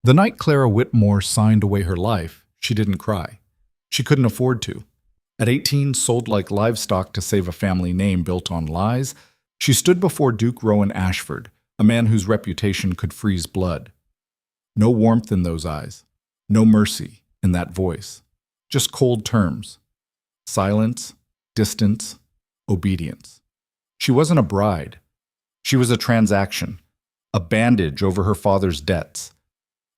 The night Clara Whitmore signed away her life, she didn't cry. She couldn't afford to. At 18, sold like livestock to save a family name built on lies, she stood before Duke Rowan Ashford, a man whose reputation could freeze blood. No warmth in those eyes, no mercy in that voice, just cold terms. Silence, distance, obedience. She wasn't a bride. She was a transaction, a bandage over her father's debts.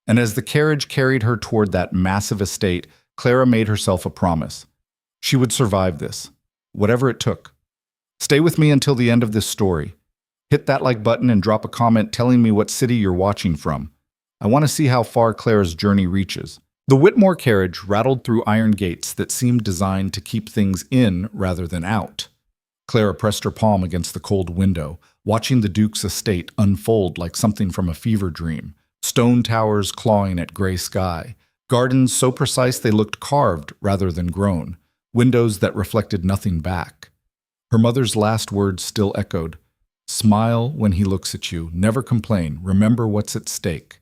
And as the carriage carried her toward that massive estate, Clara made herself a promise. She would survive this, whatever it took. Stay with me until the end of this story. Hit that like button and drop a comment telling me what city you're watching from. I want to see how far Clara's journey reaches. The Whitmore carriage rattled through iron gates that seemed designed to keep things in rather than out. Clara pressed her palm against the cold window, watching the Duke's estate unfold like something from a fever dream. Stone towers clawing at gray sky, gardens so precise they looked carved rather than grown, windows that reflected nothing back. Her mother's last words still echoed, "Smile when he looks at you, never complain, remember what's at stake."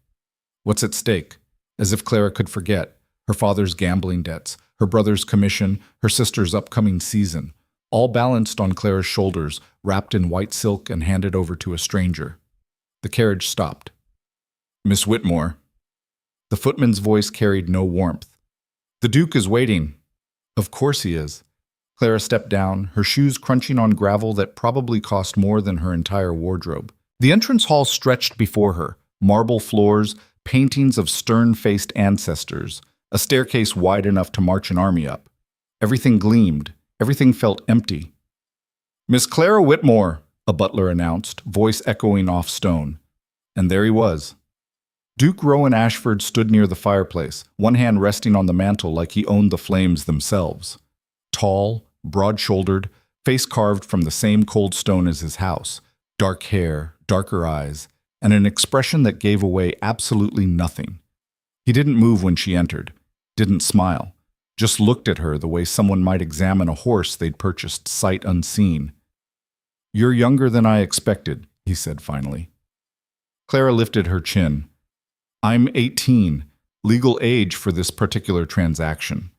What's at stake? As if Clara could forget. Her father's gambling debts, her brother's commission, her sister's upcoming season, all balanced on Clara's shoulders, wrapped in white silk and handed over to a stranger. The carriage stopped. "Miss Whitmore." The footman's voice carried no warmth. "The Duke is waiting." "Of course he is." Clara stepped down, her shoes crunching on gravel that probably cost more than her entire wardrobe. The entrance hall stretched before her, marble floors, paintings of stern-faced ancestors, a staircase wide enough to march an army up. Everything gleamed, everything felt empty. "Miss Clara Whitmore," a butler announced, voice echoing off stone. And there he was. Duke Rowan Ashford stood near the fireplace, one hand resting on the mantel like he owned the flames themselves. Tall, broad-shouldered, face carved from the same cold stone as his house, dark hair, darker eyes, and an expression that gave away absolutely nothing. He didn't move when she entered, didn't smile, just looked at her the way someone might examine a horse they'd purchased sight unseen. "You're younger than I expected," he said finally. Clara lifted her chin. "I'm 18, legal age for this particular transaction."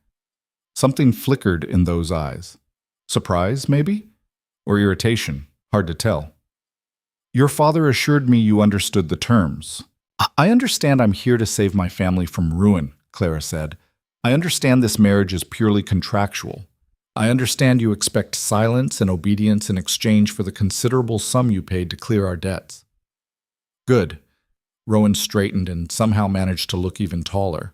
Something flickered in those eyes. Surprise, maybe? Or irritation, hard to tell. "Your father assured me you understood the terms." "I understand I'm here to save my family from ruin," Clara said. "I understand this marriage is purely contractual. I understand you expect silence and obedience in exchange for the considerable sum you paid to clear our debts." "Good." Rowan straightened and somehow managed to look even taller.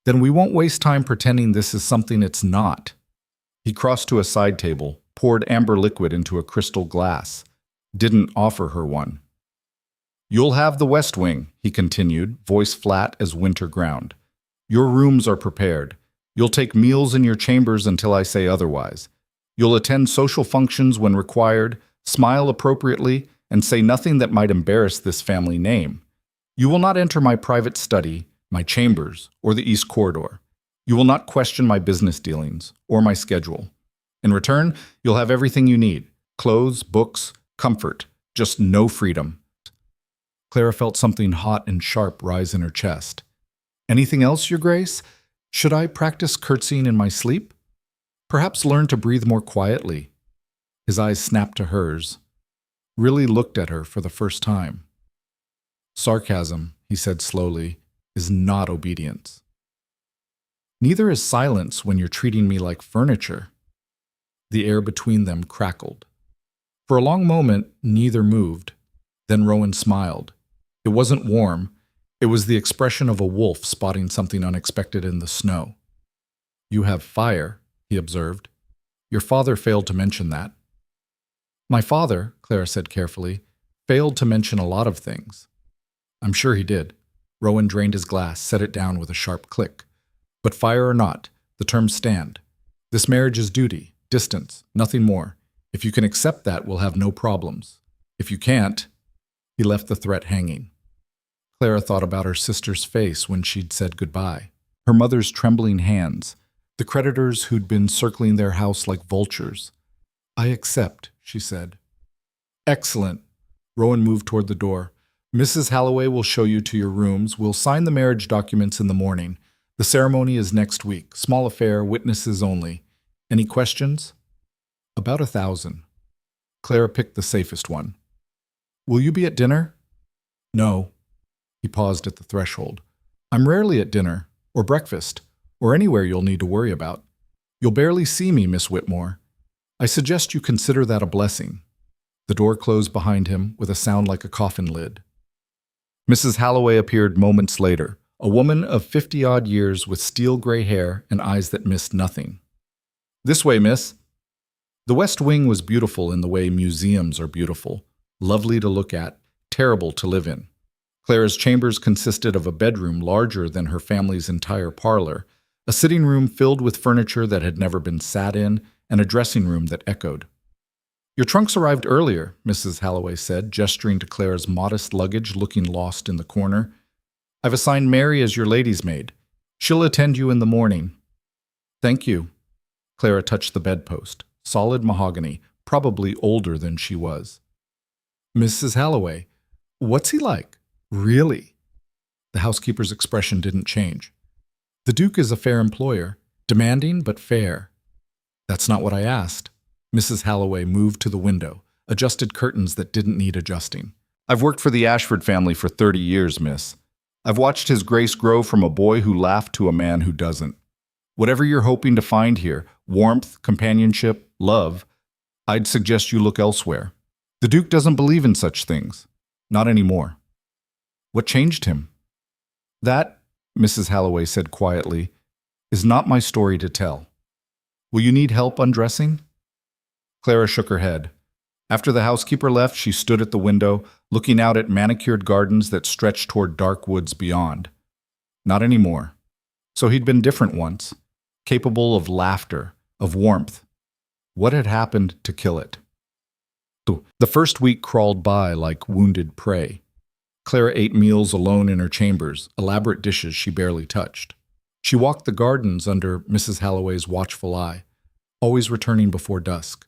"Then we won't waste time pretending this is something it's not." He crossed to a side table, poured amber liquid into a crystal glass. Didn't offer her one. "You'll have the West Wing," he continued, voice flat as winter ground. "Your rooms are prepared. You'll take meals in your chambers until I say otherwise. You'll attend social functions when required, smile appropriately, and say nothing that might embarrass this family name. You will not enter my private study, my chambers, or the East Corridor. You will not question my business dealings or my schedule. In return, you'll have everything you need: clothes, books, comfort, just no freedom." Clara felt something hot and sharp rise in her chest. "Anything else, Your Grace? Should I practice curtsying in my sleep? Perhaps learn to breathe more quietly?" His eyes snapped to hers. Really looked at her for the first time. "Sarcasm," he said slowly, "is not obedience. Neither is silence when you're treating me like furniture." The air between them crackled. For a long moment, neither moved. Then Rowan smiled. It wasn't warm. It was the expression of a wolf spotting something unexpected in the snow. "You have fire," he observed. "Your father failed to mention that." "My father," Clara said carefully, "failed to mention a lot of things." "I'm sure he did." Rowan drained his glass, set it down with a sharp click. "But fire or not, the terms stand. This marriage is duty, distance, nothing more. If you can accept that, we'll have no problems. If you can't—" He left the threat hanging. Clara thought about her sister's face when she'd said goodbye, her mother's trembling hands, the creditors who'd been circling their house like vultures. "I accept," she said. "Excellent." Rowan moved toward the door. Mrs. Halloway will show you to your rooms. We'll sign the marriage documents in the morning. The ceremony is next week. Small affair, witnesses only. Any questions? About 1,000. Clara picked the safest one. Will you be at dinner? No. He paused at the threshold. I'm rarely at dinner, or breakfast, or anywhere you'll need to worry about. You'll barely see me, Miss Whitmore. I suggest you consider that a blessing. The door closed behind him with a sound like a coffin lid. Mrs. Halloway appeared moments later, a woman of 50-odd years with steel-gray hair and eyes that missed nothing. This way, miss. The West Wing was beautiful in the way museums are beautiful, lovely to look at, terrible to live in. Clara's chambers consisted of a bedroom larger than her family's entire parlor, a sitting room filled with furniture that had never been sat in, and a dressing room that echoed. Your trunks arrived earlier, Mrs. Halloway said, gesturing to Clara's modest luggage looking lost in the corner. I've assigned Mary as your lady's maid. She'll attend you in the morning. Thank you. Clara touched the bedpost, solid mahogany, probably older than she was. Mrs. Halloway, what's he like? Really? The housekeeper's expression didn't change. The Duke is a fair employer, demanding but fair. That's not what I asked. Mrs. Halloway moved to the window, adjusted curtains that didn't need adjusting. I've worked for the Ashford family for 30 years, miss. I've watched his grace grow from a boy who laughed to a man who doesn't. Whatever you're hoping to find here, warmth, companionship, love, I'd suggest you look elsewhere. The Duke doesn't believe in such things. Not anymore. What changed him? That, Mrs. Halloway said quietly, is not my story to tell. Will you need help undressing? Clara shook her head. After the housekeeper left, she stood at the window, looking out at manicured gardens that stretched toward dark woods beyond. Not anymore. So he'd been different once, capable of laughter, of warmth. What had happened to kill it? The first week crawled by like wounded prey. Clara ate meals alone in her chambers, elaborate dishes she barely touched. She walked the gardens under Mrs. Halloway's watchful eye, always returning before dusk.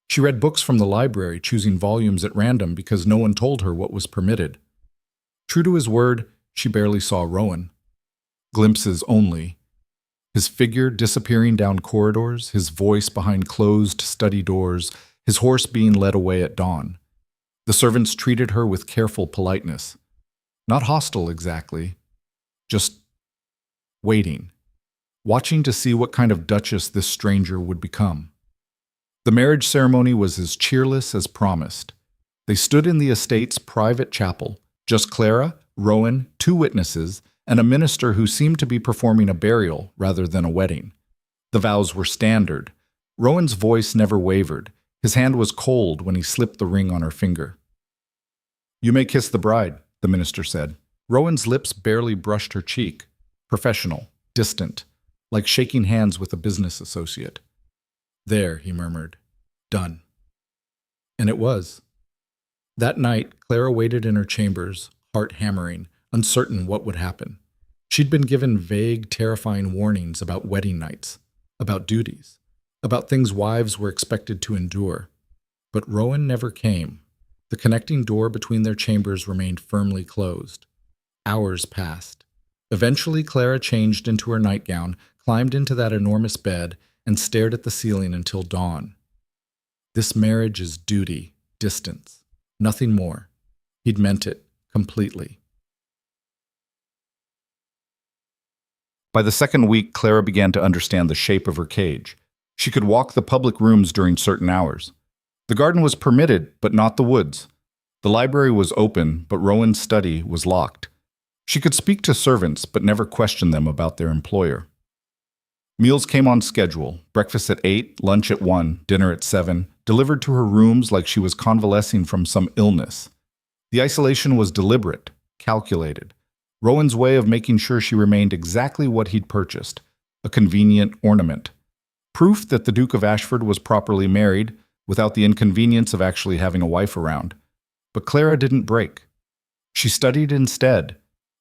She read books from the library, choosing volumes at random because no one told her what was permitted. True to his word, she barely saw Rowan. Glimpses only. His figure disappearing down corridors, his voice behind closed study doors, his horse being led away at dawn. The servants treated her with careful politeness. Not hostile exactly, just waiting, watching to see what kind of duchess this stranger would become. The marriage ceremony was as cheerless as promised. They stood in the estate's private chapel, just Clara, Rowan, 2 witnesses, and a minister who seemed to be performing a burial rather than a wedding. The vows were standard. Rowan's voice never wavered. His hand was cold when he slipped the ring on her finger. You may kiss the bride, the minister said. Rowan's lips barely brushed her cheek. Professional, distant, like shaking hands with a business associate. There, he murmured. Done. And it was. That night, Clara waited in her chambers, heart hammering, uncertain what would happen. She'd been given vague, terrifying warnings about wedding nights, about duties, about things wives were expected to endure. But Rowan never came. The connecting door between their chambers remained firmly closed. Hours passed. Eventually, Clara changed into her nightgown, climbed into that enormous bed, and stared at the ceiling until dawn. This marriage is duty, distance, nothing more. He'd meant it completely. By the second week, Clara began to understand the shape of her cage. She could walk the public rooms during certain hours. The garden was permitted, but not the woods. The library was open, but Rowan's study was locked. She could speak to servants, but never question them about their employer. Meals came on schedule, breakfast at 8, lunch at 1, dinner at 7, delivered to her rooms like she was convalescing from some illness. The isolation was deliberate, calculated. Rowan's way of making sure she remained exactly what he'd purchased, a convenient ornament. Proof that the Duke of Ashford was properly married, without the inconvenience of actually having a wife around. But Clara didn't break. She studied instead.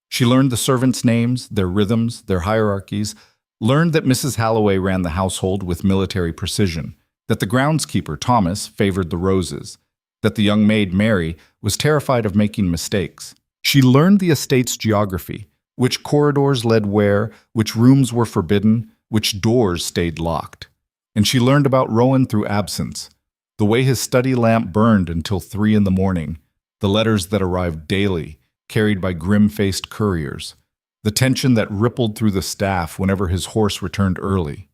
She learned the servants' names, their rhythms, their hierarchies, learned that Mrs. Halloway ran the household with military precision, that the groundskeeper, Thomas, favored the roses, that the young maid, Mary, was terrified of making mistakes. She learned the estate's geography, which corridors led where, which rooms were forbidden, which doors stayed locked. And she learned about Rowan through absence, the way his study lamp burned until 3 in the morning, the letters that arrived daily, carried by grim-faced couriers, the tension that rippled through the staff whenever his horse returned early.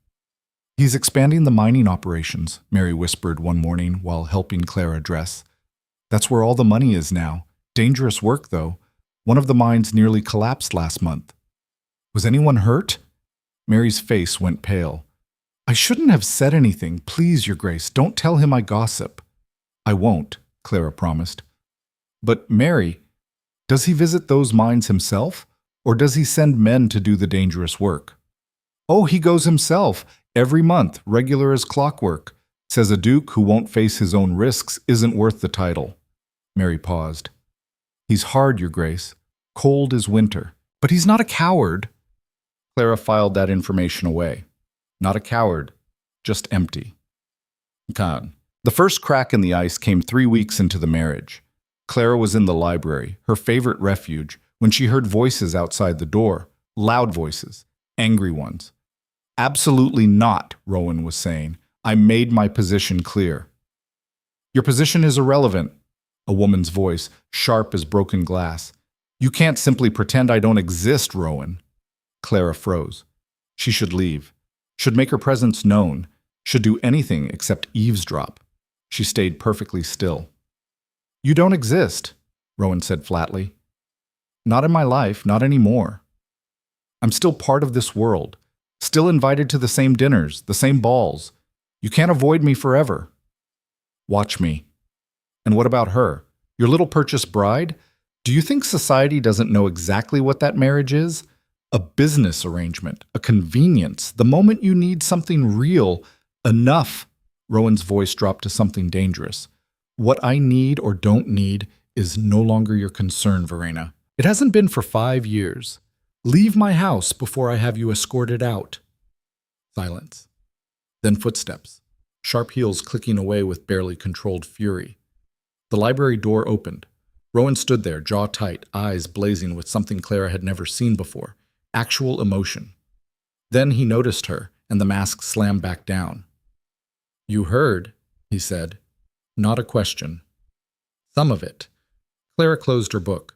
"He's expanding the mining operations," Mary whispered one morning while helping Clara dress. "That's where all the money is now. Dangerous work, though. One of the mines nearly collapsed last month." "Was anyone hurt?" Mary's face went pale. "I shouldn't have said anything. Please, Your Grace, don't tell him I gossip." "I won't," Clara promised. "But, Mary, does he visit those mines himself, or does he send men to do the dangerous work?" "Oh, he goes himself. Every month, regular as clockwork. Says a duke who won't face his own risks isn't worth the title." Mary paused. "He's hard, Your Grace. Cold as winter. But he's not a coward." Clara filed that information away. Not a coward, just empty. Khan. The first crack in the ice came 3 weeks into the marriage. Clara was in the library, her favorite refuge, when she heard voices outside the door. Loud voices. Angry ones. "Absolutely not," Rowan was saying. "I made my position clear." "Your position is irrelevant," a woman's voice, sharp as broken glass. "You can't simply pretend I don't exist, Rowan." Clara froze. She should leave. Should make her presence known. Should do anything except eavesdrop. She stayed perfectly still. "You don't exist," Rowan said flatly. "Not in my life, not anymore. I'm still part of this world. Still invited to the same dinners, the same balls. You can't avoid me forever." "Watch me." "And what about her? Your little purchased bride? Do you think society doesn't know exactly what that marriage is? A business arrangement, a convenience. The moment you need something real, enough." Rowan's voice dropped to something dangerous. "What I need or don't need is no longer your concern, Verena. It hasn't been for 5 years. Leave my house before I have you escorted out." Silence. Then footsteps, sharp heels clicking away with barely controlled fury. The library door opened. Rowan stood there, jaw tight, eyes blazing with something Clara had never seen before. Actual emotion. Then he noticed her, and the mask slammed back down. "You heard," he said. Not a question. "Some of it." Clara closed her book.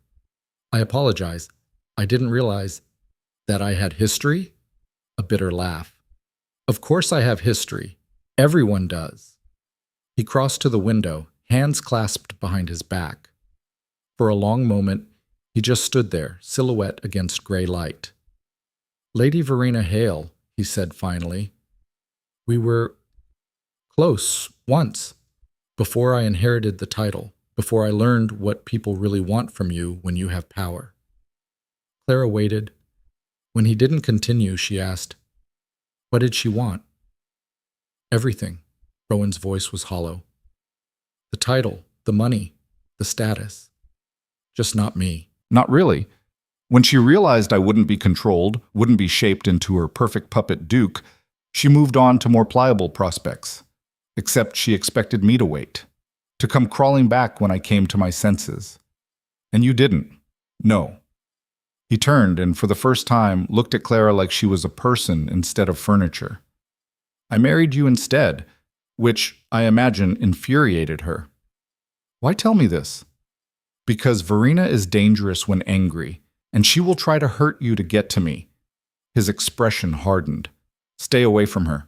"I apologize. I didn't realize that I had history?" A bitter laugh. "Of course I have history. Everyone does." He crossed to the window, hands clasped behind his back. For a long moment, he just stood there, silhouette against gray light. "Lady Verena Hale," he said finally. "We were close once, before I inherited the title, before I learned what people really want from you when you have power." Clara waited. When he didn't continue, she asked, "What did she want?" "Everything." Rowan's voice was hollow. "The title, the money, the status. Just not me." "Not really." When she realized I wouldn't be controlled, wouldn't be shaped into her perfect puppet duke, she moved on to more pliable prospects. Except she expected me to wait, to come crawling back when I came to my senses. And you didn't. No. He turned and for the first time looked at Clara like she was a person instead of furniture. "I married you instead," which, I imagine, infuriated her. "Why tell me this?" "Because Verena is dangerous when angry, and she will try to hurt you to get to me." His expression hardened. "Stay away from her.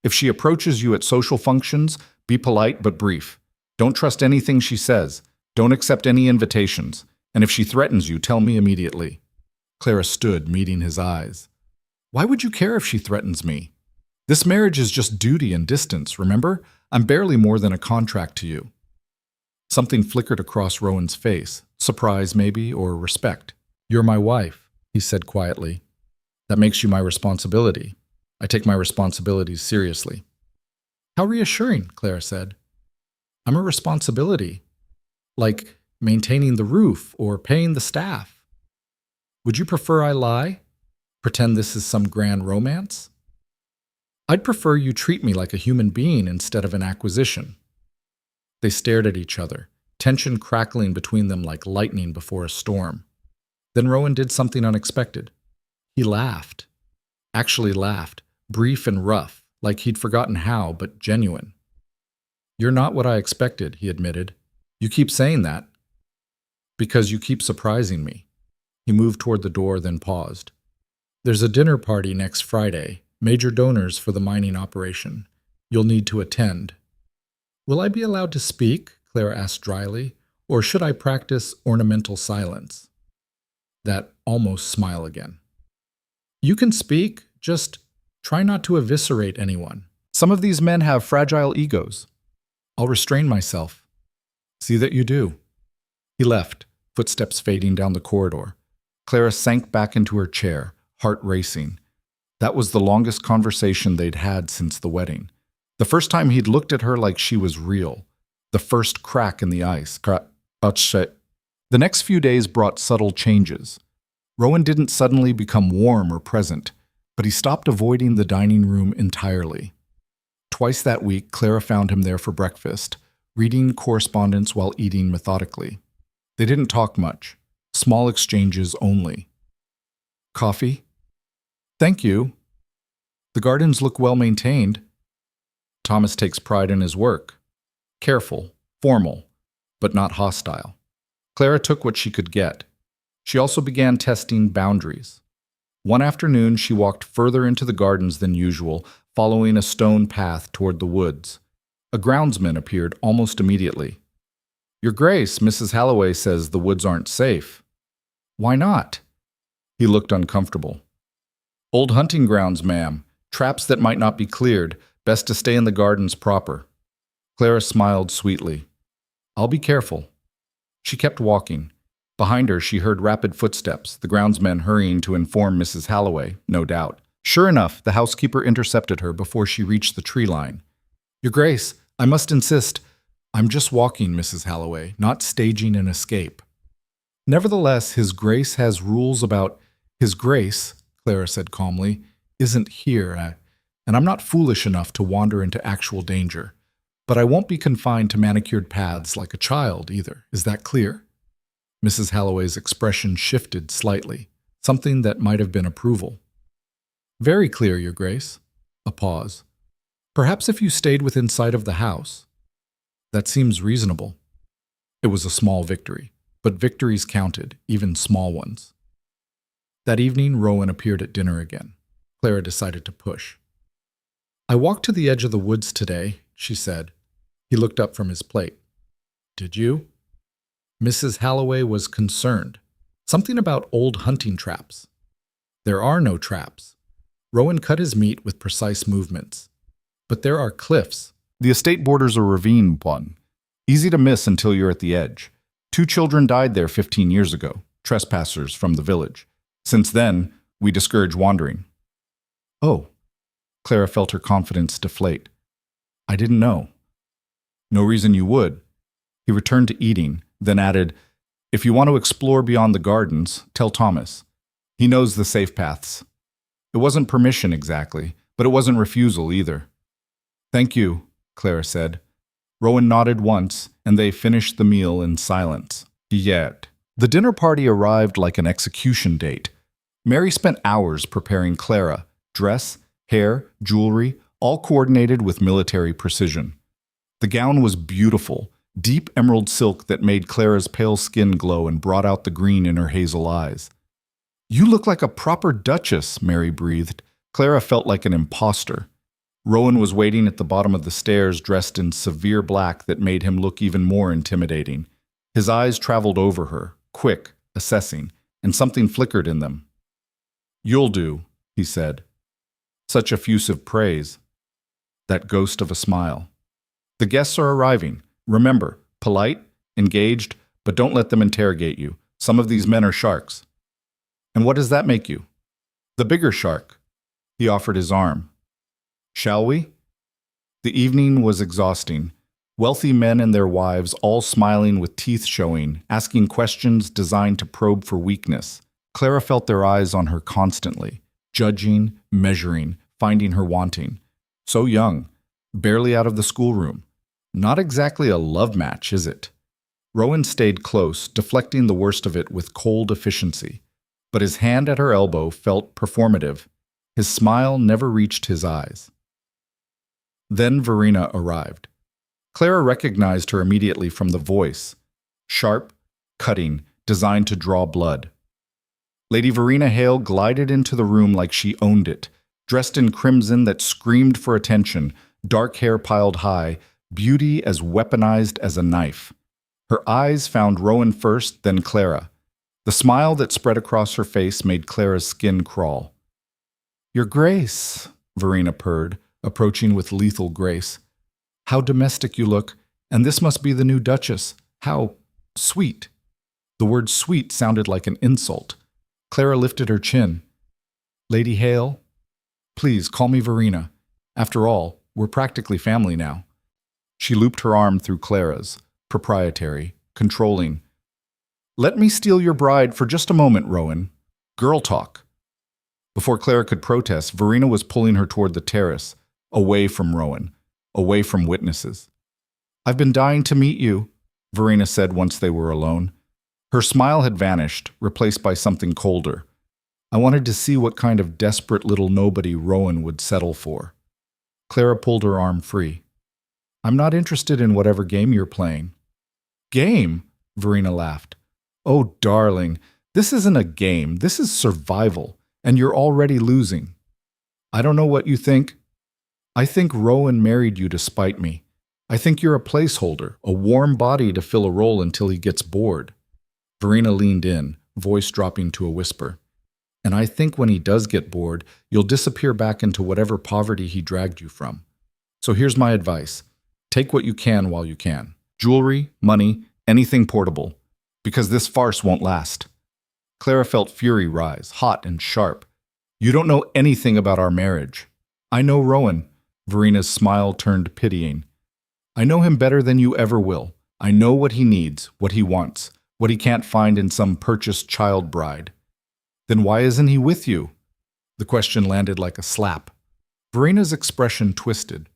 If she approaches you at social functions, be polite but brief. Don't trust anything she says. Don't accept any invitations. And if she threatens you, tell me immediately." Clara stood, meeting his eyes. "Why would you care if she threatens me? This marriage is just duty and distance, remember? I'm barely more than a contract to you." Something flickered across Rowan's face, surprise maybe, or respect. "You're my wife," he said quietly. "That makes you my responsibility. I take my responsibilities seriously." "How reassuring," Clara said. "I'm a responsibility. Like maintaining the roof or paying the staff. Would you prefer I lie? Pretend this is some grand romance?" "I'd prefer you treat me like a human being instead of an acquisition." They stared at each other, tension crackling between them like lightning before a storm. Then Rowan did something unexpected. He laughed. Actually laughed, brief and rough, like he'd forgotten how, but genuine. "You're not what I expected," he admitted. "You keep saying that." "Because you keep surprising me." He moved toward the door, then paused. "There's a dinner party next Friday, major donors for the mining operation. You'll need to attend." "Will I be allowed to speak?" Clara asked dryly. "Or should I practice ornamental silence?" That almost smile again. "You can speak, just try not to eviscerate anyone. Some of these men have fragile egos." "I'll restrain myself." "See that you do." He left, footsteps fading down the corridor. Clara sank back into her chair, heart racing. That was the longest conversation they'd had since the wedding. The first time he'd looked at her like she was real. The first crack in the ice. The next few days brought subtle changes. Rowan didn't suddenly become warm or present, but he stopped avoiding the dining room entirely. Twice that week, Clara found him there for breakfast, reading correspondence while eating methodically. They didn't talk much, small exchanges only. "Coffee?" "Thank you." "The gardens look well maintained." Thomas takes pride in his work. Careful, formal, but not hostile. Clara took what she could get. She also began testing boundaries. One afternoon, she walked further into the gardens than usual, following a stone path toward the woods. A groundsman appeared almost immediately. "Your Grace, Mrs. Halloway says the woods aren't safe." "Why not?" He looked uncomfortable. "Old hunting grounds, ma'am. Traps that might not be cleared. Best to stay in the gardens proper." Clara smiled sweetly. "I'll be careful." She kept walking. Behind her, she heard rapid footsteps, the groundsmen hurrying to inform Mrs. Halloway, no doubt. Sure enough, the housekeeper intercepted her before she reached the tree line. "Your Grace, I must insist. I'm just walking, Mrs. Halloway, not staging an escape." "Nevertheless, His Grace has rules about—" "His Grace," Clara said calmly, "isn't here, and I'm not foolish enough to wander into actual danger. But I won't be confined to manicured paths like a child, either. Is that clear?" Mrs. Halloway's expression shifted slightly, something that might have been approval. "Very clear, Your Grace." A pause. "Perhaps if you stayed within sight of the house." "That seems reasonable." It was a small victory, but victories counted, even small ones. That evening, Rowan appeared at dinner again. Clara decided to push. "I walked to the edge of the woods today," she said. He looked up from his plate. "Did you?" Mrs. Halloway was concerned. Something about old hunting traps. "There are no traps." Rowan cut his meat with precise movements. "But there are cliffs." "The estate borders a ravine, one. Easy to miss until you're at the edge. 2 children died there 15 years ago, trespassers from the village. Since then, we discourage wandering." "Oh." Clara felt her confidence deflate. "I didn't know." "No reason you would." He returned to eating, then added, "If you want to explore beyond the gardens, tell Thomas. He knows the safe paths." It wasn't permission exactly, but it wasn't refusal either. "Thank you," Clara said. Rowan nodded once, and they finished the meal in silence. Yet, the dinner party arrived like an execution date. Mary spent hours preparing Clara, dress, hair, jewelry, all coordinated with military precision. The gown was beautiful, deep emerald silk that made Clara's pale skin glow and brought out the green in her hazel eyes. "You look like a proper duchess," Mary breathed. Clara felt like an imposter. Rowan was waiting at the bottom of the stairs dressed in severe black that made him look even more intimidating. His eyes traveled over her, quick, assessing, and something flickered in them. "You'll do," he said. Such effusive praise. That ghost of a smile. "The guests are arriving. Remember, polite, engaged, but don't let them interrogate you. Some of these men are sharks." "And what does that make you?" "The bigger shark." He offered his arm. "Shall we?" The evening was exhausting. Wealthy men and their wives all smiling with teeth showing, asking questions designed to probe for weakness. Clara felt their eyes on her constantly, judging, measuring, finding her wanting. So young, barely out of the schoolroom. Not exactly a love match, is it? Rowan stayed close, deflecting the worst of it with cold efficiency. But his hand at her elbow felt performative. His smile never reached his eyes. Then Verena arrived. Clara recognized her immediately from the voice. Sharp, cutting, designed to draw blood. Lady Verena Hale glided into the room like she owned it, dressed in crimson that screamed for attention, dark hair piled high, beauty as weaponized as a knife. Her eyes found Rowan first, then Clara. The smile that spread across her face made Clara's skin crawl. "Your Grace," Verena purred, approaching with lethal grace. "How domestic you look, and this must be the new Duchess. How sweet." The word sweet sounded like an insult. Clara lifted her chin. "Lady Hale, please call me Verena. After all, we're practically family now." She looped her arm through Clara's, proprietary, controlling. "Let me steal your bride for just a moment, Rowan. Girl talk." Before Clara could protest, Verena was pulling her toward the terrace, away from Rowan, away from witnesses. "I've been dying to meet you," Verena said once they were alone. Her smile had vanished, replaced by something colder. "I wanted to see what kind of desperate little nobody Rowan would settle for." Clara pulled her arm free. "I'm not interested in whatever game you're playing." "Game?" Verena laughed. "Oh, darling, this isn't a game. This is survival, and you're already losing. I don't know what you think. I think Rowan married you to spite me. I think you're a placeholder, a warm body to fill a role until he gets bored." Verena leaned in, voice dropping to a whisper. "And I think when he does get bored, you'll disappear back into whatever poverty he dragged you from. So here's my advice. Take what you can while you can. Jewelry, money, anything portable. Because this farce won't last." Clara felt fury rise, hot and sharp. "You don't know anything about our marriage." "I know Rowan." Verena's smile turned pitying. "I know him better than you ever will. I know what he needs, what he wants, what he can't find in some purchased child bride." "Then why isn't he with you?" The question landed like a slap. Verena's expression twisted.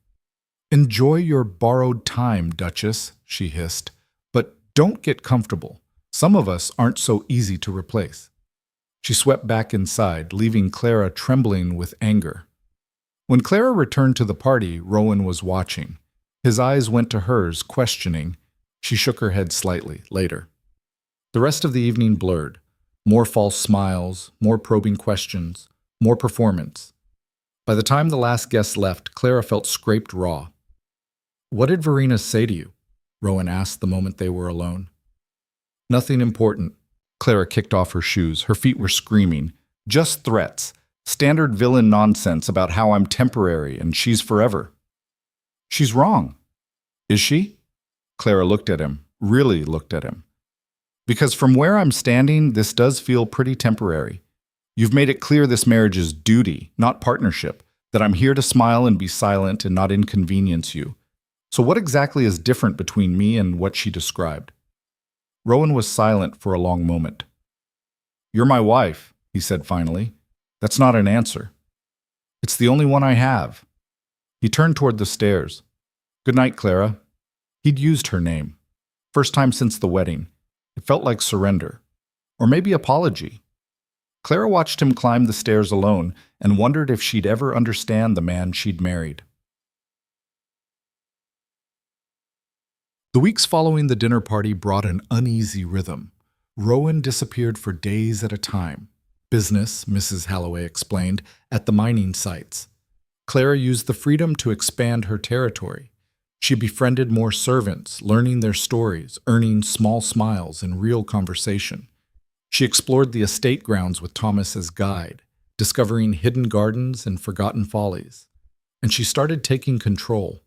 "Enjoy your borrowed time, Duchess," she hissed. "But don't get comfortable. Some of us aren't so easy to replace." She swept back inside, leaving Clara trembling with anger. When Clara returned to the party, Rowan was watching. His eyes went to hers, questioning. She shook her head slightly, later. The rest of the evening blurred. More false smiles, more probing questions, more performance. By the time the last guest left, Clara felt scraped raw. "What did Verena say to you?" Rowan asked the moment they were alone. "Nothing important." Clara kicked off her shoes. Her feet were screaming. "Just threats. Standard villain nonsense about how I'm temporary and she's forever." "She's wrong." "Is she?" Clara looked at him, really looked at him. "Because from where I'm standing, this does feel pretty temporary. You've made it clear this marriage is duty, not partnership, that I'm here to smile and be silent and not inconvenience you. So what exactly is different between me and what she described?" Rowan was silent for a long moment. "You're my wife," he said finally. "That's not an answer." "It's the only one I have." He turned toward the stairs. "Good night, Clara." He'd used her name. First time since the wedding. It felt like surrender. Or maybe apology. Clara watched him climb the stairs alone and wondered if she'd ever understand the man she'd married. The weeks following the dinner party brought an uneasy rhythm. Rowan disappeared for days at a time. Business, Mrs. Halloway explained, at the mining sites. Clara used the freedom to expand her territory. She befriended more servants, learning their stories, earning small smiles and real conversation. She explored the estate grounds with Thomas as guide, discovering hidden gardens and forgotten follies. And she started taking control.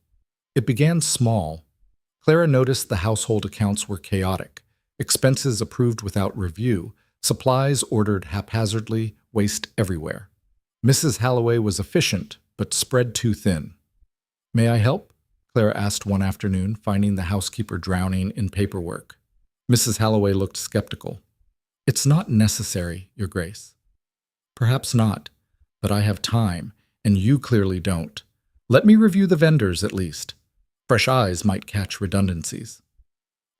It began small. Clara noticed the household accounts were chaotic, expenses approved without review, supplies ordered haphazardly, waste everywhere. Mrs. Halloway was efficient, but spread too thin. "May I help?" Clara asked one afternoon, finding the housekeeper drowning in paperwork. Mrs. Halloway looked skeptical. "It's not necessary, Your Grace." "Perhaps not, but I have time, and you clearly don't. Let me review the vendors at least." Fresh eyes might catch redundancies.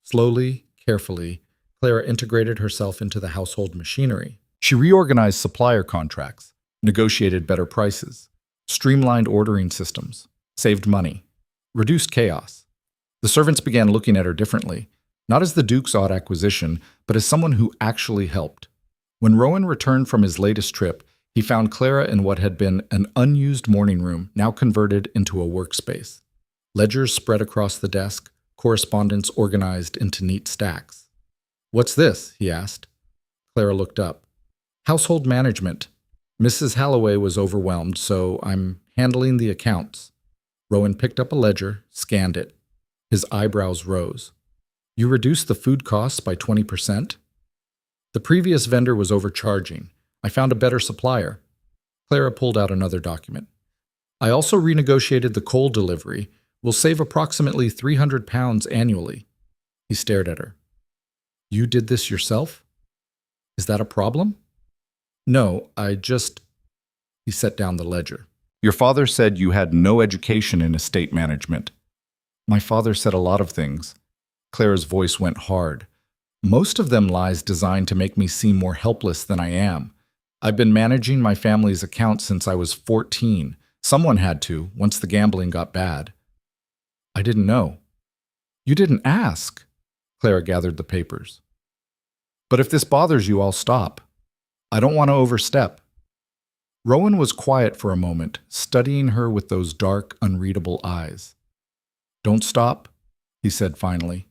Slowly, carefully, Clara integrated herself into the household machinery. She reorganized supplier contracts, negotiated better prices, streamlined ordering systems, saved money, reduced chaos. The servants began looking at her differently, not as the Duke's odd acquisition, but as someone who actually helped. When Rowan returned from his latest trip, he found Clara in what had been an unused morning room, now converted into a workspace. Ledgers spread across the desk, correspondence organized into neat stacks. "What's this?" he asked. Clara looked up. "Household management. Mrs. Halloway was overwhelmed, so I'm handling the accounts." Rowan picked up a ledger, scanned it. His eyebrows rose. "You reduced the food costs by 20%? The previous vendor was overcharging. I found a better supplier." Clara pulled out another document. "I also renegotiated the coal delivery. We'll save approximately £300 annually." He stared at her. "You did this yourself? Is that a problem?" "No, He set down the ledger. "Your father said you had no education in estate management." "My father said a lot of things." Clara's voice went hard. "Most of them lies designed to make me seem more helpless than I am. I've been managing my family's accounts since I was 14. Someone had to, once the gambling got bad." "I didn't know." "You didn't ask." Clara gathered the papers. "But if this bothers you, I'll stop. I don't want to overstep." Rowan was quiet for a moment, studying her with those dark, unreadable eyes. "Don't stop," he said finally.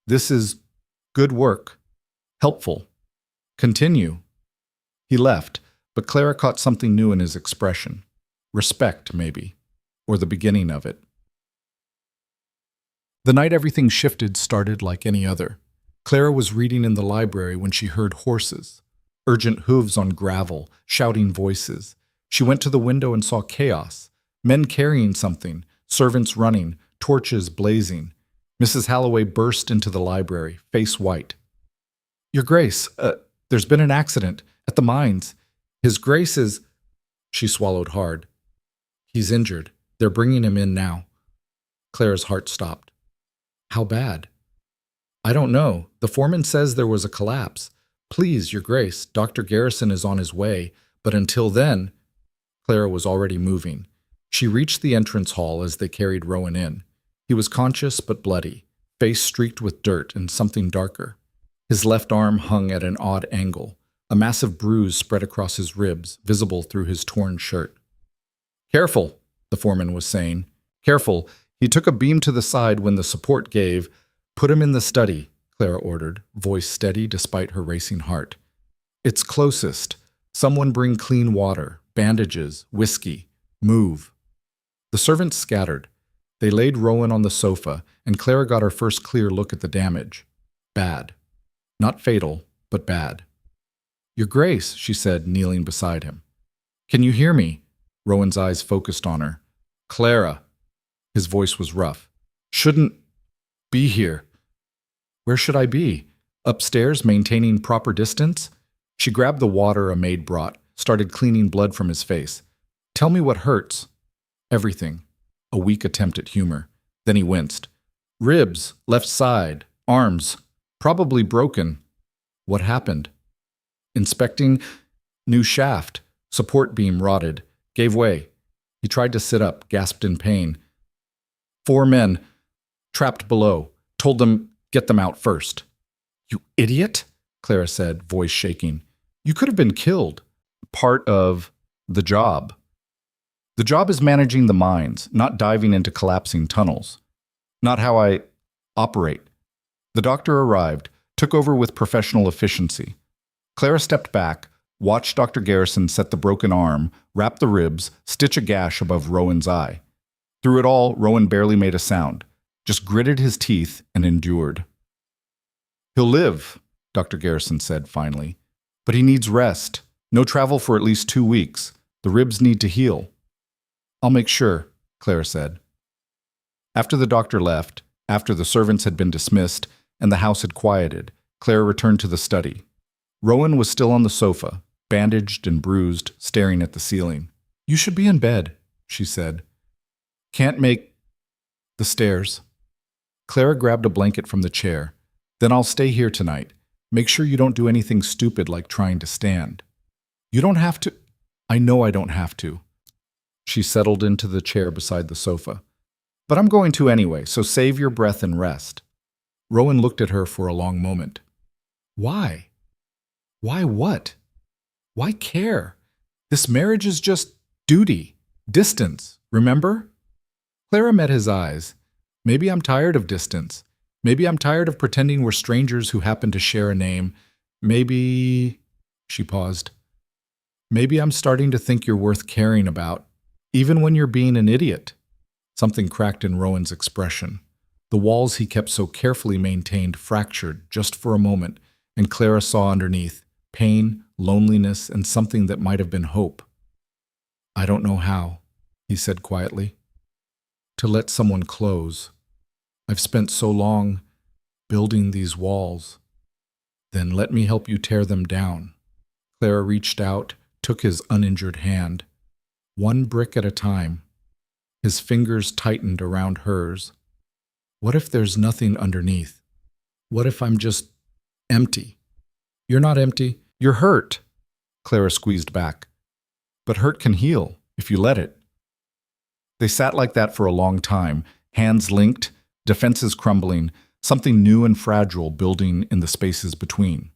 "This is good work. Helpful. Continue." He left, but Clara caught something new in his expression. Respect, maybe, or the beginning of it. The night everything shifted started like any other. Clara was reading in the library when she heard horses, urgent hooves on gravel, shouting voices. She went to the window and saw chaos, men carrying something, servants running, torches blazing. Mrs. Halloway burst into the library, face white. "Your Grace, there's been an accident at the mines. His Grace is—" She swallowed hard. "He's injured. They're bringing him in now." Clara's heart stopped. "How bad?" "I don't know. The foreman says there was a collapse. Please, Your Grace, Dr. Garrison is on his way, but until then—" Clara was already moving. She reached the entrance hall as they carried Rowan in. He was conscious but bloody, face streaked with dirt and something darker. His left arm hung at an odd angle. A massive bruise spread across his ribs, visible through his torn shirt. "Careful," the foreman was saying. "Careful." He took a beam to the side when the support gave. "Put him in the study," Clara ordered, voice steady despite her racing heart. "It's closest. Someone bring clean water, bandages, whiskey. Move." The servants scattered. They laid Rowan on the sofa, and Clara got her first clear look at the damage. Bad. Not fatal, but bad. "Your Grace," she said, kneeling beside him. "Can you hear me?" Rowan's eyes focused on her. "Clara." His voice was rough. "Shouldn't be here." "Where should I be? Upstairs, maintaining proper distance?" She grabbed the water a maid brought, started cleaning blood from his face. "Tell me what hurts." "Everything." A weak attempt at humor. Then he winced. "Ribs, left side, arms, probably broken." "What happened?" "Inspecting. New shaft. Support beam rotted. Gave way." He tried to sit up, gasped in pain. 4 men. Trapped below. Told them, get them out first." "You idiot," Clara said, voice shaking. "You could have been killed." "Part of the job. The job is managing the mines, not diving into collapsing tunnels. Not how I operate." The doctor arrived, took over with professional efficiency. Clara stepped back, watched Dr. Garrison set the broken arm, wrap the ribs, stitch a gash above Rowan's eye. Through it all, Rowan barely made a sound, just gritted his teeth and endured. "He'll live," Dr. Garrison said finally. "But he needs rest. No travel for at least 2 weeks. The ribs need to heal." "I'll make sure," Clara said. After the doctor left, after the servants had been dismissed and the house had quieted, Clara returned to the study. Rowan was still on the sofa, bandaged and bruised, staring at the ceiling. "You should be in bed," she said. "Can't make—" The stairs. Clara grabbed a blanket from the chair. Then I'll stay here tonight. Make sure you don't do anything stupid like trying to stand. You don't have to. I know I don't have to. She settled into the chair beside the sofa. But I'm going to anyway, so save your breath and rest. Rowan looked at her for a long moment. Why? Why what? Why care? This marriage is just duty, distance, remember? Clara met his eyes. Maybe I'm tired of distance. Maybe I'm tired of pretending we're strangers who happen to share a name. Maybe... She paused. Maybe I'm starting to think you're worth caring about, even when you're being an idiot. Something cracked in Rowan's expression. The walls he kept so carefully maintained fractured just for a moment, and Clara saw underneath pain, loneliness, and something that might have been hope. I don't know how, he said quietly. To let someone close. I've spent so long building these walls. Then let me help you tear them down. Clara reached out, took his uninjured hand. One brick at a time. His fingers tightened around hers. What if there's nothing underneath? What if I'm just empty? You're not empty. You're hurt. Clara squeezed back. But hurt can heal, if you let it. They sat like that for a long time, hands linked, defenses crumbling, something new and fragile building in the spaces between.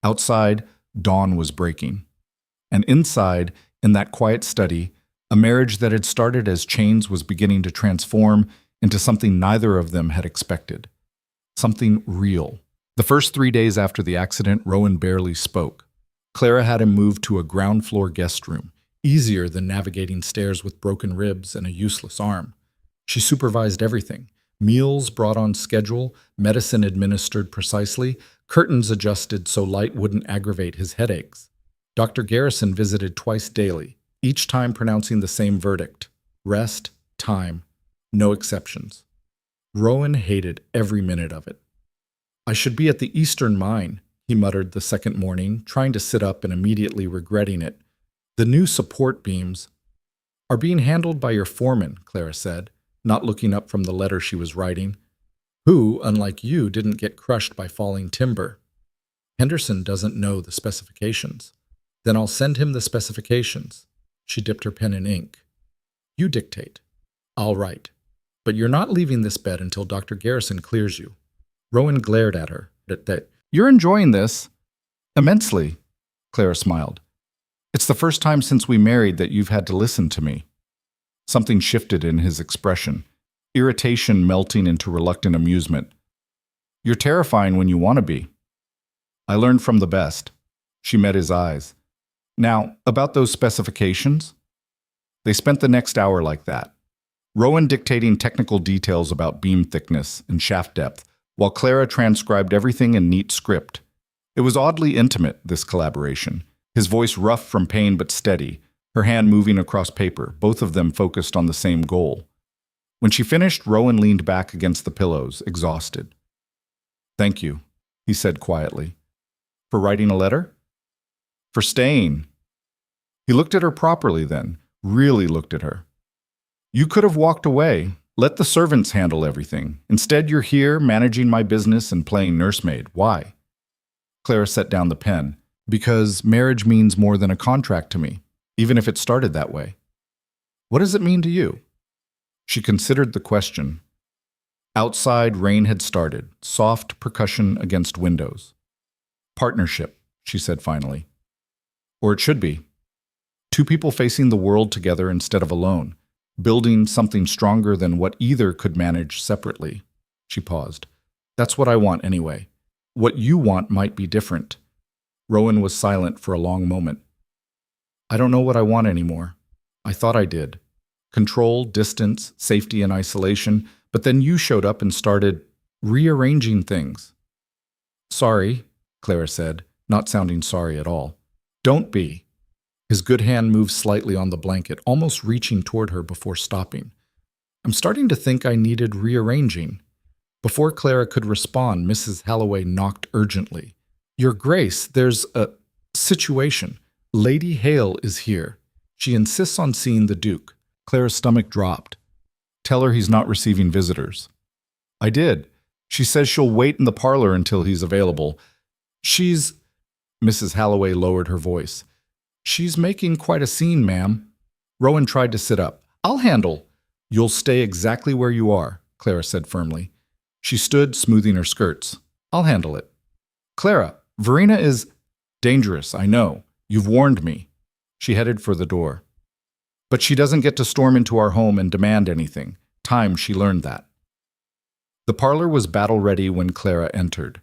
Outside, dawn was breaking. And inside, in that quiet study, a marriage that had started as chains was beginning to transform into something neither of them had expected. Something real. The first 3 days after the accident, Rowan barely spoke. Clara had him moved to a ground floor guest room, easier than navigating stairs with broken ribs and a useless arm. She supervised everything. Meals brought on schedule, medicine administered precisely, curtains adjusted so light wouldn't aggravate his headaches. Dr. Garrison visited twice daily, each time pronouncing the same verdict. Rest, time, no exceptions. Rowan hated every minute of it. I should be at the Eastern Mine, he muttered the second morning, trying to sit up and immediately regretting it. The new support beams are being handled by your foreman, Clara said, not looking up from the letter she was writing, who, unlike you, didn't get crushed by falling timber. Henderson doesn't know the specifications. Then I'll send him the specifications. She dipped her pen in ink. You dictate. I'll write. But you're not leaving this bed until Dr. Garrison clears you. Rowan glared at her. You're enjoying this? Immensely, Clara smiled. It's the first time since we married that you've had to listen to me. Something shifted in his expression, irritation melting into reluctant amusement. You're terrifying when you want to be. I learned from the best. She met his eyes. Now, about those specifications? They spent the next hour like that. Rowan dictating technical details about beam thickness and shaft depth, while Clara transcribed everything in neat script. It was oddly intimate, this collaboration, his voice rough from pain but steady, her hand moving across paper, both of them focused on the same goal. When she finished, Rowan leaned back against the pillows, exhausted. Thank you, he said quietly. For writing a letter? For staying. He looked at her properly then, really looked at her. You could have walked away. Let the servants handle everything. Instead, you're here, managing my business and playing nursemaid. Why? Clara set down the pen. Because marriage means more than a contract to me, even if it started that way. What does it mean to you? She considered the question. Outside, rain had started, soft percussion against windows. Partnership, she said finally. Or it should be. Two people facing the world together instead of alone, building something stronger than what either could manage separately. She paused. That's what I want anyway. What you want might be different. Rowan was silent for a long moment. I don't know what I want anymore. I thought I did. Control, distance, safety, and isolation, but then you showed up and started rearranging things. Sorry, Clara said, not sounding sorry at all. Don't be. His good hand moved slightly on the blanket, almost reaching toward her before stopping. I'm starting to think I needed rearranging. Before Clara could respond, Mrs. Halloway knocked urgently. Your Grace, there's a situation. Lady Hale is here. She insists on seeing the Duke. Clara's stomach dropped. Tell her he's not receiving visitors. I did. She says she'll wait in the parlor until he's available. She's... Mrs. Halloway lowered her voice. She's making quite a scene, ma'am. Rowan tried to sit up. I'll handle. You'll stay exactly where you are, Clara said firmly. She stood, smoothing her skirts. I'll handle it. Clara, Verena is... Dangerous, I know. You've warned me. She headed for the door. But she doesn't get to storm into our home and demand anything. Time she learned that. The parlor was battle-ready when Clara entered.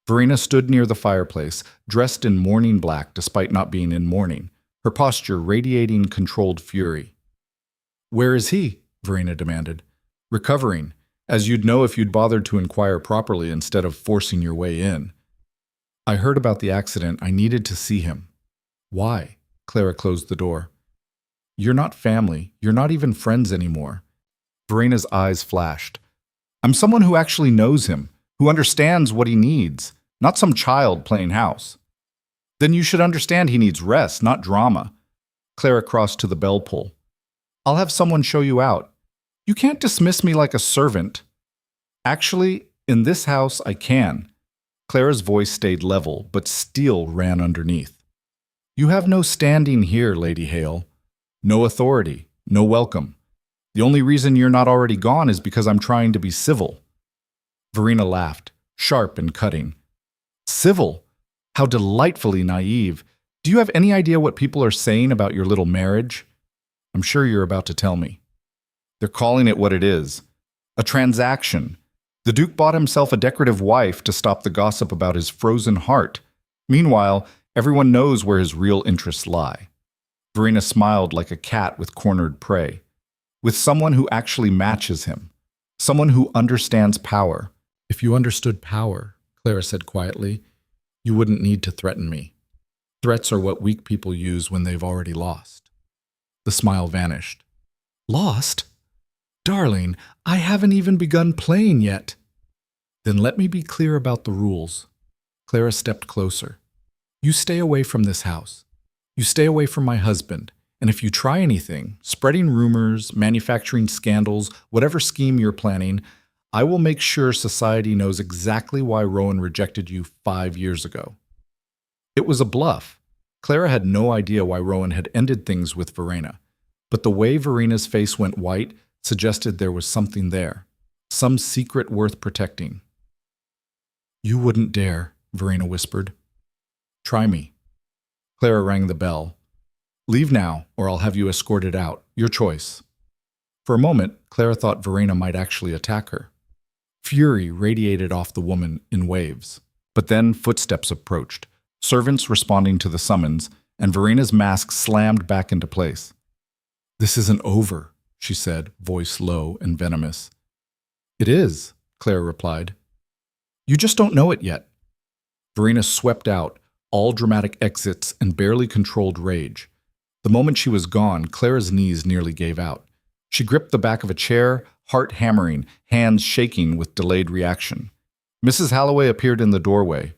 Verena stood near the fireplace, dressed in morning black despite not being in mourning, her posture radiating controlled fury. Where is he? Verena demanded. Recovering, as you'd know if you'd bothered to inquire properly instead of forcing your way in. I heard about the accident. I needed to see him. Why? Clara closed the door. You're not family. You're not even friends anymore. Verena's eyes flashed. I'm someone who actually knows him, who understands what he needs, not some child playing house. Then you should understand he needs rest, not drama. Clara crossed to the bell pull. I'll have someone show you out. You can't dismiss me like a servant. Actually, in this house, I can. Clara's voice stayed level, but steel ran underneath. You have no standing here, Lady Hale. No authority, no welcome. The only reason you're not already gone is because I'm trying to be civil. Verena laughed, sharp and cutting. Civil? How delightfully naive. Do you have any idea what people are saying about your little marriage? I'm sure you're about to tell me. They're calling it what it is. A transaction. The Duke bought himself a decorative wife to stop the gossip about his frozen heart. Meanwhile, everyone knows where his real interests lie. Verena smiled like a cat with cornered prey. With someone who actually matches him. Someone who understands power. If you understood power, Clara said quietly, you wouldn't need to threaten me. Threats are what weak people use when they've already lost. The smile vanished. Lost? Darling, I haven't even begun playing yet. Then let me be clear about the rules. Clara stepped closer. You stay away from this house. You stay away from my husband. And if you try anything, spreading rumors, manufacturing scandals, whatever scheme you're planning, I will make sure society knows exactly why Rowan rejected you 5 years ago. It was a bluff. Clara had no idea why Rowan had ended things with Verena, but the way Verena's face went white suggested there was something there, some secret worth protecting. You wouldn't dare, Verena whispered. Try me. Clara rang the bell. Leave now, or I'll have you escorted out. Your choice. For a moment, Clara thought Verena might actually attack her. Fury radiated off the woman in waves. But then footsteps approached, servants responding to the summons, and Verena's mask slammed back into place. This isn't over, she said, voice low and venomous. It is, Clara replied. You just don't know it yet. Verena swept out, all dramatic exits and barely controlled rage. The moment she was gone, Clara's knees nearly gave out. She gripped the back of a chair, heart hammering, hands shaking with delayed reaction. Mrs. Halloway appeared in the doorway.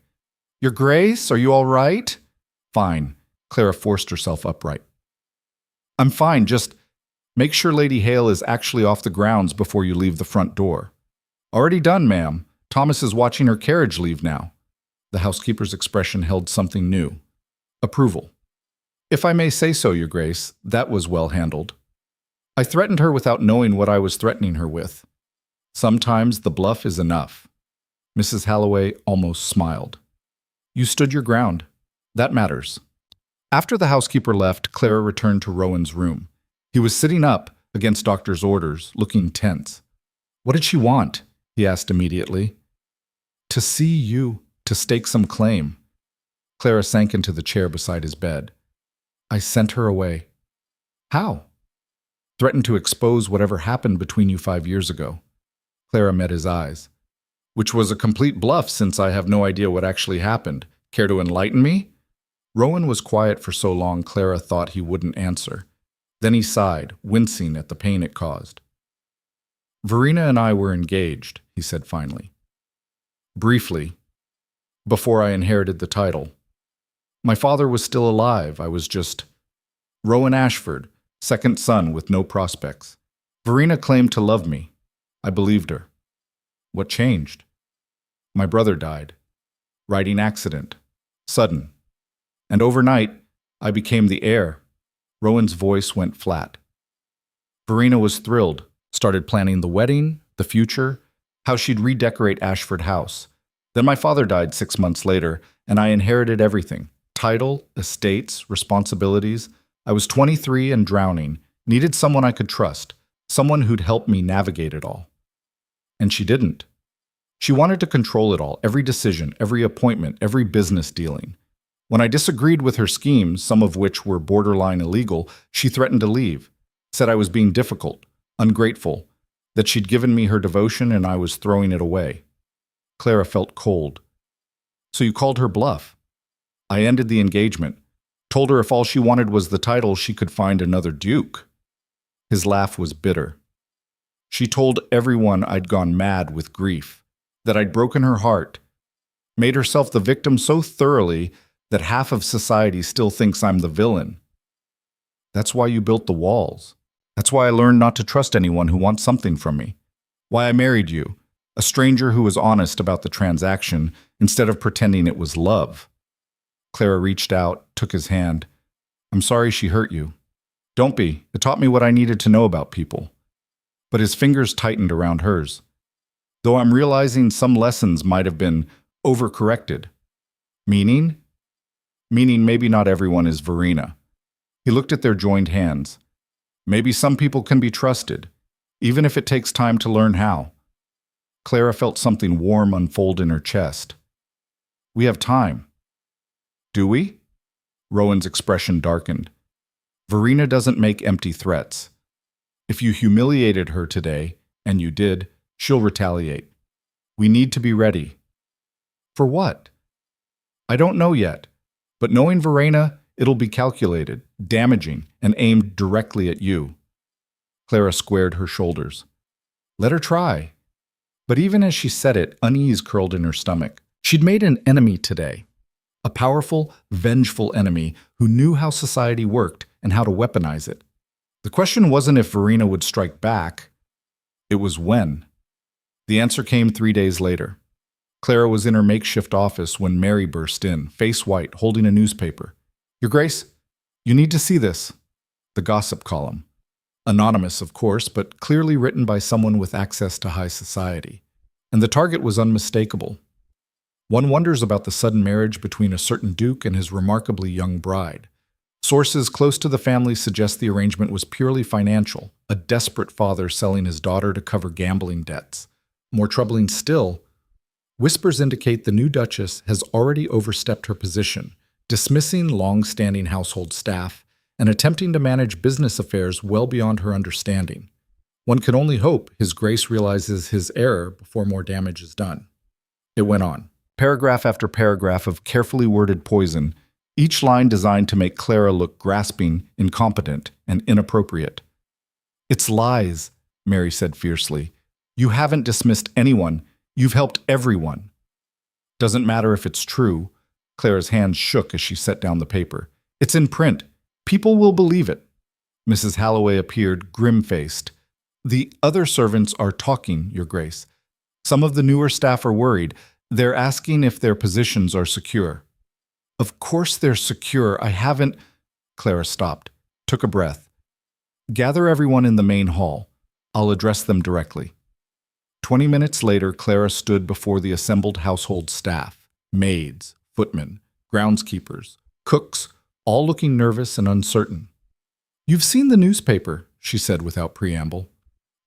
Your Grace, are you all right? Fine. Clara forced herself upright. I'm fine, just make sure Lady Hale is actually off the grounds before you leave the front door. Already done, ma'am. Thomas is watching her carriage leave now. The housekeeper's expression held something new. Approval. If I may say so, Your Grace, that was well handled. I threatened her without knowing what I was threatening her with. Sometimes the bluff is enough. Mrs. Halloway almost smiled. You stood your ground. That matters. After the housekeeper left, Clara returned to Rowan's room. He was sitting up, against doctor's orders, looking tense. What did she want? He asked immediately. To see you, to stake some claim. Clara sank into the chair beside his bed. I sent her away. How? Threatened to expose whatever happened between you 5 years ago. Clara met his eyes. Which was a complete bluff since I have no idea what actually happened. Care to enlighten me? Rowan was quiet for so long Clara thought he wouldn't answer. Then he sighed, wincing at the pain it caused. Verena and I were engaged, he said finally. Briefly, before I inherited the title. My father was still alive. I was just Rowan Ashford, second son with no prospects. Verena claimed to love me. I believed her. What changed? My brother died. Riding accident. Sudden. And overnight, I became the heir. Rowan's voice went flat. Verena was thrilled, started planning the wedding, the future, how she'd redecorate Ashford House. Then my father died 6 months later, and I inherited everything. Title, estates, responsibilities. I was 23 and drowning, needed someone I could trust, someone who'd help me navigate it all. And she didn't. She wanted to control it all, every decision, every appointment, every business dealing. When I disagreed with her schemes, some of which were borderline illegal, she threatened to leave, said I was being difficult, ungrateful, that she'd given me her devotion and I was throwing it away. Clara felt cold. So you called her bluff. I ended the engagement, told her if all she wanted was the title, she could find another duke. His laugh was bitter. She told everyone I'd gone mad with grief, that I'd broken her heart, made herself the victim so thoroughly that half of society still thinks I'm the villain. That's why you built the walls. That's why I learned not to trust anyone who wants something from me. Why I married you, a stranger who was honest about the transaction instead of pretending it was love. Clara reached out, took his hand. I'm sorry she hurt you. Don't be. It taught me what I needed to know about people. But his fingers tightened around hers. Though I'm realizing some lessons might have been overcorrected. Meaning? Meaning maybe not everyone is Verena. He looked at their joined hands. Maybe some people can be trusted, even if it takes time to learn how. Clara felt something warm unfold in her chest. We have time. Do we? Rowan's expression darkened. Verena doesn't make empty threats. If you humiliated her today, and you did, she'll retaliate. We need to be ready. For what? I don't know yet, but knowing Verena, it'll be calculated, damaging, and aimed directly at you. Clara squared her shoulders. Let her try. But even as she said it, unease curled in her stomach. She'd made an enemy today. A powerful, vengeful enemy who knew how society worked and how to weaponize it. The question wasn't if Verena would strike back. It was when. The answer came 3 days later. Clara was in her makeshift office when Mary burst in, face white, holding a newspaper. Your Grace, you need to see this. The gossip column. Anonymous, of course, but clearly written by someone with access to high society. And the target was unmistakable. One wonders about the sudden marriage between a certain duke and his remarkably young bride. Sources close to the family suggest the arrangement was purely financial, a desperate father selling his daughter to cover gambling debts. More troubling still, whispers indicate the new Duchess has already overstepped her position, dismissing long-standing household staff and attempting to manage business affairs well beyond her understanding. One can only hope His Grace realizes his error before more damage is done. It went on. Paragraph after paragraph of carefully worded poison, each line designed to make Clara look grasping, incompetent, and inappropriate. It's lies, Mary said fiercely. You haven't dismissed anyone. You've helped everyone. Doesn't matter if it's true. Clara's hands shook as she set down the paper. It's in print. People will believe it. Mrs. Halloway appeared, grim-faced. The other servants are talking, Your Grace. Some of the newer staff are worried. They're asking if their positions are secure. Of course they're secure. I haven't… Clara stopped, took a breath. Gather everyone in the main hall. I'll address them directly. 20 minutes later, Clara stood before the assembled household staff, maids, footmen, groundskeepers, cooks, all looking nervous and uncertain. You've seen the newspaper, she said without preamble.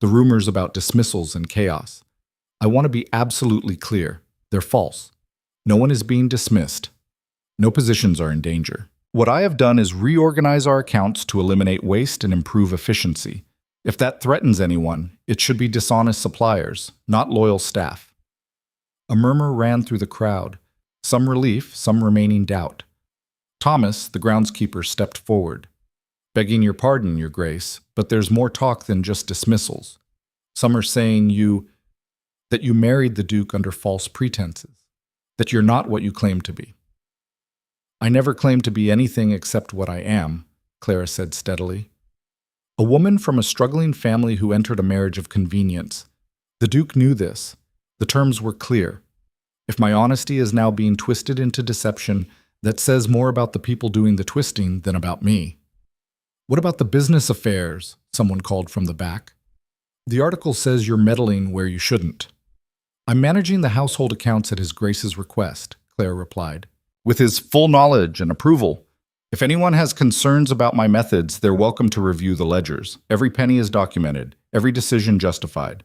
The rumors about dismissals and chaos. I want to be absolutely clear. They're false. No one is being dismissed. No positions are in danger. What I have done is reorganize our accounts to eliminate waste and improve efficiency. If that threatens anyone, it should be dishonest suppliers, not loyal staff. A murmur ran through the crowd, some relief, some remaining doubt. Thomas, the groundskeeper, stepped forward. Begging your pardon, Your Grace, but there's more talk than just dismissals. Some are saying that you married the Duke under false pretenses, that you're not what you claim to be. I never claimed to be anything except what I am, Clara said steadily. A woman from a struggling family who entered a marriage of convenience. The Duke knew this. The terms were clear. If my honesty is now being twisted into deception, that says more about the people doing the twisting than about me. What about the business affairs? Someone called from the back. The article says you're meddling where you shouldn't. I'm managing the household accounts at His Grace's request, Clara replied. With his full knowledge and approval. If anyone has concerns about my methods, they're welcome to review the ledgers. Every penny is documented, every decision justified.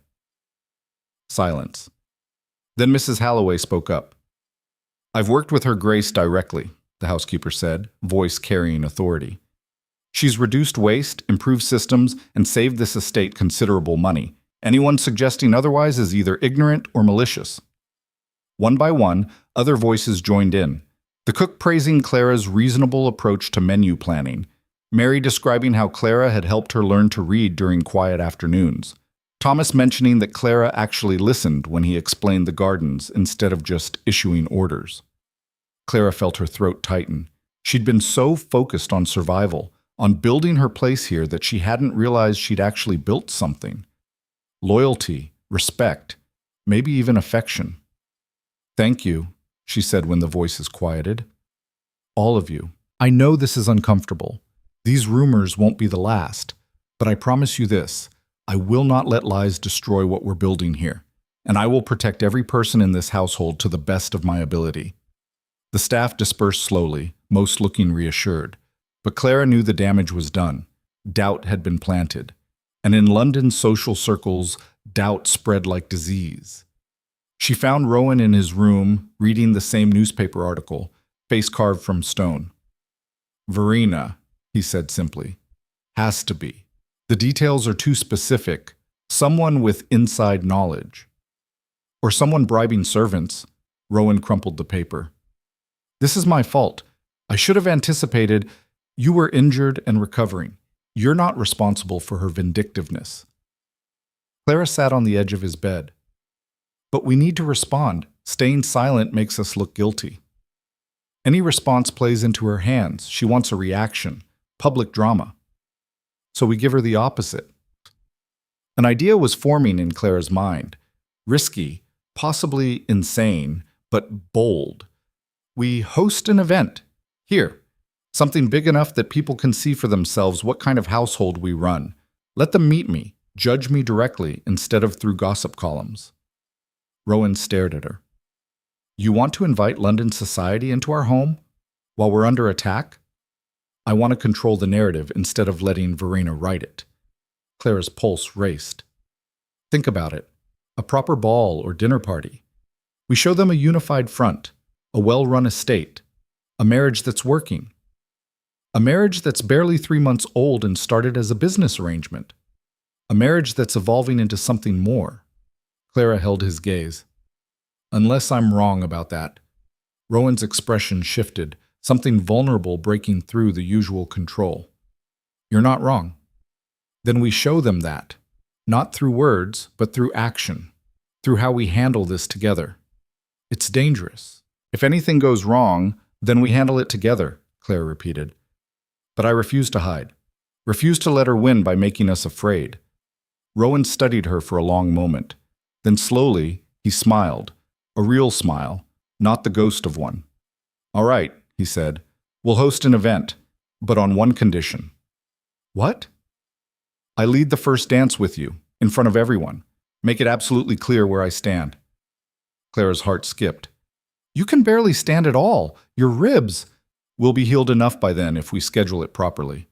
Silence. Then Mrs. Halloway spoke up. I've worked with Her Grace directly, the housekeeper said, voice carrying authority. She's reduced waste, improved systems, and saved this estate considerable money. Anyone suggesting otherwise is either ignorant or malicious. One by one, other voices joined in. The cook praising Clara's reasonable approach to menu planning, Mary describing how Clara had helped her learn to read during quiet afternoons, Thomas mentioning that Clara actually listened when he explained the gardens instead of just issuing orders. Clara felt her throat tighten. She'd been so focused on survival, on building her place here, that she hadn't realized she'd actually built something. Loyalty, respect, maybe even affection. Thank you, she said when the voices quieted. All of you. I know this is uncomfortable. These rumors won't be the last. But I promise you this, I will not let lies destroy what we're building here, and I will protect every person in this household to the best of my ability. The staff dispersed slowly, most looking reassured. But Clara knew the damage was done. Doubt had been planted. And in London's social circles, doubt spread like disease. She found Rowan in his room, reading the same newspaper article, face carved from stone. Verena, he said simply. Has to be. The details are too specific. Someone with inside knowledge. Or someone bribing servants. Rowan crumpled the paper. This is my fault. I should have anticipated. You were injured and recovering. You're not responsible for her vindictiveness. Clara sat on the edge of his bed. But we need to respond. Staying silent makes us look guilty. Any response plays into her hands. She wants a reaction, public drama. So we give her the opposite. An idea was forming in Clara's mind. Risky, possibly insane, but bold. We host an event. Here. Something big enough that people can see for themselves what kind of household we run. Let them meet me, judge me directly instead of through gossip columns. Rowan stared at her. You want to invite London society into our home while we're under attack? I want to control the narrative instead of letting Verena write it. Clara's pulse raced. Think about it. A proper ball or dinner party. We show them a unified front, a well-run estate, a marriage that's working. A marriage that's barely 3 months old and started as a business arrangement. A marriage that's evolving into something more. Clara held his gaze. Unless I'm wrong about that. Rowan's expression shifted, something vulnerable breaking through the usual control. You're not wrong. Then we show them that. Not through words, but through action. Through how we handle this together. It's dangerous. If anything goes wrong, then we handle it together, Clara repeated. But I refuse to hide. Refuse to let her win by making us afraid. Rowan studied her for a long moment. Then slowly, he smiled. A real smile, not the ghost of one. All right, he said. We'll host an event, but on one condition. What? I lead the first dance with you, in front of everyone. Make it absolutely clear where I stand. Clara's heart skipped. You can barely stand at all. Your ribs will be healed enough by then if we schedule it properly.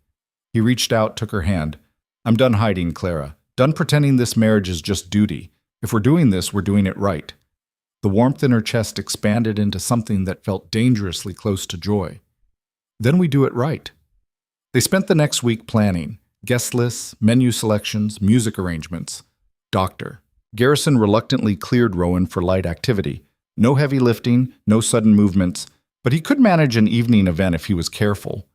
He reached out, took her hand. I'm done hiding, Clara. Done pretending this marriage is just duty. If we're doing this, we're doing it right. The warmth in her chest expanded into something that felt dangerously close to joy. Then we do it right. They spent the next week planning. Guest lists, menu selections, music arrangements. Doctor. Garrison reluctantly cleared Rowan for light activity. No heavy lifting, no sudden movements, but he could manage an evening event if he was careful.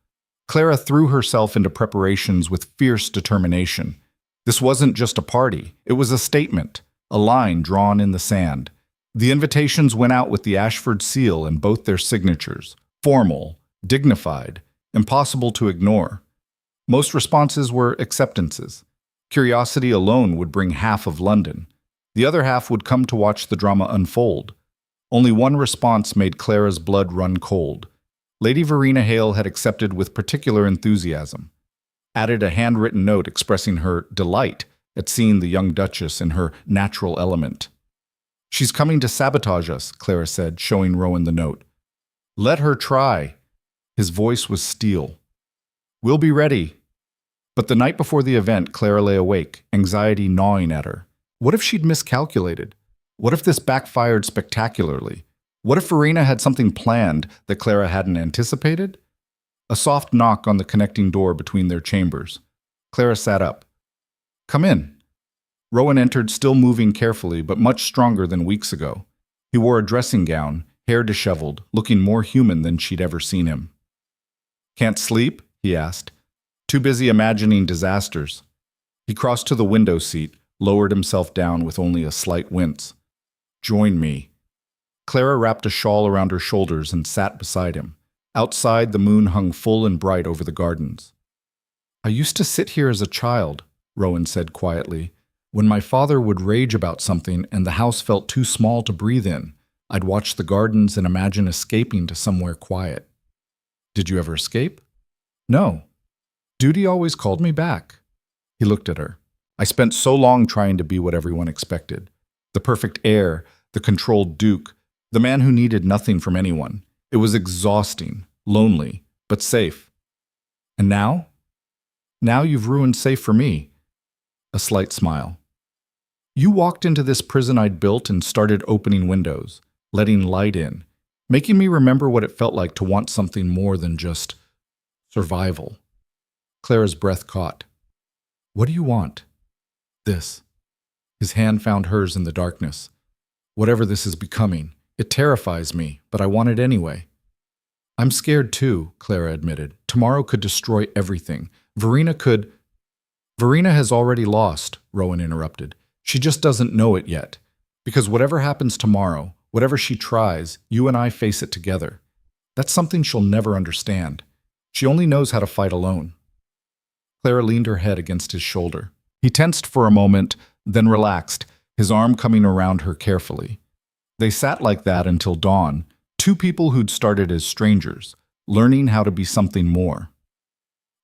Clara threw herself into preparations with fierce determination. This wasn't just a party, it was a statement, a line drawn in the sand. The invitations went out with the Ashford seal and both their signatures, formal, dignified, impossible to ignore. Most responses were acceptances. Curiosity alone would bring half of London. The other half would come to watch the drama unfold. Only one response made Clara's blood run cold. Lady Verena Hale had accepted with particular enthusiasm, added a handwritten note expressing her delight at seeing the young Duchess in her natural element. "She's coming to sabotage us," Clara said, showing Rowan the note. "Let her try." His voice was steel. "We'll be ready." But the night before the event, Clara lay awake, anxiety gnawing at her. What if she'd miscalculated? What if this backfired spectacularly? What if Verena had something planned that Clara hadn't anticipated? A soft knock on the connecting door between their chambers. Clara sat up. "Come in." Rowan entered, still moving carefully, but much stronger than weeks ago. He wore a dressing gown, hair disheveled, looking more human than she'd ever seen him. "Can't sleep?" he asked. "Too busy imagining disasters." He crossed to the window seat, lowered himself down with only a slight wince. "Join me." Clara wrapped a shawl around her shoulders and sat beside him. Outside, the moon hung full and bright over the gardens. "I used to sit here as a child," Rowan said quietly. "When my father would rage about something and the house felt too small to breathe in, I'd watch the gardens and imagine escaping to somewhere quiet." "Did you ever escape?" "No. Duty always called me back." He looked at her. "I spent so long trying to be what everyone expected. The perfect heir, the controlled duke, the man who needed nothing from anyone. It was exhausting, lonely, but safe. And now? Now you've ruined safe for me." A slight smile. "You walked into this prison I'd built and started opening windows, letting light in, making me remember what it felt like to want something more than just survival." Clara's breath caught. "What do you want?" "This." His hand found hers in the darkness. "Whatever this is becoming, it terrifies me, but I want it anyway." "I'm scared too," Clara admitted. "Tomorrow could destroy everything. Verena could—" "Verena has already lost," Rowan interrupted. "She just doesn't know it yet. Because whatever happens tomorrow, whatever she tries, you and I face it together. That's something she'll never understand. She only knows how to fight alone." Clara leaned her head against his shoulder. He tensed for a moment, then relaxed, his arm coming around her carefully. They sat like that until dawn, two people who'd started as strangers, learning how to be something more.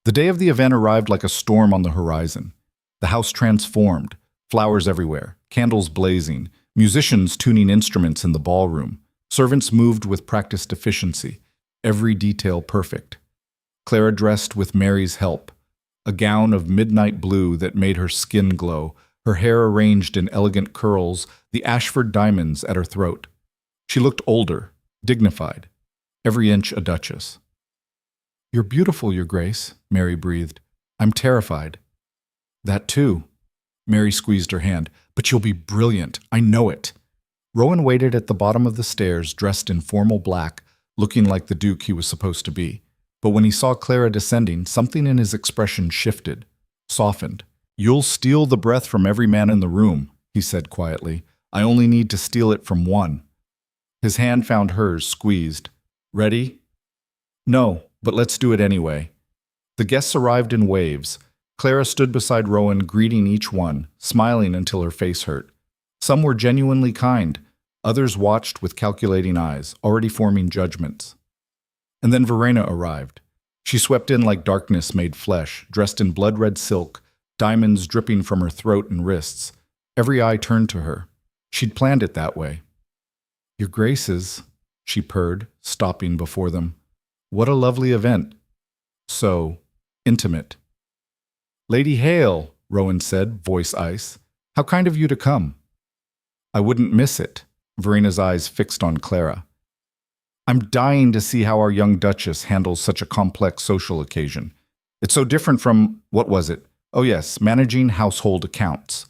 The day of the event arrived like a storm on the horizon. The house transformed, flowers everywhere, candles blazing, musicians tuning instruments in the ballroom. Servants moved with practiced efficiency, every detail perfect. Clara dressed with Mary's help, a gown of midnight blue that made her skin glow, her hair arranged in elegant curls, the Ashford diamonds at her throat. She looked older, dignified, every inch a duchess. "You're beautiful, Your Grace," Mary breathed. "I'm terrified." "That too." Mary squeezed her hand. "But you'll be brilliant. I know it." Rowan waited at the bottom of the stairs, dressed in formal black, looking like the duke he was supposed to be. But when he saw Clara descending, something in his expression shifted, softened. "You'll steal the breath from every man in the room," he said quietly. "I only need to steal it from one." His hand found hers, squeezed. "Ready?" "No, but let's do it anyway." The guests arrived in waves. Clara stood beside Rowan, greeting each one, smiling until her face hurt. Some were genuinely kind. Others watched with calculating eyes, already forming judgments. And then Verena arrived. She swept in like darkness made flesh, dressed in blood-red silk, diamonds dripping from her throat and wrists. Every eye turned to her. She'd planned it that way. "Your Graces," she purred, stopping before them. "What a lovely event. So intimate." "Lady Hale," Rowan said, voice ice. "How kind of you to come." "I wouldn't miss it," Verena's eyes fixed on Clara. "I'm dying to see how our young Duchess handles such a complex social occasion. It's so different from, what was it? Oh yes, managing household accounts."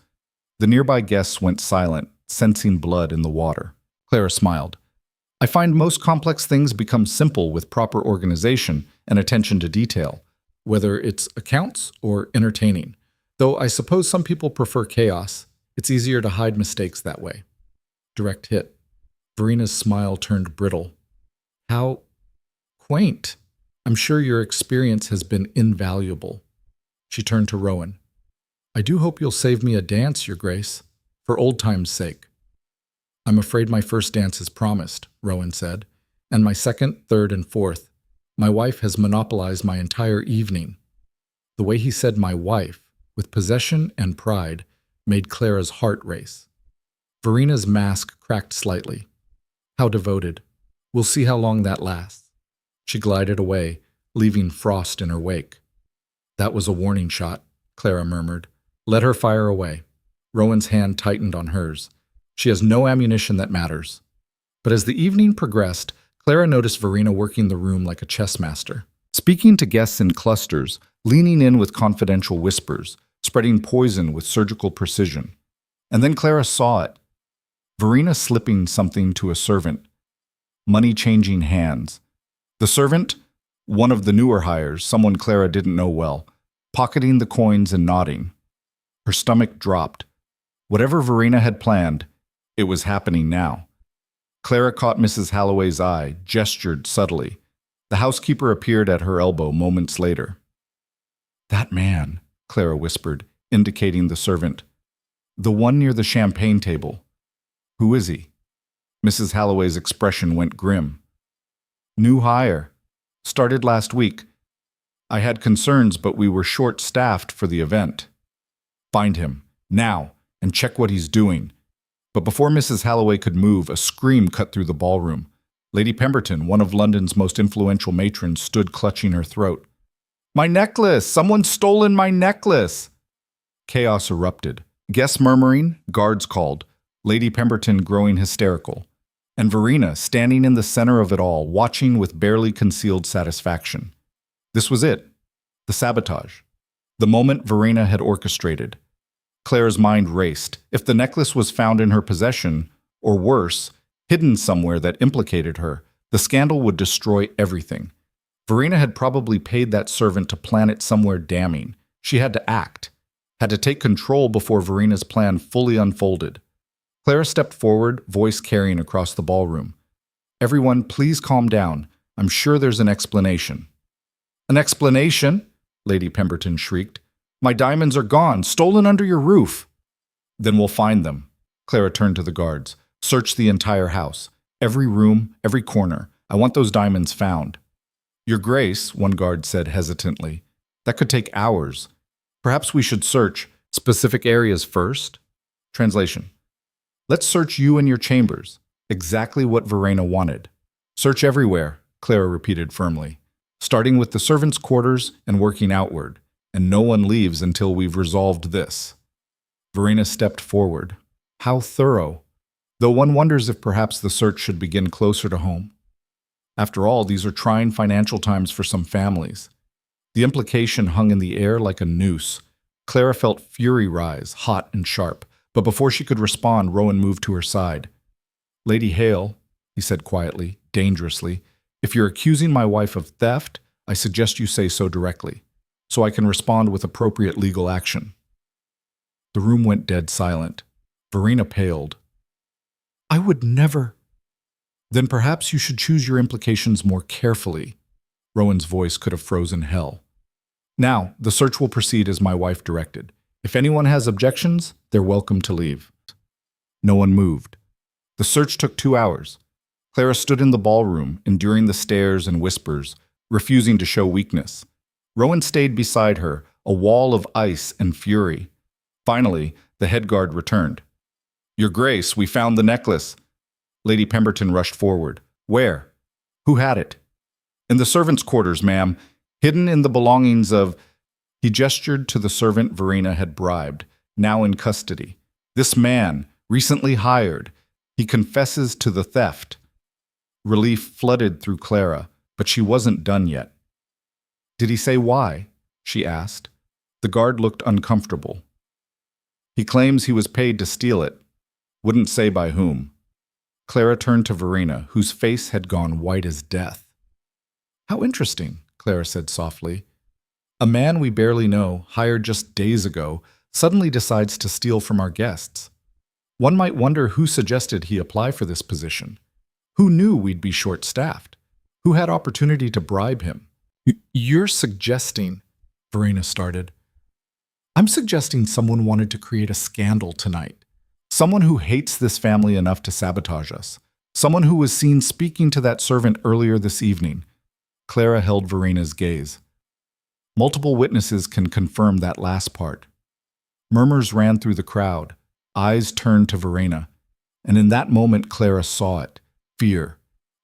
The nearby guests went silent, sensing blood in the water. Clara smiled. "I find most complex things become simple with proper organization and attention to detail, whether it's accounts or entertaining. Though I suppose some people prefer chaos. It's easier to hide mistakes that way." Direct hit. Verena's smile turned brittle. "How quaint. I'm sure your experience has been invaluable." She turned to Rowan. I do hope you'll save me a dance, Your Grace, for old time's sake. I'm afraid my first dance is promised, Rowan said, and my second, third, and fourth. My wife has monopolized my entire evening. The way he said my wife, with possession and pride, made Clara's heart race. Verena's mask cracked slightly. How devoted. We'll see how long that lasts. She glided away, leaving frost in her wake. That was a warning shot, Clara murmured. Let her fire away. Rowan's hand tightened on hers. She has no ammunition that matters. But as the evening progressed, Clara noticed Verena working the room like a chess master, speaking to guests in clusters, leaning in with confidential whispers, spreading poison with surgical precision. And then Clara saw it. Verena slipping something to a servant. Money changing hands. The servant, one of the newer hires, someone Clara didn't know well, pocketing the coins and nodding. Her stomach dropped. Whatever Verena had planned, it was happening now. Clara caught Mrs. Halloway's eye, gestured subtly. The housekeeper appeared at her elbow moments later. That man, Clara whispered, indicating the servant. The one near the champagne table. Who is he? Mrs. Halloway's expression went grim. New hire. Started last week. I had concerns, but we were short-staffed for the event. Find him, now, and check what he's doing. But before Mrs. Halloway could move, a scream cut through the ballroom. Lady Pemberton, one of London's most influential matrons, stood clutching her throat. My necklace! Someone's stolen my necklace! Chaos erupted. Guests murmuring, guards called, Lady Pemberton growing hysterical, and Verena standing in the center of it all, watching with barely concealed satisfaction. This was it. The sabotage. The moment Verena had orchestrated. Clara's mind raced. If the necklace was found in her possession, or worse, hidden somewhere that implicated her, the scandal would destroy everything. Verena had probably paid that servant to plant it somewhere damning. She had to act, had to take control before Verena's plan fully unfolded. Clara stepped forward, voice carrying across the ballroom. Everyone, please calm down. I'm sure there's an explanation. An explanation? Lady Pemberton shrieked. My diamonds are gone, stolen under your roof. Then we'll find them. Clara turned to the guards. Search the entire house. Every room, every corner. I want those diamonds found. Your Grace, one guard said hesitantly. That could take hours. Perhaps we should search specific areas first? Translation. Let's search you and your chambers. Exactly what Verena wanted. Search everywhere, Clara repeated firmly. Starting with the servants' quarters and working outward. And no one leaves until we've resolved this. Verena stepped forward. How thorough. Though one wonders if perhaps the search should begin closer to home. After all, these are trying financial times for some families. The implication hung in the air like a noose. Clara felt fury rise, hot and sharp. But before she could respond, Rowan moved to her side. Lady Hale, he said quietly, dangerously, if you're accusing my wife of theft, I suggest you say so directly, so I can respond with appropriate legal action. The room went dead silent. Verena paled. I would never. Then perhaps you should choose your implications more carefully. Rowan's voice could have frozen hell. Now, the search will proceed as my wife directed. If anyone has objections, they're welcome to leave. No one moved. The search took 2 hours. Clara stood in the ballroom, enduring the stares and whispers, refusing to show weakness. Rowan stayed beside her, a wall of ice and fury. Finally, the head guard returned. Your Grace, we found the necklace. Lady Pemberton rushed forward. Where? Who had it? In the servants' quarters, ma'am, hidden in the belongings of... He gestured to the servant Verena had bribed, now in custody. This man, recently hired, he confesses to the theft. Relief flooded through Clara, but she wasn't done yet. Did he say why? She asked. The guard looked uncomfortable. He claims he was paid to steal it. Wouldn't say by whom. Clara turned to Verena, whose face had gone white as death. How interesting, Clara said softly. A man we barely know, hired just days ago, suddenly decides to steal from our guests. One might wonder who suggested he apply for this position. Who knew we'd be short-staffed? Who had opportunity to bribe him? You're suggesting, Verena started. I'm suggesting someone wanted to create a scandal tonight. Someone who hates this family enough to sabotage us. Someone who was seen speaking to that servant earlier this evening. Clara held Verena's gaze. Multiple witnesses can confirm that last part. Murmurs ran through the crowd. Eyes turned to Verena. And in that moment, Clara saw it. Fear.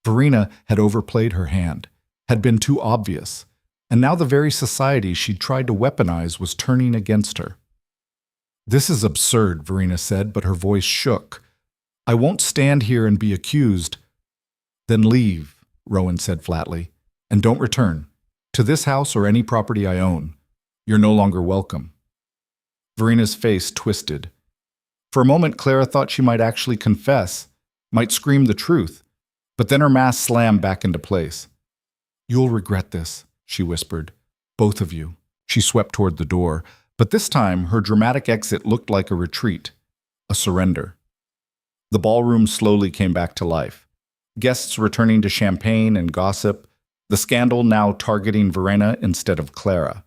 Verena had overplayed her hand, had been too obvious. And now the very society she'd tried to weaponize was turning against her. This is absurd, Verena said, but her voice shook. I won't stand here and be accused. Then leave, Rowan said flatly, and don't return. To this house or any property I own. You're no longer welcome. Verena's face twisted. For a moment, Clara thought she might actually confess, might scream the truth, but then her mask slammed back into place. You'll regret this, she whispered. Both of you. She swept toward the door, but this time her dramatic exit looked like a retreat, a surrender. The ballroom slowly came back to life. Guests returning to champagne and gossip, the scandal now targeting Verena instead of Clara.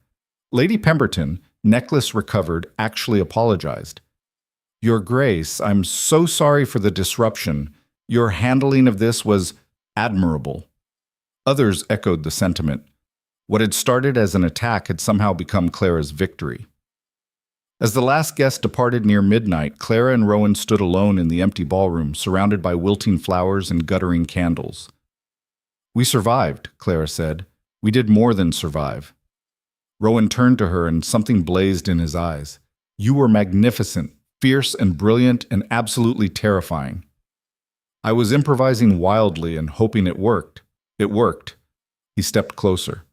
Lady Pemberton, necklace recovered, actually apologized. Your Grace, I'm so sorry for the disruption. Your handling of this was admirable. Others echoed the sentiment. What had started as an attack had somehow become Clara's victory. As the last guest departed near midnight, Clara and Rowan stood alone in the empty ballroom, surrounded by wilting flowers and guttering candles. We survived, Clara said. We did more than survive. Rowan turned to her and something blazed in his eyes. You were magnificent, fierce and brilliant and absolutely terrifying. I was improvising wildly and hoping it worked. It worked. He stepped closer.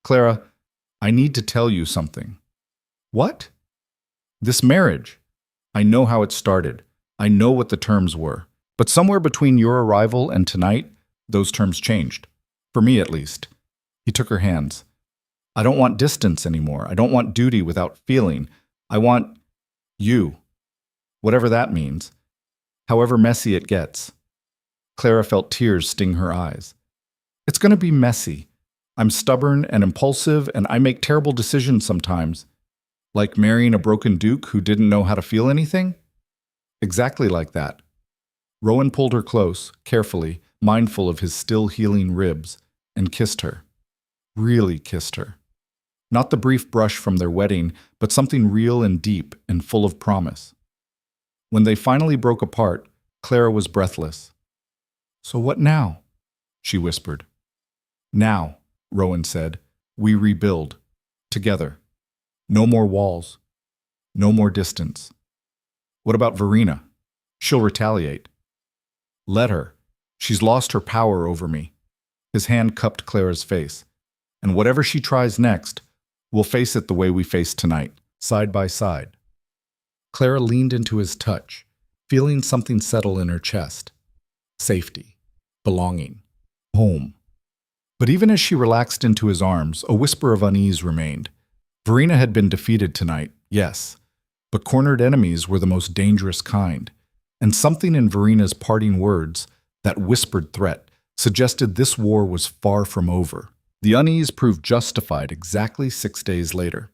Clara, I need to tell you something. What? This marriage. I know how it started. I know what the terms were. But somewhere between your arrival and tonight, those terms changed. For me, at least. He took her hands. I don't want distance anymore. I don't want duty without feeling. I want you. Whatever that means. However messy it gets. Clara felt tears sting her eyes. It's going to be messy. I'm stubborn and impulsive, and I make terrible decisions sometimes. Like marrying a broken duke who didn't know how to feel anything? Exactly like that. Rowan pulled her close, carefully, mindful of his still healing ribs, and kissed her. Really kissed her. Not the brief brush from their wedding, but something real and deep and full of promise. When they finally broke apart, Clara was breathless. So what now? She whispered. Now, Rowan said, we rebuild. Together. No more walls. No more distance. What about Verena? She'll retaliate. Let her. She's lost her power over me. His hand cupped Clara's face. And whatever she tries next, we'll face it the way we faced tonight, side by side. Clara leaned into his touch, feeling something settle in her chest. Safety. Belonging. Home. But even as she relaxed into his arms, a whisper of unease remained. Verena had been defeated tonight, yes, but cornered enemies were the most dangerous kind. And something in Verena's parting words, that whispered threat, suggested this war was far from over. The unease proved justified exactly 6 days later.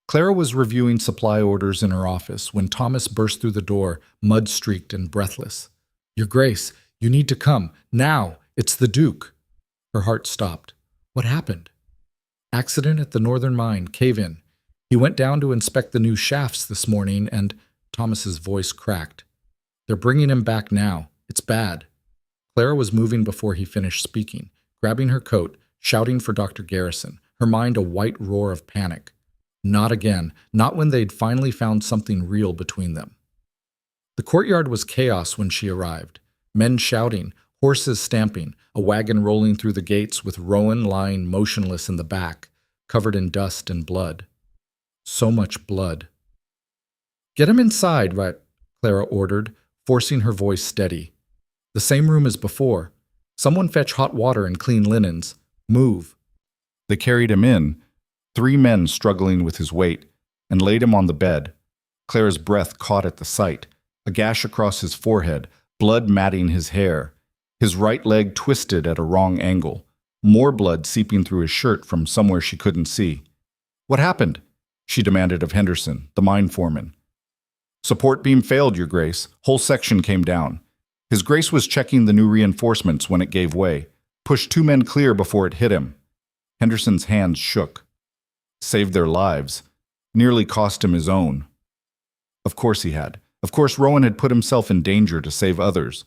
Clara was reviewing supply orders in her office when Thomas burst through the door, mud-streaked and breathless. Your Grace, you need to come. Now! It's the Duke. Her heart stopped. What happened? Accident at the Northern Mine, cave-in. He went down to inspect the new shafts this morning and Thomas's voice cracked. They're bringing him back now. It's bad. Clara was moving before he finished speaking, grabbing her coat, shouting for Dr. Garrison, her mind a white roar of panic. Not again, not when they'd finally found something real between them. The courtyard was chaos when she arrived. Men shouting, horses stamping, a wagon rolling through the gates with Rowan lying motionless in the back, covered in dust and blood. So much blood. Get him inside, Clara ordered, forcing her voice steady. The same room as before. Someone fetch hot water and clean linens. Move. They carried him in, 3 men struggling with his weight, and laid him on the bed. Clara's breath caught at the sight, a gash across his forehead, blood matting his hair. His right leg twisted at a wrong angle, more blood seeping through his shirt from somewhere she couldn't see. What happened? she demanded of Henderson, the mine foreman. Support beam failed, Your Grace. Whole section came down. His Grace was checking the new reinforcements when it gave way. Pushed 2 men clear before it hit him. Henderson's hands shook. Saved their lives. Nearly cost him his own. Of course he had. Of course Rowan had put himself in danger to save others.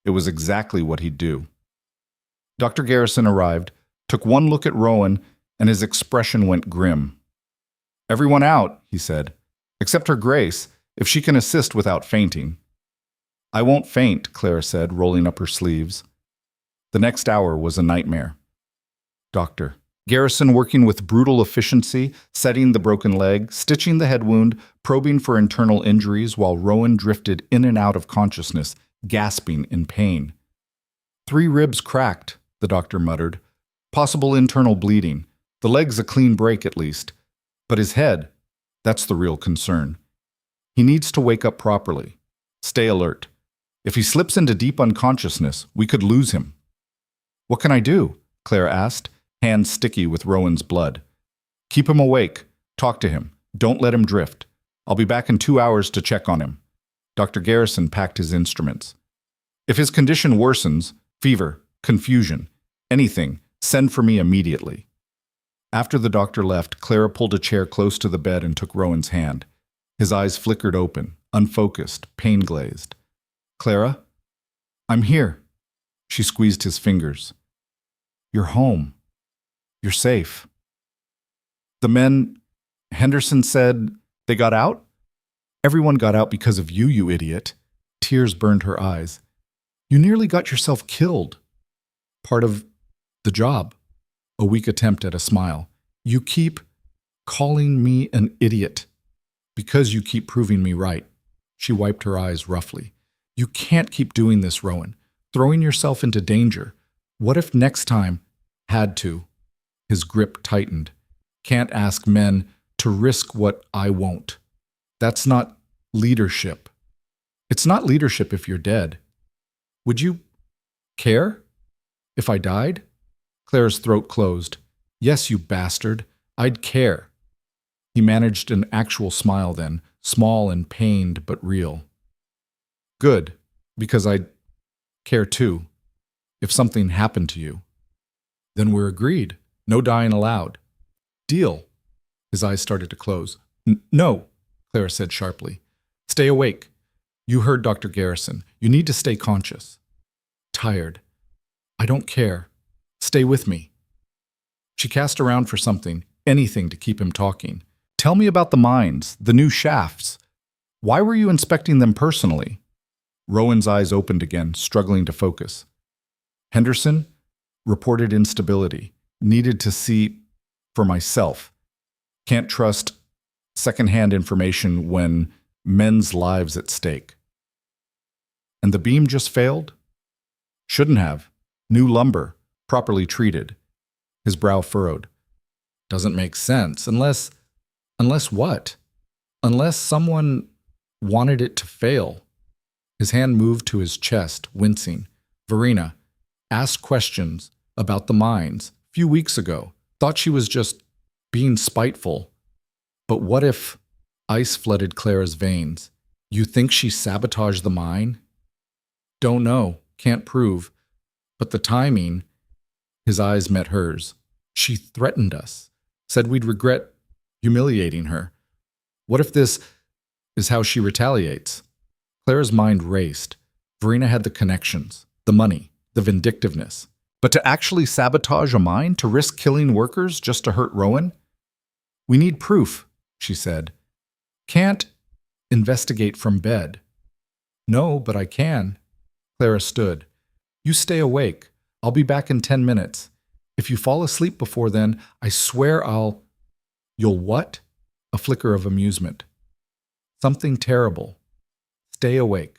It was exactly what he'd do. Dr. Garrison arrived, took one look at Rowan, and his expression went grim. Everyone out, he said, except Her Grace, if she can assist without fainting. I won't faint, Clara said, rolling up her sleeves. The next hour was a nightmare. Doctor Garrison working with brutal efficiency, setting the broken leg, stitching the head wound, probing for internal injuries while Rowan drifted in and out of consciousness, gasping in pain. 3 ribs cracked, the doctor muttered. Possible internal bleeding. The leg's a clean break at least. But his head, that's the real concern. He needs to wake up properly. Stay alert. If he slips into deep unconsciousness, we could lose him. What can I do? Claire asked, hands sticky with Rowan's blood. Keep him awake. Talk to him. Don't let him drift. I'll be back in 2 hours to check on him. Dr. Garrison packed his instruments. If his condition worsens, fever, confusion, anything, send for me immediately. After the doctor left, Clara pulled a chair close to the bed and took Rowan's hand. His eyes flickered open, unfocused, pain-glazed. Clara? I'm here. She squeezed his fingers. You're home. You're safe. The men, Henderson said, they got out? Everyone got out because of you, you idiot. Tears burned her eyes. You nearly got yourself killed. Part of the job. A weak attempt at a smile. You keep calling me an idiot because you keep proving me right. She wiped her eyes roughly. You can't keep doing this, Rowan. Throwing yourself into danger. What if next time had to? His grip tightened. Can't ask men to risk what I won't. That's not leadership. It's not leadership if you're dead. Would you care if I died? Claire's throat closed. Yes, you bastard. I'd care. He managed an actual smile then, small and pained but real. Good, because I'd care too, if something happened to you. Then we're agreed. No dying allowed. Deal. His eyes started to close. No, Clara said sharply. Stay awake. You heard Dr. Garrison. You need to stay conscious. Tired. I don't care. Stay with me. She cast around for something, anything to keep him talking. Tell me about the mines, the new shafts. Why were you inspecting them personally? Rowan's eyes opened again, struggling to focus. Henderson reported instability. Needed to see for myself. Can't trust secondhand information when men's lives at stake. And the beam just failed? Shouldn't have. New lumber, properly treated. His brow furrowed. Doesn't make sense, unless what? Unless someone wanted it to fail. His hand moved to his chest, wincing. Verena asked questions about the mines a few weeks ago. Thought she was just being spiteful. But what if ice flooded Clara's veins? You think she sabotaged the mine? Don't know. Can't prove. But the timing... His eyes met hers. She threatened us. Said we'd regret humiliating her. What if this is how she retaliates? Clara's mind raced. Verena had the connections, the money, the vindictiveness. But to actually sabotage a mine, to risk killing workers just to hurt Rowan? We need proof, she said. Can't investigate from bed. No, but I can. Clara stood. You stay awake. I'll be back in 10 minutes. If you fall asleep before then, I swear You'll what? A flicker of amusement. Something terrible. Stay awake.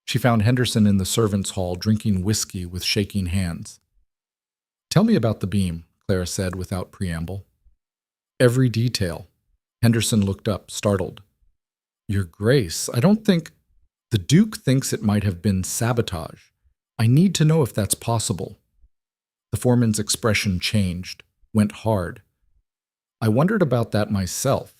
She found Henderson in the servants' hall drinking whiskey with shaking hands. Tell me about the beam, Clara said without preamble. Every detail. Henderson looked up, startled. Your Grace, I don't think... The Duke thinks it might have been sabotage. I need to know if that's possible. The foreman's expression changed, went hard. I wondered about that myself.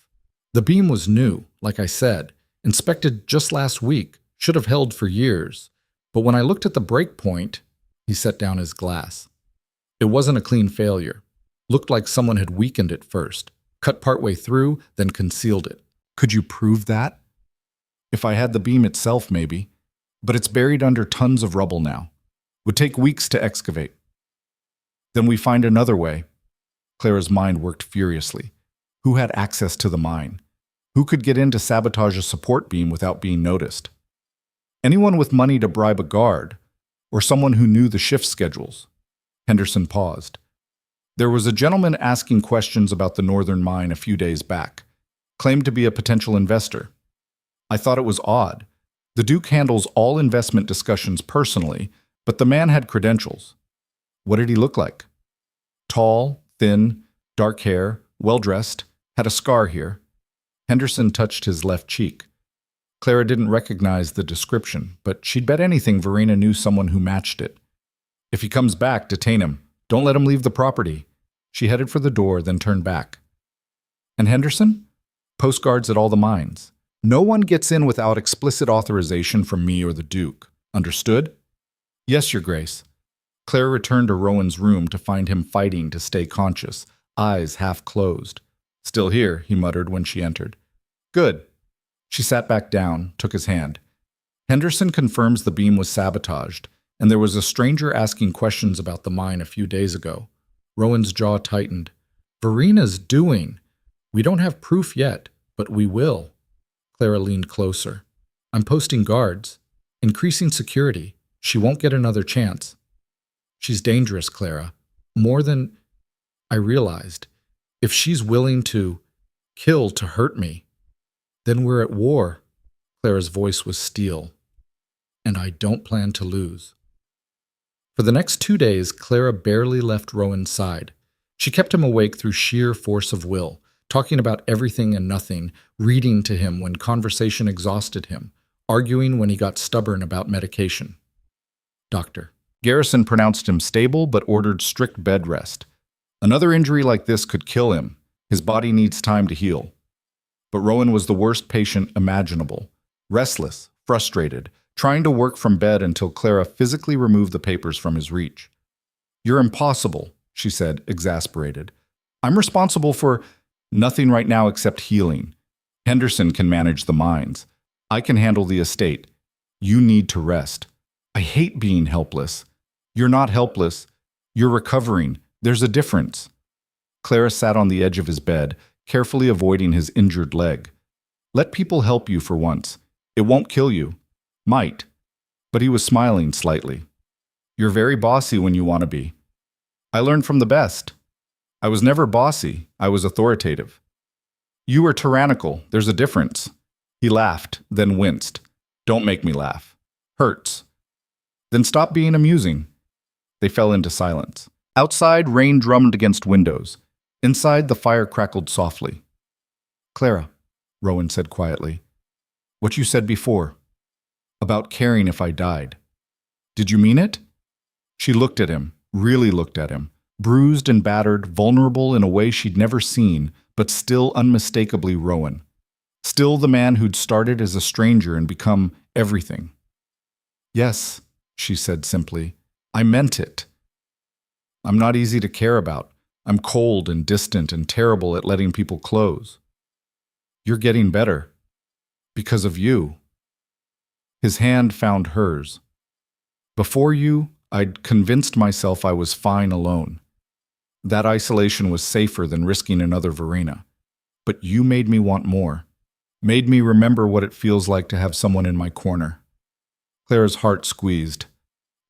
The beam was new, like I said, inspected just last week, should have held for years. But when I looked at the break point, he set down his glass. It wasn't a clean failure. Looked like someone had weakened it first, cut partway through, then concealed it. Could you prove that? If I had the beam itself, maybe. But it's buried under tons of rubble now. Would take weeks to excavate. Then we find another way. Clara's mind worked furiously. Who had access to the mine? Who could get in to sabotage a support beam without being noticed? Anyone with money to bribe a guard, or someone who knew the shift schedules. Henderson paused. There was a gentleman asking questions about the northern mine a few days back, claimed to be a potential investor. I thought it was odd. The Duke handles all investment discussions personally, but the man had credentials. What did he look like? Tall, thin, dark hair, well-dressed, had a scar here. Henderson touched his left cheek. Clara didn't recognize the description, but she'd bet anything Verena knew someone who matched it. If he comes back, detain him. Don't let him leave the property. She headed for the door, then turned back. And Henderson? Postguards at all the mines. No one gets in without explicit authorization from me or the Duke. Understood? Yes, Your Grace. Clara returned to Rowan's room to find him fighting to stay conscious, eyes half closed. Still here, he muttered when she entered. Good. She sat back down, took his hand. Henderson confirms the beam was sabotaged, and there was a stranger asking questions about the mine a few days ago. Rowan's jaw tightened. Verena's doing. We don't have proof yet, but we will. Clara leaned closer. I'm posting guards, increasing security. She won't get another chance. She's dangerous, Clara. More than I realized. If she's willing to kill to hurt me, then we're at war. Clara's voice was steel. And I don't plan to lose. For the next 2 days, Clara barely left Rowan's side. She kept him awake through sheer force of will, talking about everything and nothing, reading to him when conversation exhausted him, arguing when he got stubborn about medication. Doctor. Garrison pronounced him stable but ordered strict bed rest. Another injury like this could kill him. His body needs time to heal. But Rowan was the worst patient imaginable. Restless, frustrated, trying to work from bed until Clara physically removed the papers from his reach. You're impossible, she said, exasperated. I'm responsible for nothing right now except healing. Henderson can manage the mines. I can handle the estate. You need to rest. I hate being helpless. You're not helpless. You're recovering. There's a difference. Clara sat on the edge of his bed, carefully avoiding his injured leg. Let people help you for once. It won't kill you. Might. But he was smiling slightly. You're very bossy when you want to be. I learned from the best. I was never bossy. I was authoritative. You were tyrannical. There's a difference. He laughed, then winced. Don't make me laugh. Hurts. Then stop being amusing. They fell into silence. Outside, rain drummed against windows. Inside, the fire crackled softly. Clara, Rowan said quietly, what you said before, about caring if I died. Did you mean it? She looked at him, really looked at him, bruised and battered, vulnerable in a way she'd never seen, but still unmistakably Rowan. Still the man who'd started as a stranger and become everything. Yes, she said simply. I meant it. I'm not easy to care about. I'm cold and distant and terrible at letting people close. You're getting better. Because of you. His hand found hers. Before you, I'd convinced myself I was fine alone. That isolation was safer than risking another Verena. But you made me want more. Made me remember what it feels like to have someone in my corner. Clara's heart squeezed.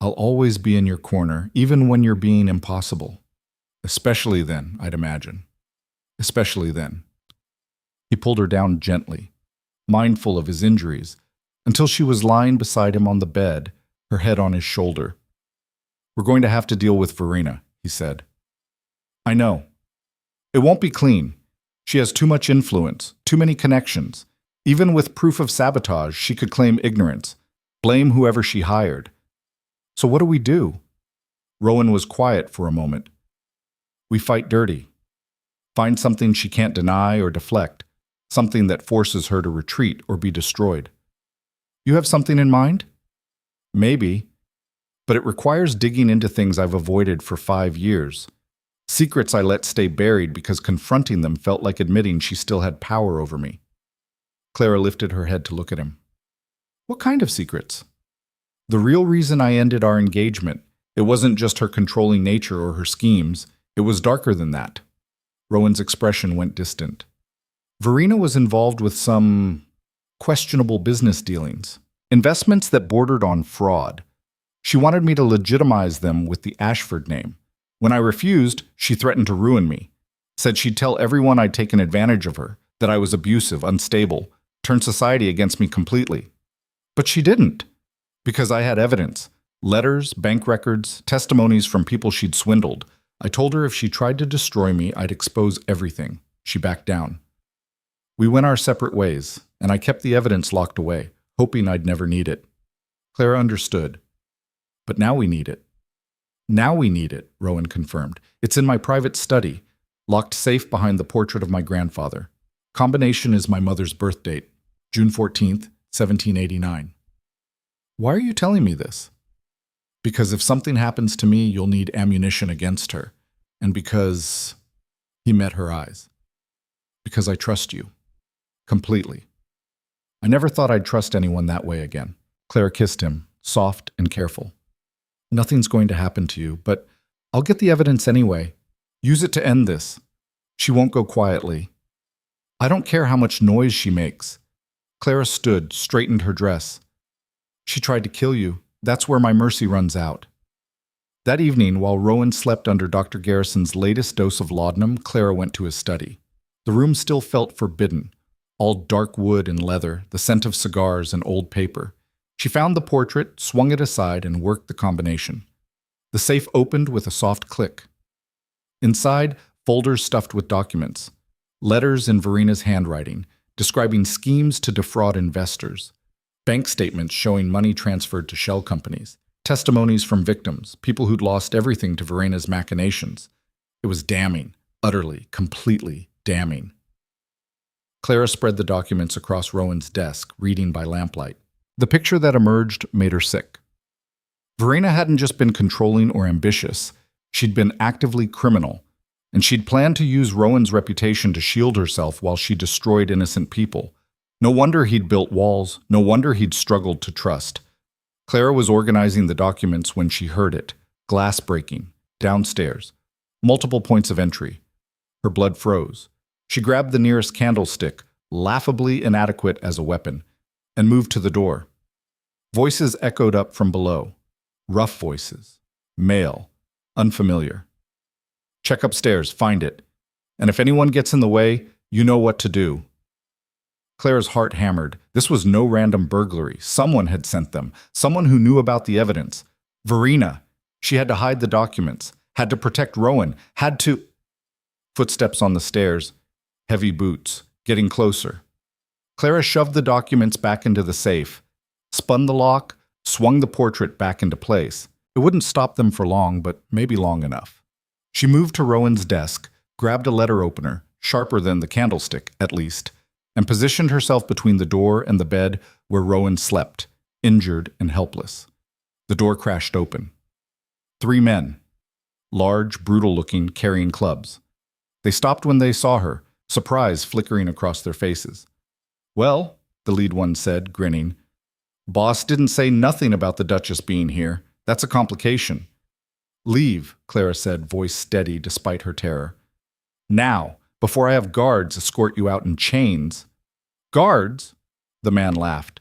I'll always be in your corner, even when you're being impossible. Especially then, I'd imagine. Especially then. He pulled her down gently, mindful of his injuries, until she was lying beside him on the bed, her head on his shoulder. We're going to have to deal with Verena, he said. I know. It won't be clean. She has too much influence, too many connections. Even with proof of sabotage, she could claim ignorance, blame whoever she hired. So what do we do? Rowan was quiet for a moment. We fight dirty. Find something she can't deny or deflect. something that forces her to retreat or be destroyed. You have something in mind? Maybe, but it requires digging into things I've avoided for 5 years. Secrets I let stay buried because confronting them felt like admitting she still had power over me. Clara lifted her head to look at him. What kind of secrets? The real reason I ended our engagement, it wasn't just her controlling nature or her schemes. It was darker than that. Rowan's expression went distant. Verena was involved with some questionable business dealings, investments that bordered on fraud. She wanted me to legitimize them with the Ashford name. When I refused, she threatened to ruin me, said she'd tell everyone I'd taken advantage of her, that I was abusive, unstable, turn society against me completely. But she didn't, because I had evidence, letters, bank records, testimonies from people she'd swindled. I told her if she tried to destroy me, I'd expose everything. She backed down. We went our separate ways, and I kept the evidence locked away, hoping I'd never need it. Clara understood. But now we need it. Now we need it, Rowan confirmed. It's in my private study, locked safe behind the portrait of my grandfather. Combination is my mother's birth date, June 14th, 1789. Why are you telling me this? Because if something happens to me, you'll need ammunition against her. And because he met her eyes. Because I trust you. Completely. I never thought I'd trust anyone that way again. Clara kissed him, soft and careful. Nothing's going to happen to you, but I'll get the evidence anyway. Use it to end this. She won't go quietly. I don't care how much noise she makes. Clara stood, straightened her dress. She tried to kill you. That's where my mercy runs out. That evening, while Rowan slept under Dr. Garrison's latest dose of laudanum, Clara went to his study. The room still felt forbidden, all dark wood and leather, the scent of cigars and old paper. She found the portrait, swung it aside, and worked the combination. The safe opened with a soft click. Inside, folders stuffed with documents, letters in Verena's handwriting, describing schemes to defraud investors, bank statements showing money transferred to shell companies, testimonies from victims, people who'd lost everything to Verena's machinations. It was damning, utterly, completely damning. Clara spread the documents across Rowan's desk, reading by lamplight. The picture that emerged made her sick. Verena hadn't just been controlling or ambitious, she'd been actively criminal, and she'd planned to use Rowan's reputation to shield herself while she destroyed innocent people. No wonder he'd built walls, no wonder he'd struggled to trust. Clara was organizing the documents when she heard it, glass breaking, downstairs, multiple points of entry. Her blood froze. She grabbed the nearest candlestick, laughably inadequate as a weapon, and moved to the door. Voices echoed up from below. Rough voices. Male. Unfamiliar. Check upstairs, find it. And if anyone gets in the way, you know what to do. Clara's heart hammered. This was no random burglary. Someone had sent them. Someone who knew about the evidence. Verena. She had to hide the documents. Had to protect Rowan. Had to... Footsteps on the stairs. Heavy boots. Getting closer. Clara shoved the documents back into the safe, spun the lock, swung the portrait back into place. It wouldn't stop them for long, but maybe long enough. She moved to Rowan's desk, grabbed a letter opener, sharper than the candlestick, at least, and positioned herself between the door and the bed where Rowan slept, injured and helpless. The door crashed open. 3 men, large, brutal-looking, carrying clubs. They stopped when they saw her, surprise flickering across their faces. Well, the lead one said, grinning. Boss didn't say nothing about the Duchess being here. That's a complication. Leave, Clara said, voice steady despite her terror. Now, before I have guards escort you out in chains. Guards? The man laughed.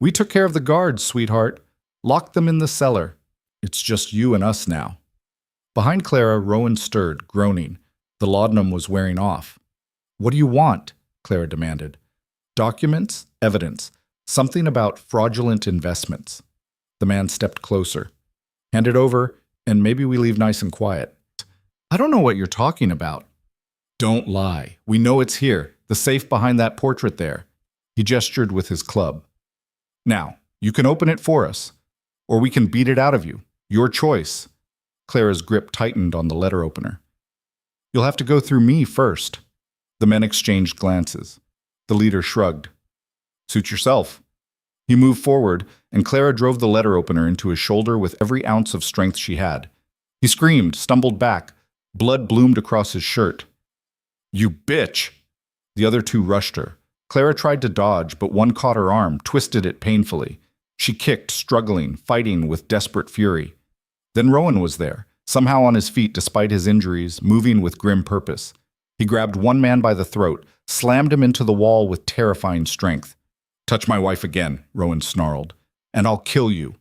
We took care of the guards, sweetheart. Locked them in the cellar. It's just you and us now. Behind Clara, Rowan stirred, groaning. The laudanum was wearing off. What do you want? Clara demanded. Documents, evidence, something about fraudulent investments. The man stepped closer. Hand it over, and maybe we leave nice and quiet. I don't know what you're talking about. Don't lie. We know it's here, the safe behind that portrait there. He gestured with his club. Now, you can open it for us, or we can beat it out of you. Your choice. Clara's grip tightened on the letter opener. You'll have to go through me first. The men exchanged glances. The leader shrugged. Suit yourself. He moved forward, and Clara drove the letter opener into his shoulder with every ounce of strength she had. He screamed, stumbled back. Blood bloomed across his shirt. You bitch! The other two rushed her. Clara tried to dodge, but one caught her arm, twisted it painfully. She kicked, struggling, fighting with desperate fury. Then Rowan was there, somehow on his feet despite his injuries, moving with grim purpose. He grabbed one man by the throat, slammed him into the wall with terrifying strength. Touch my wife again, Rowan snarled, and I'll kill you.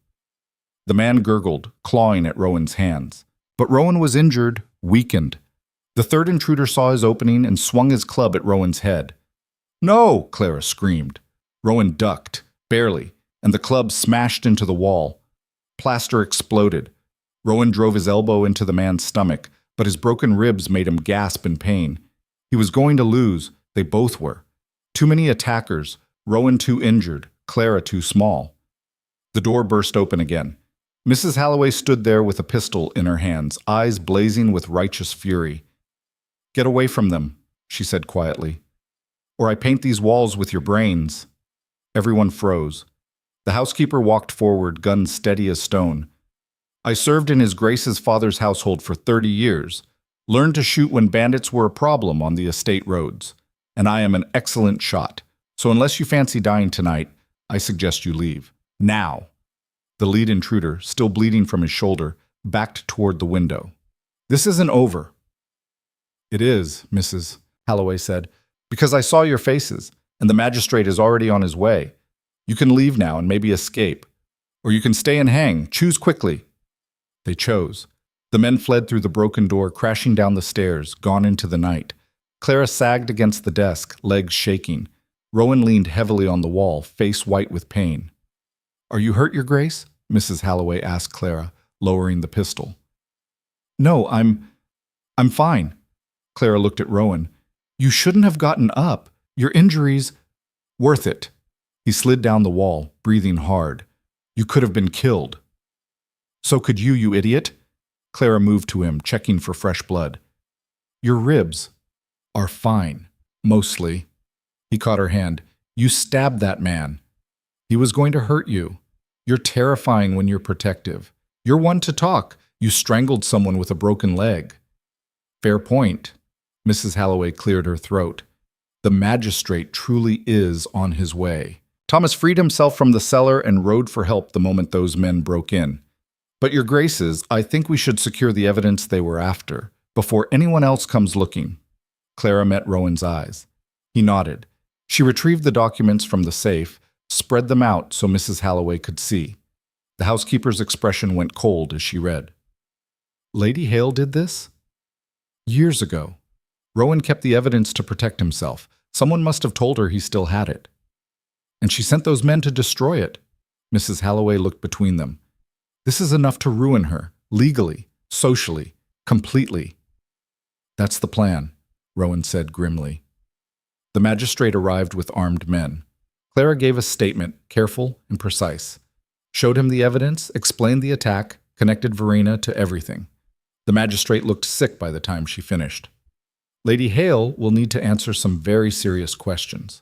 The man gurgled, clawing at Rowan's hands. But Rowan was injured, weakened. The third intruder saw his opening and swung his club at Rowan's head. No, Clara screamed. Rowan ducked, barely, and the club smashed into the wall. Plaster exploded. Rowan drove his elbow into the man's stomach, but his broken ribs made him gasp in pain. He was going to lose. They both were. Too many attackers, Rowan too injured, Clara too small. The door burst open again. Mrs. Halloway stood there with a pistol in her hands, eyes blazing with righteous fury. Get away from them, she said quietly, or I paint these walls with your brains. Everyone froze. The housekeeper walked forward, gun steady as stone. I served in His Grace's father's household for 30 years, learned to shoot when bandits were a problem on the estate roads, and I am an excellent shot. So unless you fancy dying tonight, I suggest you leave. Now. The lead intruder, still bleeding from his shoulder, backed toward the window. This isn't over. It is, Mrs. Halloway said, because I saw your faces, and the magistrate is already on his way. You can leave now and maybe escape. Or you can stay and hang. Choose quickly. They chose. The men fled through the broken door, crashing down the stairs, gone into the night. Clara sagged against the desk, legs shaking. Rowan leaned heavily on the wall, face white with pain. Are you hurt, Your Grace? Mrs. Halloway asked Clara, lowering the pistol. No, I'm fine. Clara looked at Rowan. You shouldn't have gotten up. Your injuries... Worth it. He slid down the wall, breathing hard. You could have been killed. So could you, you idiot. Clara moved to him, checking for fresh blood. Your ribs are fine, mostly. He caught her hand. You stabbed that man. He was going to hurt you. You're terrifying when you're protective. You're one to talk. You strangled someone with a broken leg. Fair point. Mrs. Halloway cleared her throat. The magistrate truly is on his way. Thomas freed himself from the cellar and rode for help the moment those men broke in. But Your Graces, I think we should secure the evidence they were after, before anyone else comes looking. Clara met Rowan's eyes. He nodded. She retrieved the documents from the safe, spread them out so Mrs. Halloway could see. The housekeeper's expression went cold as she read. Lady Hale did this? Years ago. Rowan kept the evidence to protect himself. Someone must have told her he still had it. And she sent those men to destroy it. Mrs. Halloway looked between them. This is enough to ruin her, legally, socially, completely. That's the plan, Rowan said grimly. The magistrate arrived with armed men. Clara gave a statement, careful and precise. Showed him the evidence, explained the attack, connected Verena to everything. The magistrate looked sick by the time she finished. Lady Hale will need to answer some very serious questions.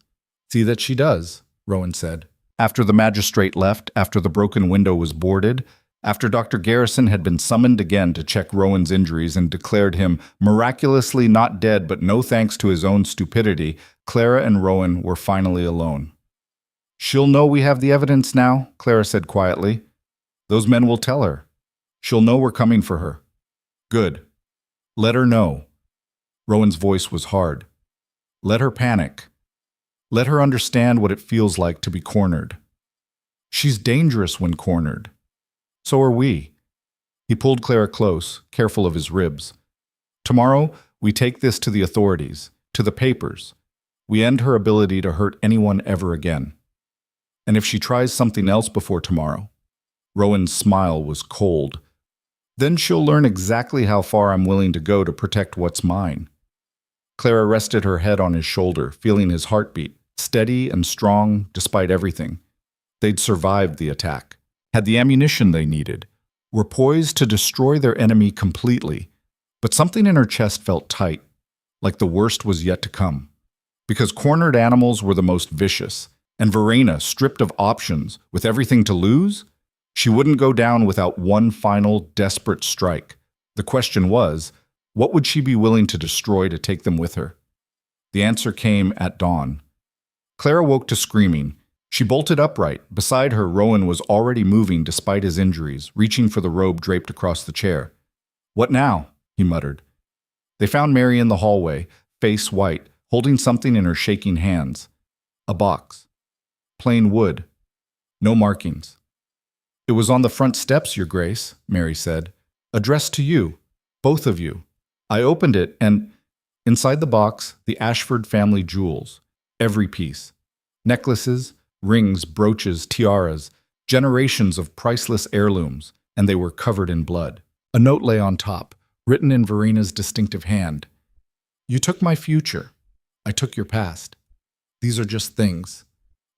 See that she does, Rowan said. After the magistrate left, after the broken window was boarded, after Dr. Garrison had been summoned again to check Rowan's injuries and declared him miraculously not dead but no thanks to his own stupidity, Clara and Rowan were finally alone. She'll know we have the evidence now, Clara said quietly. Those men will tell her. She'll know we're coming for her. Good. Let her know. Rowan's voice was hard. Let her panic. Let her understand what it feels like to be cornered. She's dangerous when cornered. So are we. He pulled Clara close, careful of his ribs. Tomorrow, we take this to the authorities, to the papers. We end her ability to hurt anyone ever again. And if she tries something else before tomorrow, Rowan's smile was cold, then she'll learn exactly how far I'm willing to go to protect what's mine. Clara rested her head on his shoulder, feeling his heartbeat, steady and strong despite everything. They'd survived the attack, had the ammunition they needed, were poised to destroy their enemy completely, but something in her chest felt tight, like the worst was yet to come. Because cornered animals were the most vicious, and Verena, stripped of options, with everything to lose, she wouldn't go down without one final, desperate strike. The question was, what would she be willing to destroy to take them with her? The answer came at dawn. Clara woke to screaming. She bolted upright. Beside her, Rowan was already moving despite his injuries, reaching for the robe draped across the chair. "What now?" he muttered. They found Mary in the hallway, face white, holding something in her shaking hands. A box. Plain wood. No markings. "It was on the front steps, Your Grace," Mary said. "Addressed to you. Both of you. I opened it and—" Inside the box, the Ashford family jewels. Every piece. Necklaces, rings, brooches, tiaras, generations of priceless heirlooms, and they were covered in blood. A note lay on top, written in Verena's distinctive hand. "You took my future. I took your past. These are just things.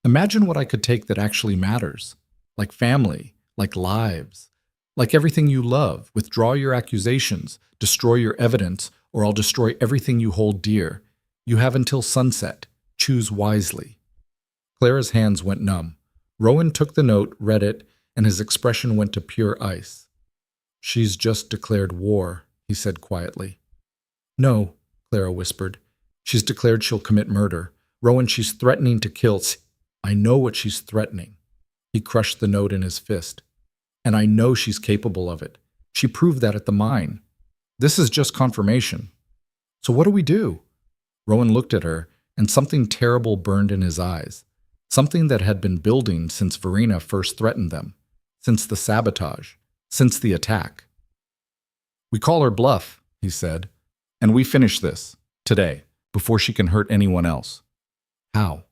Imagine what I could take that actually matters. Like family, like lives, like everything you love. Withdraw your accusations, destroy your evidence, or I'll destroy everything you hold dear. You have until sunset. Choose wisely." Clara's hands went numb. Rowan took the note, read it, and his expression went to pure ice. "She's just declared war," he said quietly. "No," Clara whispered. "She's declared she'll commit murder. Rowan, she's threatening to kill. I know what she's threatening." He crushed the note in his fist. "And I know she's capable of it. She proved that at the mine. This is just confirmation. So what do we do?" Rowan looked at her, and something terrible burned in his eyes. Something that had been building since Verena first threatened them. Since the sabotage. Since the attack. "We call her bluff," he said. "And we finish this. Today. Before she can hurt anyone else." "How?"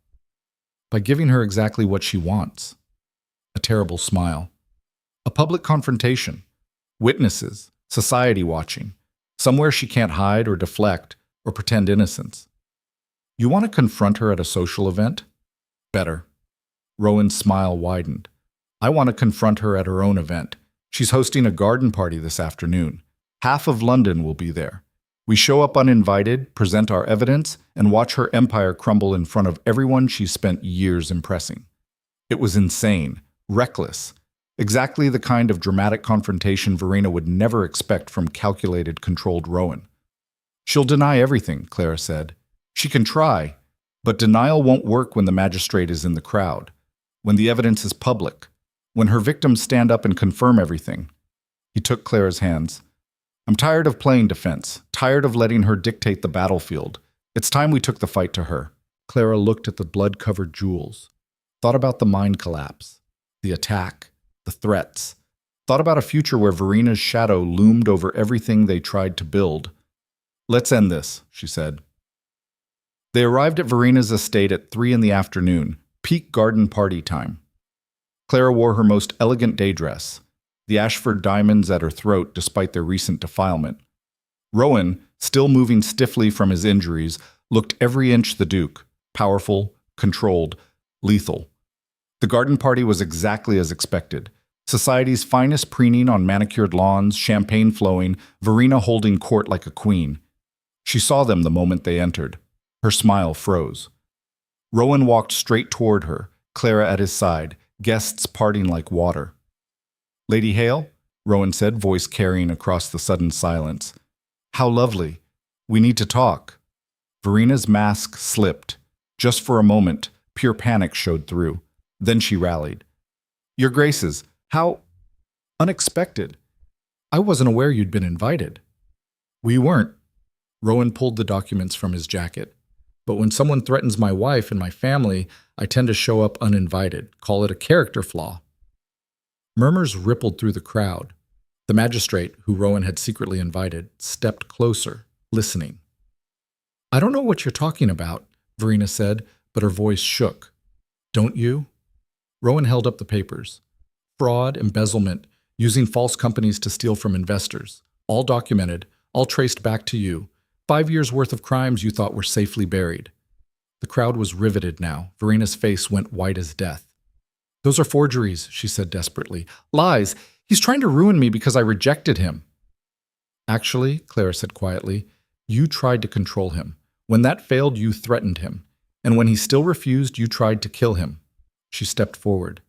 "By giving her exactly what she wants." A terrible smile. "A public confrontation. Witnesses. Society watching. Somewhere she can't hide or deflect or pretend innocence." "You want to confront her at a social event?" "Better." Rowan's smile widened. "I want to confront her at her own event. She's hosting a garden party this afternoon. Half of London will be there. We show up uninvited, present our evidence, and watch her empire crumble in front of everyone she's spent years impressing." It was insane, reckless, exactly the kind of dramatic confrontation Verena would never expect from calculated, controlled Rowan. "She'll deny everything," Clara said. "She can try, but denial won't work when the magistrate is in the crowd, when the evidence is public, when her victims stand up and confirm everything." He took Clara's hands. "I'm tired of playing defense, tired of letting her dictate the battlefield. It's time we took the fight to her." Clara looked at the blood-covered jewels, thought about the mine collapse, the attack, the threats, thought about a future where Verena's shadow loomed over everything they tried to build. "Let's end this," she said. They arrived at Verena's estate at 3 in the afternoon, peak garden party time. Clara wore her most elegant day dress, the Ashford diamonds at her throat despite their recent defilement. Rowan, still moving stiffly from his injuries, looked every inch the Duke, powerful, controlled, lethal. The garden party was exactly as expected. Society's finest preening on manicured lawns, champagne flowing, Verena holding court like a queen. She saw them the moment they entered. Her smile froze. Rowan walked straight toward her, Clara at his side, guests parting like water. "Lady Hale?" Rowan said, voice carrying across the sudden silence. "How lovely. We need to talk." Verena's mask slipped. Just for a moment, pure panic showed through. Then she rallied. "Your Graces, how unexpected. I wasn't aware you'd been invited." "We weren't." Rowan pulled the documents from his jacket. "But when someone threatens my wife and my family, I tend to show up uninvited. Call it a character flaw." Murmurs rippled through the crowd. The magistrate, who Rowan had secretly invited, stepped closer, listening. "I don't know what you're talking about," Verena said, but her voice shook. "Don't you?" Rowan held up the papers. "Fraud, embezzlement, using false companies to steal from investors. All documented, all traced back to you. 5 years' worth of crimes you thought were safely buried." The crowd was riveted now. Verena's face went white as death. "Those are forgeries," she said desperately. "Lies. He's trying to ruin me because I rejected him." "Actually," Clara said quietly, "you tried to control him. When that failed, you threatened him. And when he still refused, you tried to kill him. She stepped forward.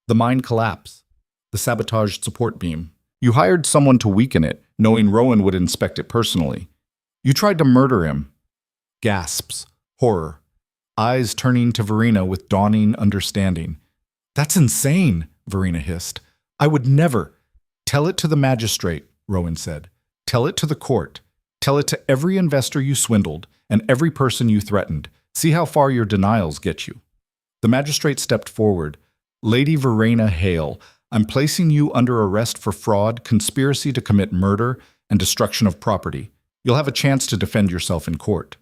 The mine collapse. The sabotaged support beam. You hired someone to weaken it, knowing Rowan would inspect it personally. You tried to murder him. Gasps. Horror. Eyes turning to Verena with dawning understanding. That's insane, Verena hissed. I would never. Tell it to the magistrate, Rowan said. Tell it to the court. Tell it to every investor you swindled and every person you threatened. See how far your denials get you. The magistrate stepped forward. Lady Verena Hale, I'm placing you under arrest for fraud, conspiracy to commit murder, and destruction of property. You'll have a chance to defend yourself in court.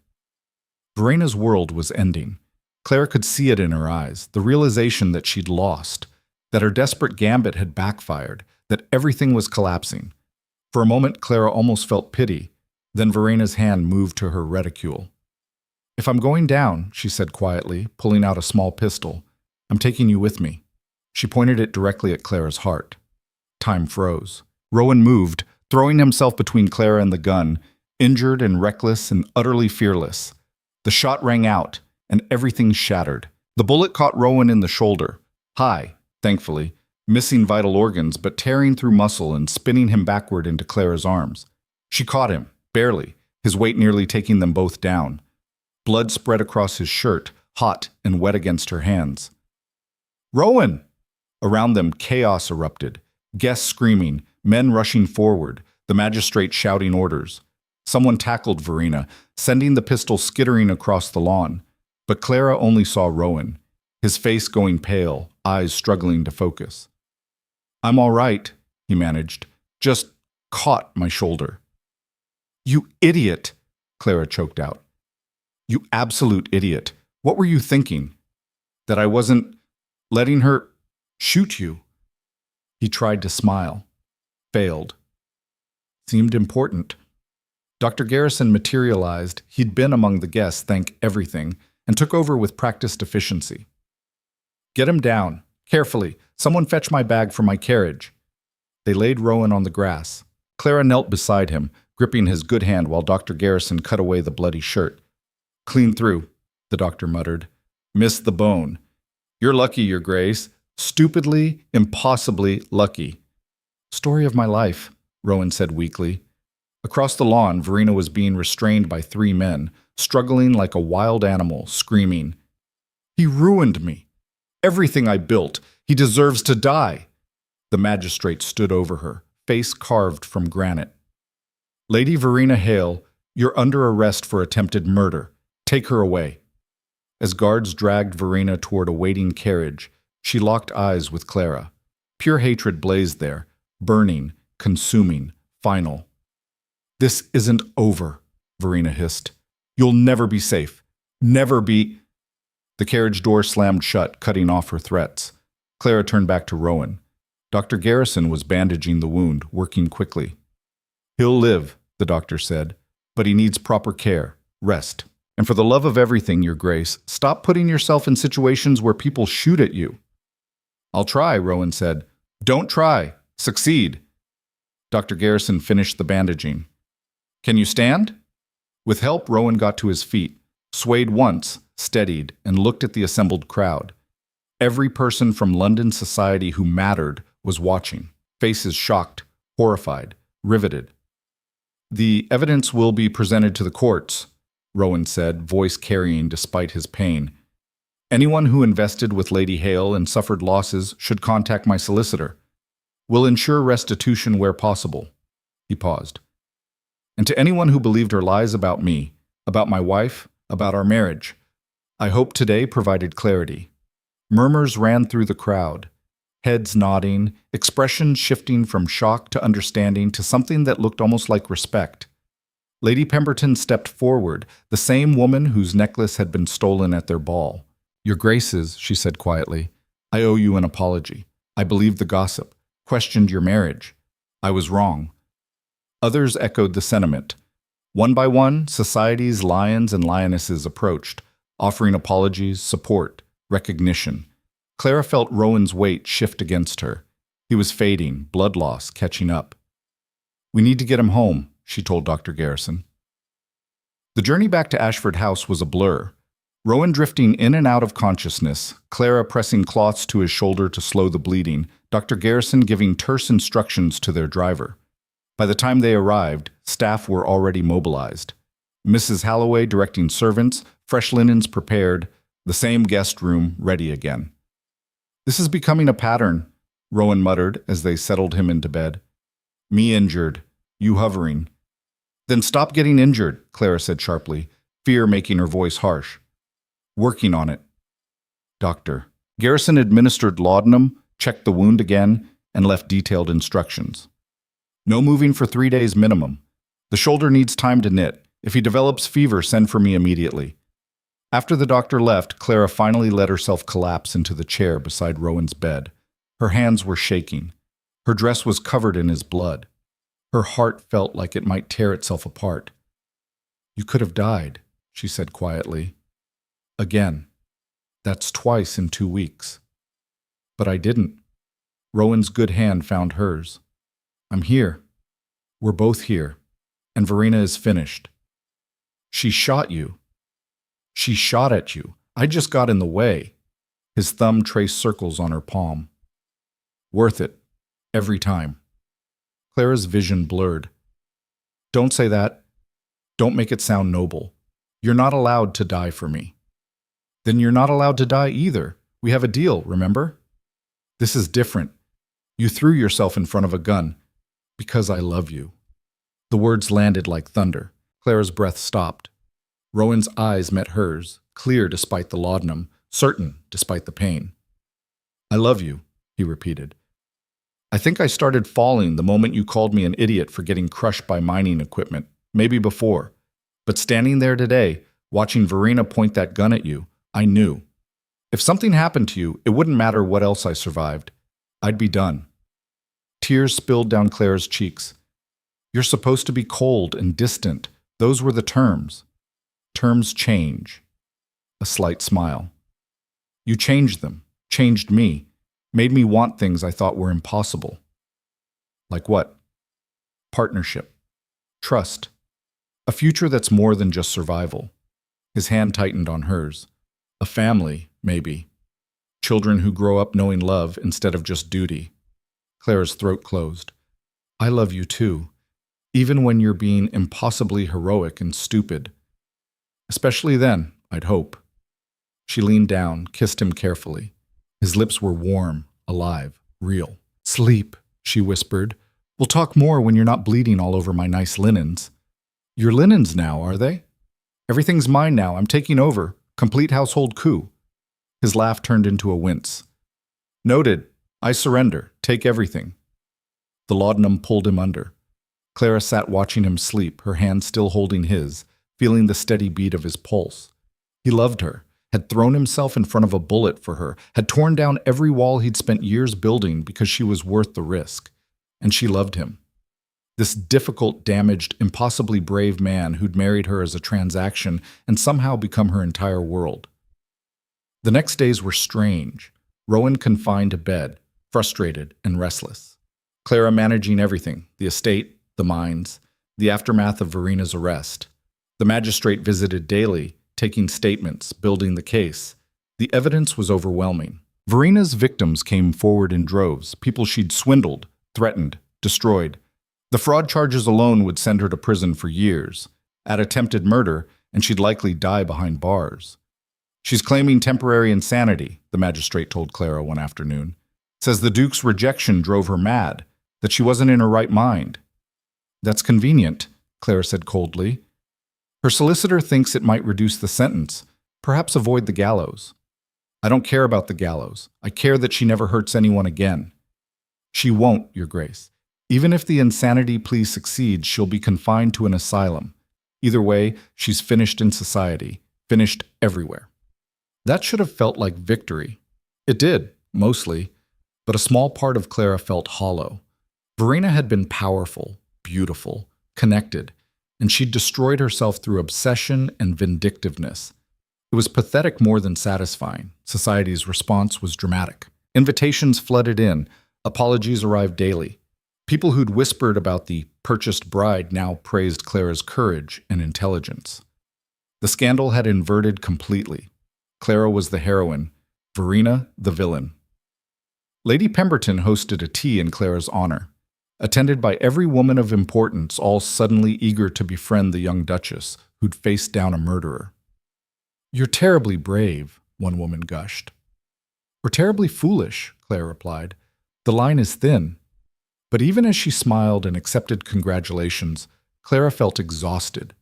Verena's world was ending. Clara could see it in her eyes, the realization that she'd lost, that her desperate gambit had backfired, that everything was collapsing. For a moment, Clara almost felt pity. Then Verena's hand moved to her reticule. If I'm going down, she said quietly, pulling out a small pistol, I'm taking you with me. She pointed it directly at Clara's heart. Time froze. Rowan moved, throwing himself between Clara and the gun, injured and reckless and utterly fearless. The shot rang out, and everything shattered. The bullet caught Rowan in the shoulder, high, thankfully, missing vital organs but tearing through muscle and spinning him backward into Clara's arms. She caught him, barely, his weight nearly taking them both down. Blood spread across his shirt, hot and wet against her hands. Rowan! Around them, chaos erupted. Guests screaming, men rushing forward, the magistrate shouting orders. Someone tackled Verena, sending the pistol skittering across the lawn. But Clara only saw Rowan, his face going pale, eyes struggling to focus. I'm all right, he managed. Just caught my shoulder. You idiot, Clara choked out. You absolute idiot. What were you thinking? That I wasn't letting her shoot you? He tried to smile. Failed. Seemed important. Dr. Garrison materialized. He'd been among the guests, thank everything, and took over with practiced efficiency. Get him down. Carefully. Someone fetch my bag from my carriage. They laid Rowan on the grass. Clara knelt beside him, gripping his good hand while Dr. Garrison cut away the bloody shirt. Clean through, the doctor muttered. Missed the bone. You're lucky, Your Grace. Stupidly, impossibly lucky. Story of my life, Rowan said weakly. Across the lawn, Verena was being restrained by 3 men, struggling like a wild animal, screaming. He ruined me. Everything I built. He deserves to die. The magistrate stood over her, face carved from granite. Lady Verena Hale, you're under arrest for attempted murder. Take her away. As guards dragged Verena toward a waiting carriage, she locked eyes with Clara. Pure hatred blazed there, burning, consuming, final. This isn't over, Verena hissed. You'll never be safe. Never be. The carriage door slammed shut, cutting off her threats. Clara turned back to Rowan. Dr. Garrison was bandaging the wound, working quickly. He'll live, the doctor said, but he needs proper care, rest. And for the love of everything, Your Grace, stop putting yourself in situations where people shoot at you. I'll try, Rowan said. Don't try. Succeed. Dr. Garrison finished the bandaging. Can you stand? With help, Rowan got to his feet, swayed once, steadied, and looked at the assembled crowd. Every person from London society who mattered was watching, faces shocked, horrified, riveted. The evidence will be presented to the courts, Rowan said, voice carrying despite his pain. Anyone who invested with Lady Hale and suffered losses should contact my solicitor. We'll ensure restitution where possible. He paused. And to anyone who believed her lies about me, about my wife, about our marriage, I hope today provided clarity. Murmurs ran through the crowd, heads nodding, expressions shifting from shock to understanding to something that looked almost like respect. Lady Pemberton stepped forward, the same woman whose necklace had been stolen at their ball. Your Graces, she said quietly, I owe you an apology. I believed the gossip, questioned your marriage. I was wrong. Others echoed the sentiment. One by one, society's lions and lionesses approached, offering apologies, support, recognition. Clara felt Rowan's weight shift against her. He was fading, blood loss catching up. We need to get him home, she told Dr. Garrison. The journey back to Ashford House was a blur. Rowan drifting in and out of consciousness, Clara pressing cloths to his shoulder to slow the bleeding, Dr. Garrison giving terse instructions to their driver. By the time they arrived, staff were already mobilized. Mrs. Halloway directing servants, fresh linens prepared, the same guest room ready again. "This is becoming a pattern," Rowan muttered as they settled him into bed. "Me injured, you hovering." "Then stop getting injured," Clara said sharply, fear making her voice harsh. "Working on it." Doctor. Garrison administered laudanum, checked the wound again, and left detailed instructions. "No moving for 3 days minimum. The shoulder needs time to knit. If he develops fever, send for me immediately." After the doctor left, Clara finally let herself collapse into the chair beside Rowan's bed. Her hands were shaking. Her dress was covered in his blood. Her heart felt like it might tear itself apart. "You could have died," she said quietly. "Again. That's twice in 2 weeks." "But I didn't." Rowan's good hand found hers. "I'm here. We're both here. And Verena is finished." "She shot you." "She shot at you. I just got in the way." His thumb traced circles on her palm. "Worth it. Every time." Clara's vision blurred. "Don't say that. Don't make it sound noble. You're not allowed to die for me." "Then you're not allowed to die either. We have a deal, remember?" "This is different. You threw yourself in front of a gun. Because I love you." The words landed like thunder. Clara's breath stopped. Rowan's eyes met hers, clear despite the laudanum, certain despite the pain. "I love you," he repeated. "I think I started falling the moment you called me an idiot for getting crushed by mining equipment, maybe before. But standing there today, watching Verena point that gun at you, I knew. If something happened to you, it wouldn't matter what else I survived. I'd be done." Tears spilled down Clara's cheeks. "You're supposed to be cold and distant. Those were the terms." "Terms change." A slight smile. "You changed them, changed me, made me want things I thought were impossible." "Like what?" "Partnership. Trust. A future that's more than just survival." His hand tightened on hers. "A family, maybe. Children who grow up knowing love instead of just duty." Clara's throat closed. "I love you too, even when you're being impossibly heroic and stupid. Especially then, I'd hope." She leaned down, kissed him carefully. His lips were warm, alive, real. "Sleep," she whispered. "We'll talk more when you're not bleeding all over my nice linens." "Your linens now, are they?" "Everything's mine now. I'm taking over. Complete household coup." His laugh turned into a wince. "Noted. I surrender. Take everything." The laudanum pulled him under. Clara sat watching him sleep, her hand still holding his, feeling the steady beat of his pulse. He loved her, had thrown himself in front of a bullet for her, had torn down every wall he'd spent years building because she was worth the risk. And she loved him. This difficult, damaged, impossibly brave man who'd married her as a transaction and somehow become her entire world. The next days were strange. Rowan confined to bed, frustrated and restless. Clara managing everything, the estate, the mines, the aftermath of Verena's arrest. The magistrate visited daily, taking statements, building the case. The evidence was overwhelming. Verena's victims came forward in droves, people she'd swindled, threatened, destroyed. The fraud charges alone would send her to prison for years. Add attempted murder, and she'd likely die behind bars. "She's claiming temporary insanity," the magistrate told Clara one afternoon. "Says the Duke's rejection drove her mad, that she wasn't in her right mind." "That's convenient," Clara said coldly. "Her solicitor thinks it might reduce the sentence, perhaps avoid the gallows." "I don't care about the gallows. I care that she never hurts anyone again." "She won't, Your Grace. Even if the insanity plea succeeds, she'll be confined to an asylum. Either way, she's finished in society, finished everywhere." That should have felt like victory. It did, mostly, but a small part of Clara felt hollow. Verena had been powerful, beautiful, connected, and she'd destroyed herself through obsession and vindictiveness. It was pathetic more than satisfying. Society's response was dramatic. Invitations flooded in, apologies arrived daily. People who'd whispered about the purchased bride now praised Clara's courage and intelligence. The scandal had inverted completely. Clara was the heroine, Verena the villain. Lady Pemberton hosted a tea in Clara's honor, attended by every woman of importance, all suddenly eager to befriend the young Duchess, who'd faced down a murderer. "You're terribly brave," one woman gushed. "Or terribly foolish," Clara replied. "The line is thin." But even as she smiled and accepted congratulations, Clara felt exhausted.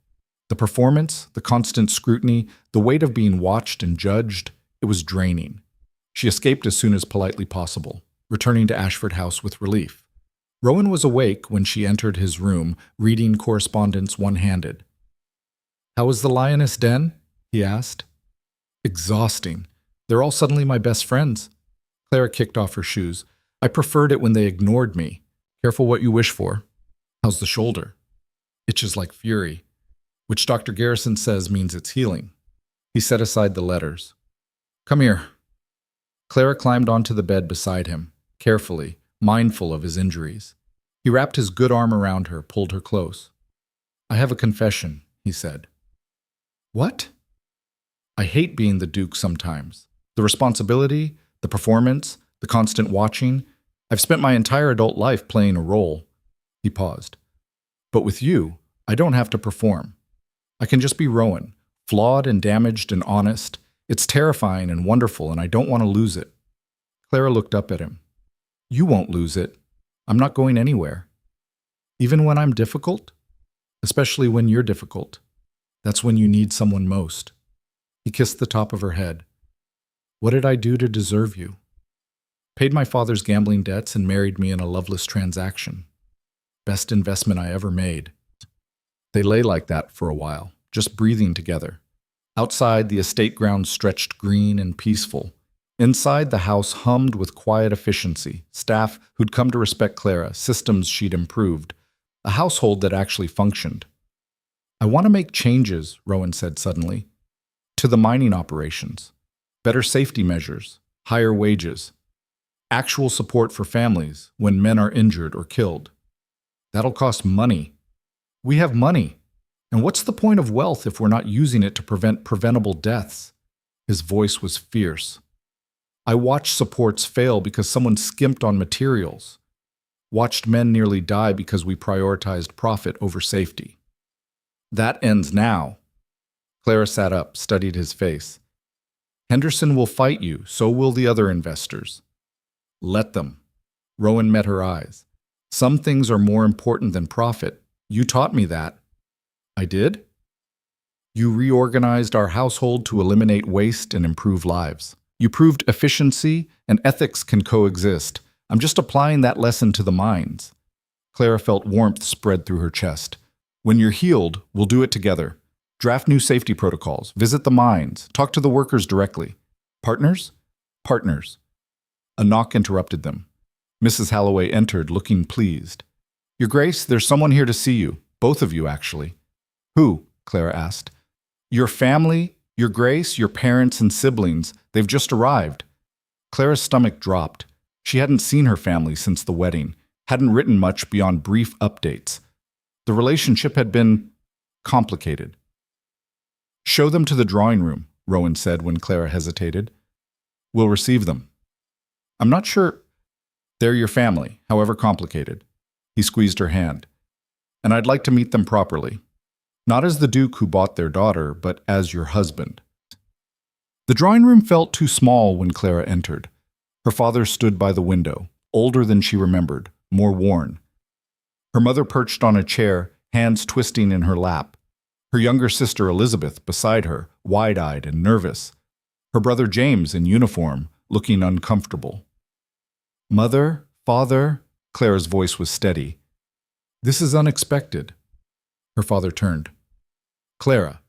The performance, the constant scrutiny, the weight of being watched and judged, it was draining. She escaped as soon as politely possible, returning to Ashford House with relief. Rowan was awake when she entered his room, reading correspondence one-handed. "How was the Lioness Den?" he asked. "Exhausting. They're all suddenly my best friends." Clara kicked off her shoes. "I preferred it when they ignored me. Careful what you wish for." "How's the shoulder?" "Itches like fury, which Dr. Garrison says means it's healing." He set aside the letters. "Come here." Clara climbed onto the bed beside him, carefully, mindful of his injuries. He wrapped his good arm around her, pulled her close. "I have a confession," he said. "What?" "I hate being the Duke sometimes. The responsibility, the performance, the constant watching. I've spent my entire adult life playing a role." He paused. "But with you, I don't have to perform. I can just be Rowan, flawed and damaged and honest. It's terrifying and wonderful, and I don't want to lose it." Clara looked up at him. "You won't lose it. I'm not going anywhere. Even when I'm difficult? Especially when you're difficult. That's when you need someone most." He kissed the top of her head. "What did I do to deserve you?" "Paid my father's gambling debts and married me in a loveless transaction. Best investment I ever made." They lay like that for a while, just breathing together. Outside, the estate grounds stretched green and peaceful. Inside, the house hummed with quiet efficiency, staff who'd come to respect Clara, systems she'd improved, a household that actually functioned. "I want to make changes," Rowan said suddenly, "to the mining operations. Better safety measures, higher wages, actual support for families when men are injured or killed. That'll cost money. We have money. And what's the point of wealth if we're not using it to prevent preventable deaths?" His voice was fierce. "I watched supports fail because someone skimped on materials. Watched men nearly die because we prioritized profit over safety. That ends now." Clara sat up, studied his face. "Henderson will fight you, so will the other investors." "Let them." Rowan met her eyes. "Some things are more important than profit. You taught me that." "I did?" "You reorganized our household to eliminate waste and improve lives. You proved efficiency and ethics can coexist. I'm just applying that lesson to the mines." Clara felt warmth spread through her chest. "When you're healed, we'll do it together. Draft new safety protocols, visit the mines, talk to the workers directly. Partners? Partners." A knock interrupted them. Mrs. Halloway entered, looking pleased. "Your Grace, there's someone here to see you. Both of you, actually." "Who?" Clara asked. "Your family, Your Grace, your parents and siblings. They've just arrived." Clara's stomach dropped. She hadn't seen her family since the wedding, hadn't written much beyond brief updates. The relationship had been complicated. "Show them to the drawing room," Rowan said when Clara hesitated. "We'll receive them." "I'm not sure." "They're your family, however complicated." He squeezed her hand. "And I'd like to meet them properly. Not as the Duke who bought their daughter, but as your husband." The drawing room felt too small when Clara entered. Her father stood by the window, older than she remembered, more worn. Her mother perched on a chair, hands twisting in her lap. Her younger sister Elizabeth beside her, wide-eyed and nervous. Her brother James in uniform, looking uncomfortable. "Mother, father," Clara's voice was steady. "This is unexpected." Her father turned. "Clara,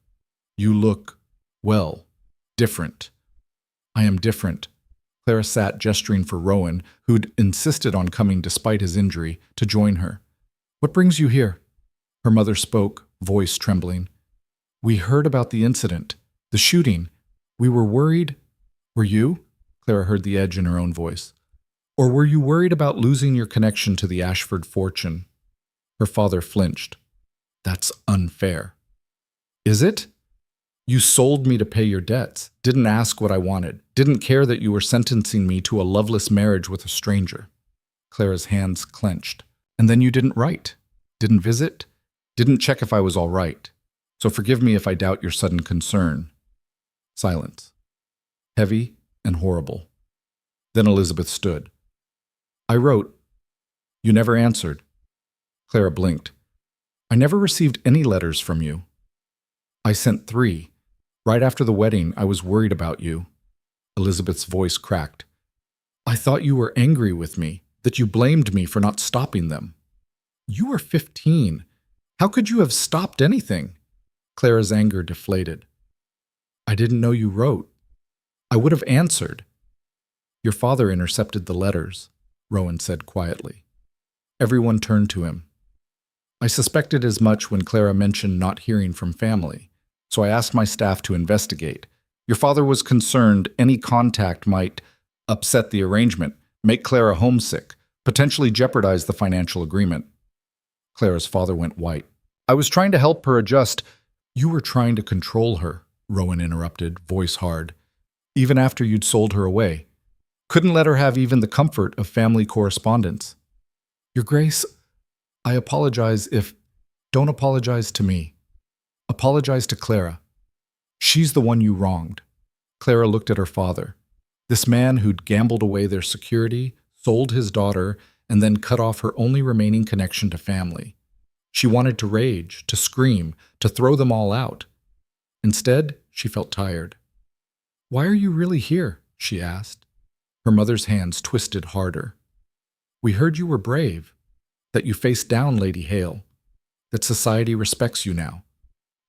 you look, well, different." "I am different." Clara sat, gesturing for Rowan, who'd insisted on coming despite his injury, to join her. "What brings you here?" Her mother spoke, voice trembling. "We heard about the incident, the shooting. We were worried." "Were you?" Clara heard the edge in her own voice. "Or were you worried about losing your connection to the Ashford fortune?" Her father flinched. "That's unfair." "Is it?" You sold me to pay your debts, didn't ask what I wanted, didn't care that you were sentencing me to a loveless marriage with a stranger. Clara's hands clenched. And then you didn't write, didn't visit, didn't check if I was all right. So forgive me if I doubt your sudden concern. Silence. Heavy and horrible. Then Elizabeth stood. I wrote. You never answered. Clara blinked. I never received any letters from you. I sent 3. Right after the wedding, I was worried about you. Elizabeth's voice cracked. I thought you were angry with me, that you blamed me for not stopping them. You were 15. How could you have stopped anything? Clara's anger deflated. I didn't know you wrote. I would have answered. Your father intercepted the letters, Rowan said quietly. Everyone turned to him. I suspected as much when Clara mentioned not hearing from family, so I asked my staff to investigate. Your father was concerned any contact might upset the arrangement, make Clara homesick, potentially jeopardize the financial agreement. Clara's father went white. I was trying to help her adjust. You were trying to control her, Rowan interrupted, voice hard. Even after you'd sold her away. Couldn't let her have even the comfort of family correspondence. Your Grace, I apologize if... Don't apologize to me. Apologize to Clara. She's the one you wronged. Clara looked at her father. This man who'd gambled away their security, sold his daughter, and then cut off her only remaining connection to family. She wanted to rage, to scream, to throw them all out. Instead, she felt tired. Why are you really here? She asked. Her mother's hands twisted harder. We heard you were brave, that you faced down Lady Hale, that society respects you now.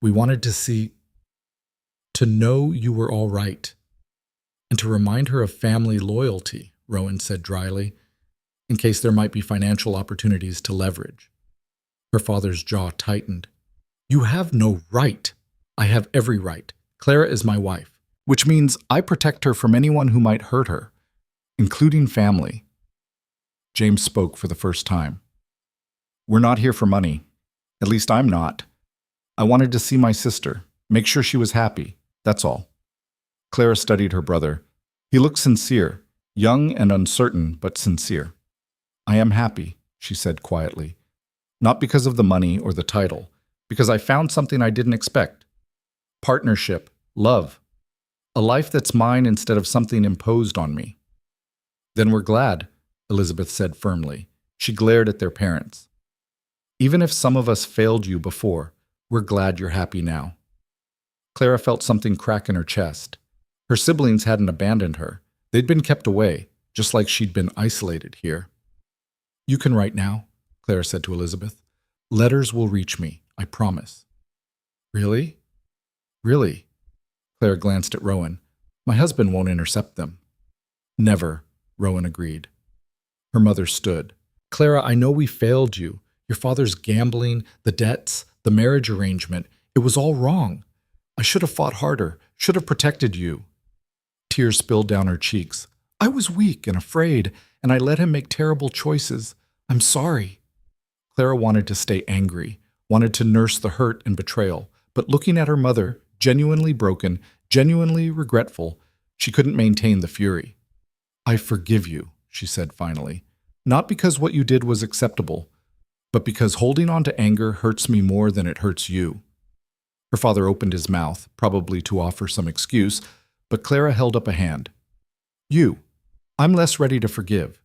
We wanted to know you were all right, and to remind her of family loyalty, Rowan said dryly, in case there might be financial opportunities to leverage. Her father's jaw tightened. You have no right. I have every right. Clara is my wife, which means I protect her from anyone who might hurt her, including family. James spoke for the first time. We're not here for money. At least I'm not. I wanted to see my sister, make sure she was happy. That's all. Clara studied her brother. He looked sincere, young and uncertain, but sincere. I am happy, she said quietly. Not because of the money or the title, because I found something I didn't expect. Partnership, love. A life that's mine instead of something imposed on me. Then we're glad, Elizabeth said firmly. She glared at their parents. Even if some of us failed you before, we're glad you're happy now. Clara felt something crack in her chest. Her siblings hadn't abandoned her. They'd been kept away, just like she'd been isolated here. You can write now, Clara said to Elizabeth. Letters will reach me, I promise. Really? Really? Clara glanced at Rowan. My husband won't intercept them. Never, Rowan agreed. Her mother stood. Clara, I know we failed you. Your father's gambling, the debts, the marriage arrangement. It was all wrong. I should have fought harder, should have protected you. Tears spilled down her cheeks. I was weak and afraid, and I let him make terrible choices. I'm sorry. Clara wanted to stay angry, wanted to nurse the hurt and betrayal, but looking at her mother, genuinely broken, genuinely regretful, she couldn't maintain the fury. I forgive you, she said finally, not because what you did was acceptable, but because holding on to anger hurts me more than it hurts you. Her father opened his mouth, probably to offer some excuse, but Clara held up a hand. I'm less ready to forgive.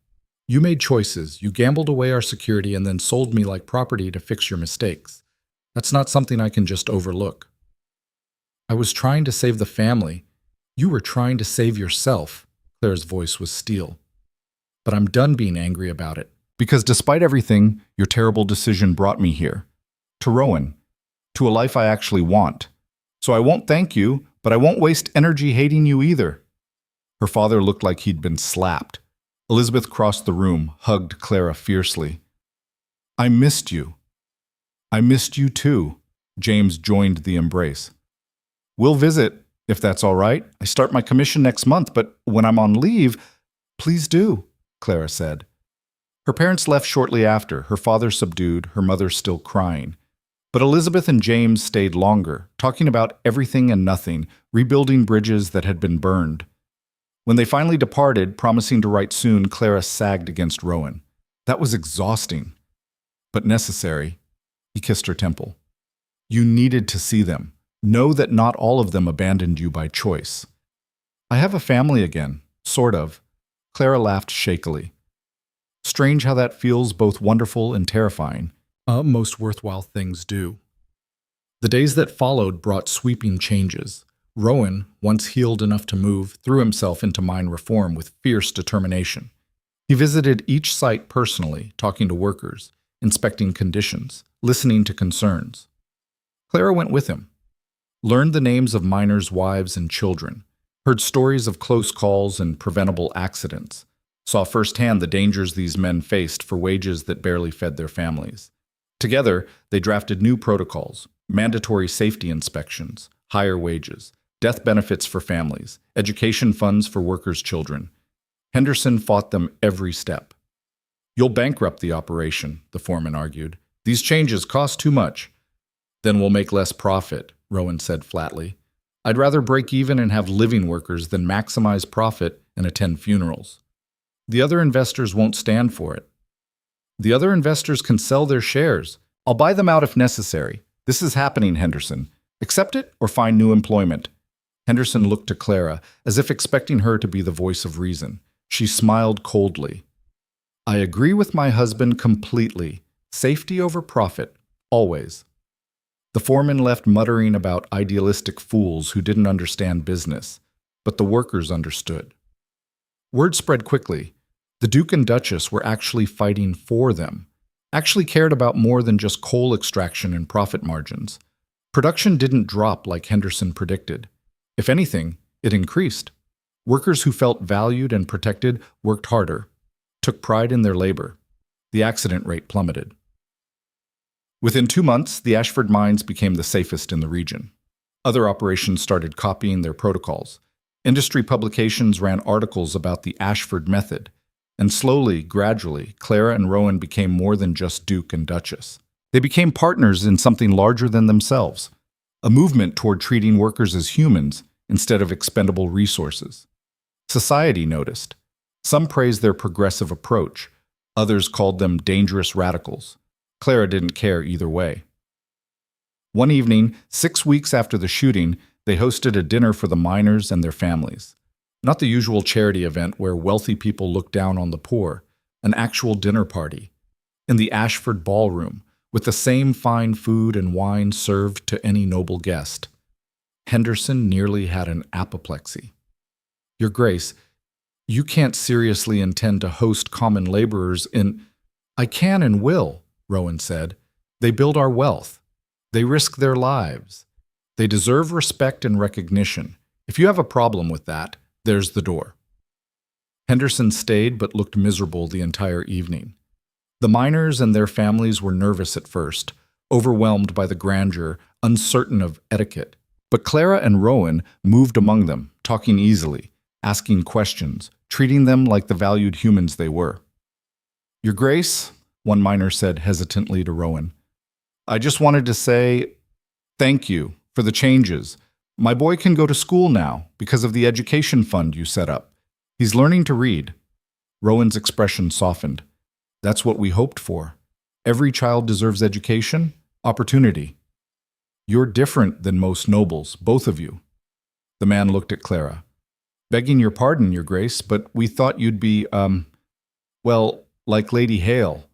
You made choices, you gambled away our security and then sold me like property to fix your mistakes. That's not something I can just overlook. I was trying to save the family. You were trying to save yourself. Clara's voice was steel. But I'm done being angry about it. Because despite everything, your terrible decision brought me here. To Rowan. To a life I actually want. So I won't thank you, but I won't waste energy hating you either. Her father looked like he'd been slapped. Elizabeth crossed the room, hugged Clara fiercely. I missed you. I missed you too. James joined the embrace. We'll visit, if that's all right. I start my commission next month, but when I'm on leave, please do, Clara said. Her parents left shortly after, her father subdued, her mother still crying. But Elizabeth and James stayed longer, talking about everything and nothing, rebuilding bridges that had been burned. When they finally departed, promising to write soon, Clara sagged against Rowan. That was exhausting, but necessary. He kissed her temple. You needed to see them. Know that not all of them abandoned you by choice. I have a family again, sort of. Clara laughed shakily. Strange how that feels both wonderful and terrifying. Most worthwhile things do. The days that followed brought sweeping changes. Rowan, once healed enough to move, threw himself into mine reform with fierce determination. He visited each site personally, talking to workers, inspecting conditions, listening to concerns. Clara went with him, learned the names of miners' wives and children, heard stories of close calls and preventable accidents, saw firsthand the dangers these men faced for wages that barely fed their families. Together, they drafted new protocols, mandatory safety inspections, higher wages, death benefits for families, education funds for workers' children. Henderson fought them every step. You'll bankrupt the operation, the foreman argued. These changes cost too much. Then we'll make less profit, Rowan said flatly. I'd rather break even and have living workers than maximize profit and attend funerals. The other investors won't stand for it. The other investors can sell their shares. I'll buy them out if necessary. This is happening, Henderson. Accept it or find new employment. Henderson looked to Clara, as if expecting her to be the voice of reason. She smiled coldly. I agree with my husband completely. Safety over profit, always. The foreman left muttering about idealistic fools who didn't understand business, but the workers understood. Word spread quickly. The Duke and Duchess were actually fighting for them, actually cared about more than just coal extraction and profit margins. Production didn't drop like Henderson predicted. If anything, it increased. Workers who felt valued and protected worked harder, took pride in their labor. The accident rate plummeted. Within 2 months, the Ashford mines became the safest in the region. Other operations started copying their protocols. Industry publications ran articles about the Ashford method. And slowly, gradually, Clara and Rowan became more than just Duke and Duchess. They became partners in something larger than themselves, a movement toward treating workers as humans instead of expendable resources. Society noticed. Some praised their progressive approach. Others called them dangerous radicals. Clara didn't care either way. One evening, 6 weeks after the shooting, they hosted a dinner for the miners and their families. Not the usual charity event where wealthy people look down on the poor, an actual dinner party. In the Ashford ballroom, with the same fine food and wine served to any noble guest. Henderson nearly had an apoplexy. Your Grace, you can't seriously intend to host common laborers in— I can and will, Rowan said. They build our wealth. They risk their lives. They deserve respect and recognition. If you have a problem with that, there's the door. Henderson stayed but looked miserable the entire evening. The miners and their families were nervous at first, overwhelmed by the grandeur, uncertain of etiquette. But Clara and Rowan moved among them, talking easily, asking questions, treating them like the valued humans they were. Your Grace, one miner said hesitantly to Rowan, I just wanted to say thank you for the changes. My boy can go to school now because of the education fund you set up. He's learning to read. Rowan's expression softened. That's what we hoped for. Every child deserves education, opportunity. You're different than most nobles, both of you. The man looked at Clara. Begging your pardon, Your Grace, but we thought you'd be, well, like Lady Hale.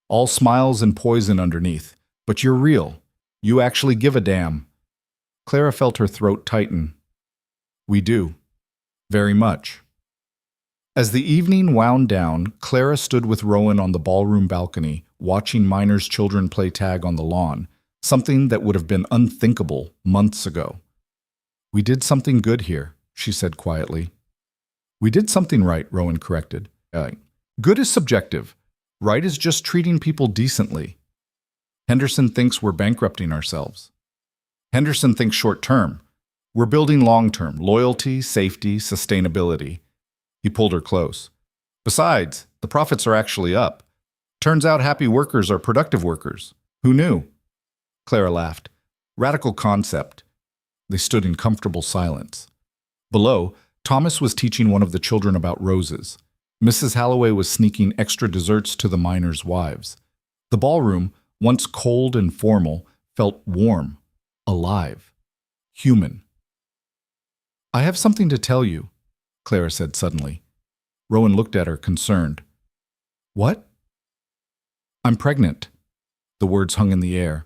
All smiles and poison underneath. But you're real. You actually give a damn. Clara felt her throat tighten. We do. Very much. As the evening wound down, Clara stood with Rowan on the ballroom balcony, watching miners' children play tag on the lawn, something that would have been unthinkable months ago. We did something good here, she said quietly. We did something right, Rowan corrected. Good is subjective. Right is just treating people decently. Henderson thinks we're bankrupting ourselves. Henderson thinks short-term. We're building long-term, loyalty, safety, sustainability. He pulled her close. Besides, the profits are actually up. Turns out happy workers are productive workers. Who knew? Clara laughed. Radical concept. They stood in comfortable silence. Below, Thomas was teaching one of the children about roses. Mrs. Halloway was sneaking extra desserts to the miners' wives. The ballroom, once cold and formal, felt warm, alive, human. I have something to tell you, Clara said suddenly. Rowan looked at her, concerned. What? I'm pregnant. The words hung in the air.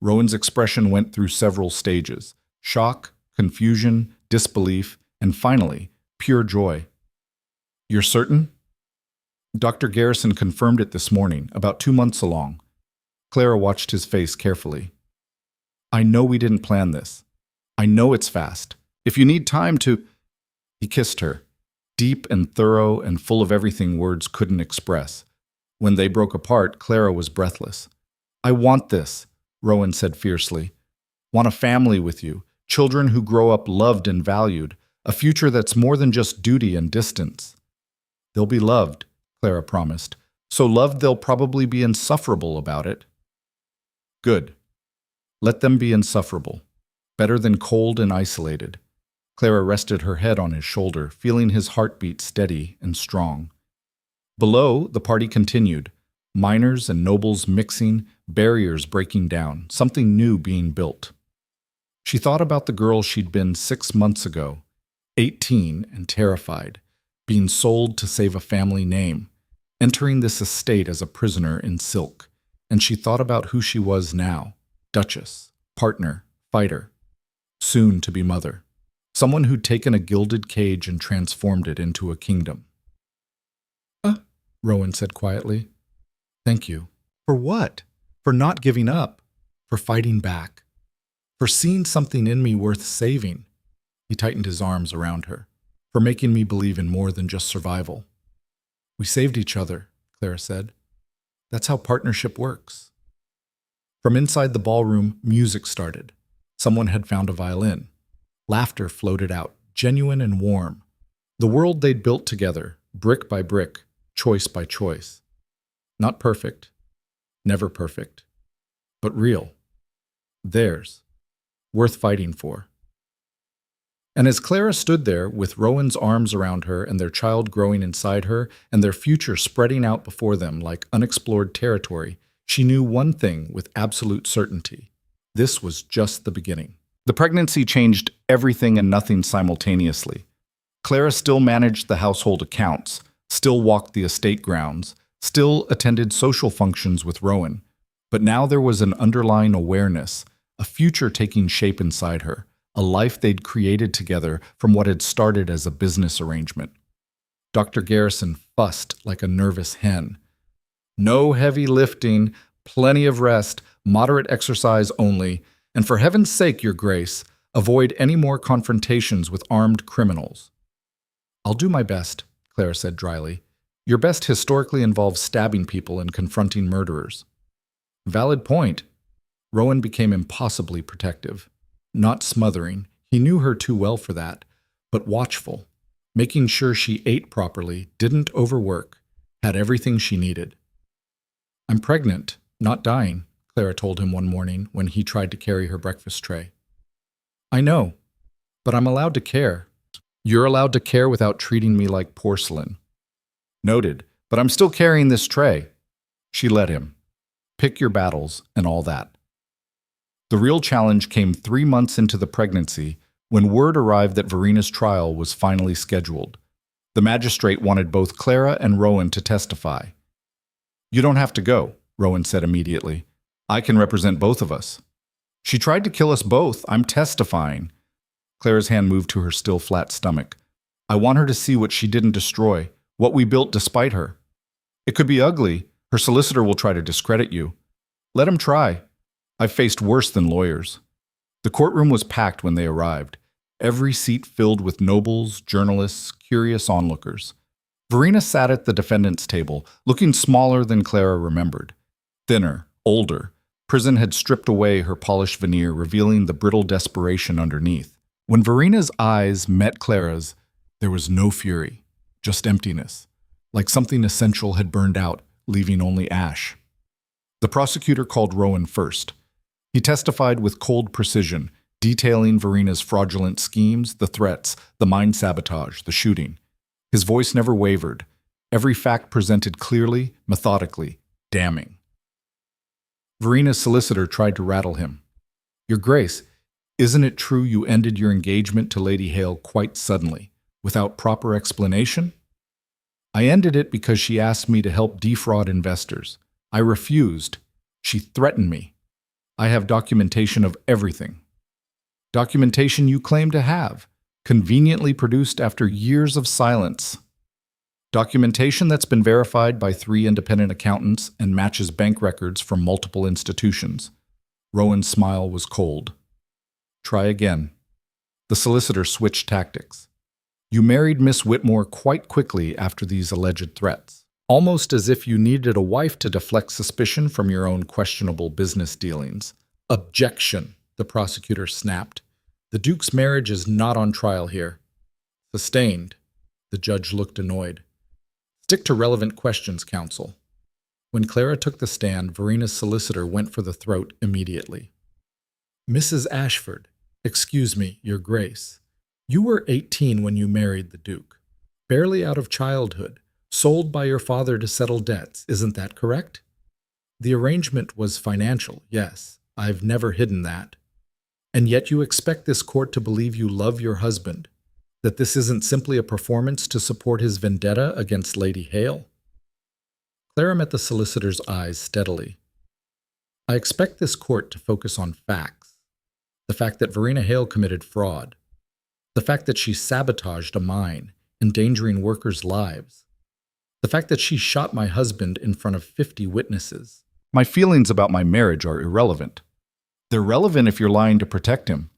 Rowan's expression went through several stages: shock, confusion, disbelief, and finally, pure joy. You're certain? Dr. Garrison confirmed it this morning, about 2 months along. Clara watched his face carefully. I know we didn't plan this. I know it's fast. If you need time to... He kissed her, deep and thorough and full of everything words couldn't express. When they broke apart, Clara was breathless. I want this, Rowan said fiercely. Want a family with you, children who grow up loved and valued, a future that's more than just duty and distance. They'll be loved, Clara promised. So loved they'll probably be insufferable about it. Good. Let them be insufferable. Better than cold and isolated. Clara rested her head on his shoulder, feeling his heartbeat steady and strong. Below, the party continued. Miners and nobles mixing, barriers breaking down, something new being built. She thought about the girl she'd been 6 months ago, 18 and terrified, being sold to save a family name, entering this estate as a prisoner in silk. And she thought about who she was now, duchess, partner, fighter, soon to be mother. Someone who'd taken a gilded cage and transformed it into a kingdom. Rowan said quietly. Thank you. For what? For not giving up. For fighting back. For seeing something in me worth saving. He tightened his arms around her. For making me believe in more than just survival. We saved each other, Clara said. That's how partnership works. From inside the ballroom, music started. Someone had found a violin. Laughter floated out, genuine and warm. The world they'd built together, brick by brick, choice by choice. Not perfect, never perfect, but real. Theirs, worth fighting for. And as Clara stood there, with Rowan's arms around her and their child growing inside her and their future spreading out before them like unexplored territory, she knew one thing with absolute certainty. This was just the beginning. The pregnancy changed everything and nothing simultaneously. Clara still managed the household accounts, still walked the estate grounds, still attended social functions with Rowan. But now there was an underlying awareness, a future taking shape inside her, a life they'd created together from what had started as a business arrangement. Dr. Garrison fussed like a nervous hen. No heavy lifting, plenty of rest, moderate exercise only, and for heaven's sake, Your Grace, avoid any more confrontations with armed criminals. I'll do my best, Clara said dryly. Your best historically involves stabbing people and confronting murderers. Valid point. Rowan became impossibly protective. Not smothering, he knew her too well for that, but watchful, making sure she ate properly, didn't overwork, had everything she needed. I'm pregnant, not dying, Clara told him one morning when he tried to carry her breakfast tray. I know, but I'm allowed to care. You're allowed to care without treating me like porcelain. Noted, but I'm still carrying this tray. She let him. Pick your battles and all that. The real challenge came 3 months into the pregnancy when word arrived that Verina's trial was finally scheduled. The magistrate wanted both Clara and Rowan to testify. You don't have to go, Rowan said immediately. I can represent both of us. She tried to kill us both. I'm testifying. Clara's hand moved to her still flat stomach. I want her to see what she didn't destroy, what we built despite her. It could be ugly. Her solicitor will try to discredit you. Let him try. I've faced worse than lawyers. The courtroom was packed when they arrived, every seat filled with nobles, journalists, curious onlookers. Verina sat at the defendant's table, looking smaller than Clara remembered. Thinner, older. Prison had stripped away her polished veneer, revealing the brittle desperation underneath. When Verina's eyes met Clara's, there was no fury, just emptiness, like something essential had burned out, leaving only ash. The prosecutor called Rowan first. He testified with cold precision, detailing Verina's fraudulent schemes, the threats, the mine sabotage, the shooting. His voice never wavered, every fact presented clearly, methodically, damning. Verina's solicitor tried to rattle him. "Your Grace, isn't it true you ended your engagement to Lady Hale quite suddenly, without proper explanation?" "I ended it because she asked me to help defraud investors. I refused. She threatened me. I have documentation of everything." "Documentation you claim to have, conveniently produced after years of silence." "Documentation that's been verified by 3 independent accountants and matches bank records from multiple institutions." Rowan's smile was cold. "Try again." The solicitor switched tactics. "You married Miss Whitmore quite quickly after these alleged threats, almost as if you needed a wife to deflect suspicion from your own questionable business dealings." "Objection," the prosecutor snapped. "The Duke's marriage is not on trial here." "Sustained." The judge looked annoyed. "Stick to relevant questions, counsel." When Clara took the stand, Verina's solicitor went for the throat immediately. "Mrs. Ashford, excuse me, Your Grace. You were 18 when you married the Duke. Barely out of childhood, sold by your father to settle debts, isn't that correct? The arrangement was financial, yes. I've never hidden that. And yet you expect this court to believe you love your husband, that this isn't simply a performance to support his vendetta against Lady Hale?" Clara met the solicitor's eyes steadily. "I expect this court to focus on facts. The fact that Verina Hale committed fraud. The fact that she sabotaged a mine, endangering workers' lives. The fact that she shot my husband in front of 50 witnesses. My feelings about my marriage are irrelevant. They're relevant if you're lying to protect him.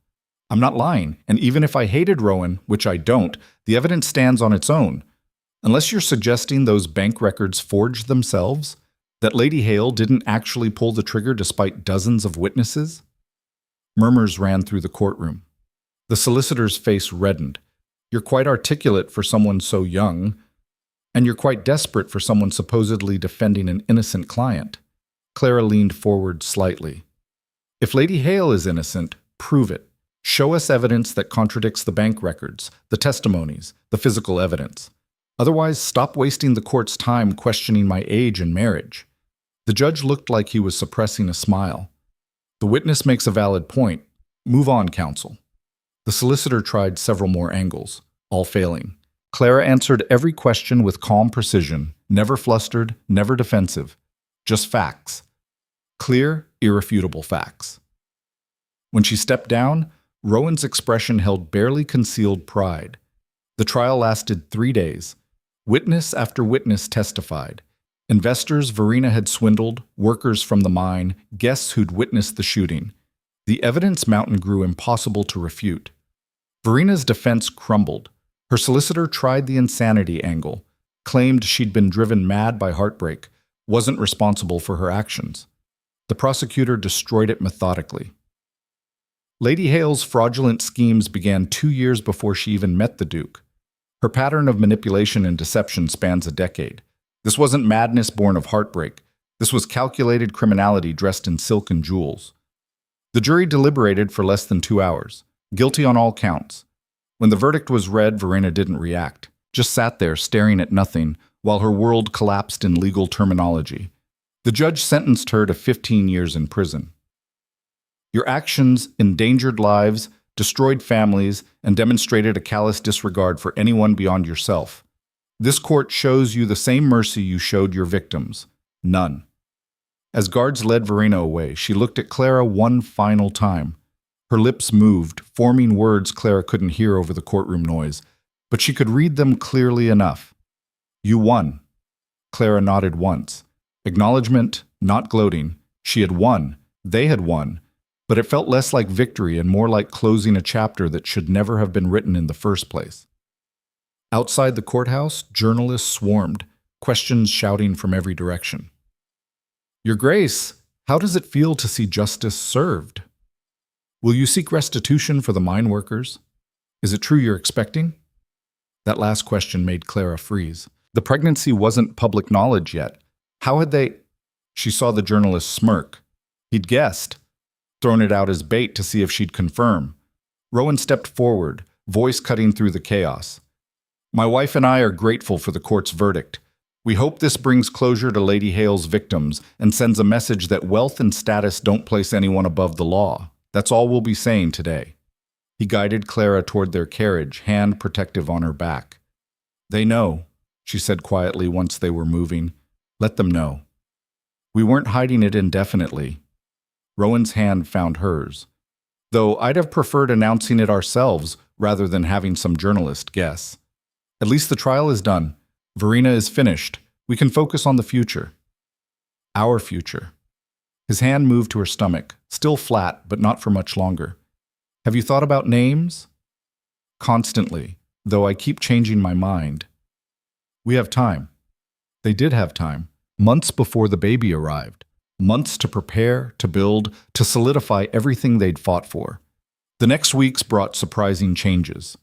I'm not lying, and even if I hated Rowan, which I don't, the evidence stands on its own. Unless you're suggesting those bank records forged themselves, that Lady Hale didn't actually pull the trigger despite dozens of witnesses." Murmurs ran through the courtroom. The solicitor's face reddened. "You're quite articulate for someone so young, and you're quite desperate for someone supposedly defending an innocent client." Clara leaned forward slightly. "If Lady Hale is innocent, prove it. Show us evidence that contradicts the bank records, the testimonies, the physical evidence. Otherwise, stop wasting the court's time questioning my age and marriage." The judge looked like he was suppressing a smile. "The witness makes a valid point. Move on, counsel." The solicitor tried several more angles, all failing. Clara answered every question with calm precision, never flustered, never defensive. Just facts. Clear, irrefutable facts. When she stepped down, Rowan's expression held barely concealed pride. The trial lasted 3 days. Witness after witness testified. Investors Verina had swindled, workers from the mine, guests who'd witnessed the shooting. The evidence mountain grew impossible to refute. Verina's defense crumbled. Her solicitor tried the insanity angle, claimed she'd been driven mad by heartbreak, wasn't responsible for her actions. The prosecutor destroyed it methodically. Lady Hale's fraudulent schemes began 2 years before she even met the Duke. Her pattern of manipulation and deception spans a decade. This wasn't madness born of heartbreak. This was calculated criminality dressed in silk and jewels. The jury deliberated for less than 2 hours, guilty on all counts. When the verdict was read, Verina didn't react, just sat there staring at nothing while her world collapsed in legal terminology. The judge sentenced her to 15 years in prison. "Your actions endangered lives, destroyed families, and demonstrated a callous disregard for anyone beyond yourself. This court shows you the same mercy you showed your victims. None." As guards led Verina away, she looked at Clara one final time. Her lips moved, forming words Clara couldn't hear over the courtroom noise, but she could read them clearly enough. "You won." Clara nodded once. Acknowledgement, not gloating. She had won. They had won. But it felt less like victory and more like closing a chapter that should never have been written in the first place. Outside the courthouse, journalists swarmed, questions shouting from every direction. "Your Grace, how does it feel to see justice served? Will you seek restitution for the mine workers? Is it true you're expecting?" That last question made Clara freeze. The pregnancy wasn't public knowledge yet. How had they— She saw the journalist smirk. He'd guessed. thrown it out as bait to see if she'd confirm. Rowan stepped forward, voice cutting through the chaos. My wife and I are grateful for the court's verdict. We hope this brings closure to Lady Hale's victims and sends a message that wealth and status don't place anyone above the law. That's all we'll be saying today. He guided Clara toward their carriage, hand protective on her back. They know, she said quietly once they were moving. Let them know. We weren't hiding it indefinitely. Rowan's hand found hers. Though I'd have preferred announcing it ourselves rather than having some journalist guess. At least the trial is done. Verena is finished. We can focus on the future. Our future. His hand moved to her stomach, still flat, but not for much longer. Have you thought about names? Constantly, though I keep changing my mind. We have time. They did have time, months before the baby arrived. Months to prepare, to build, to solidify everything they'd fought for. The next weeks brought surprising changes.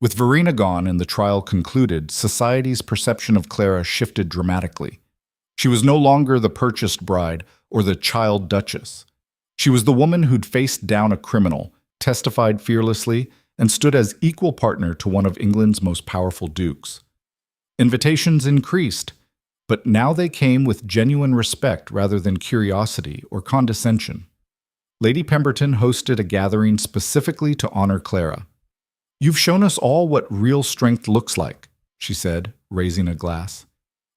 With Verena gone and the trial concluded, society's perception of Clara shifted dramatically. She was no longer the purchased bride or the child duchess. She was the woman who'd faced down a criminal, testified fearlessly, and stood as equal partner to one of England's most powerful dukes. Invitations increased, but now they came with genuine respect rather than curiosity or condescension. Lady Pemberton hosted a gathering specifically to honor Clara. You've shown us all what real strength looks like, she said, raising a glass.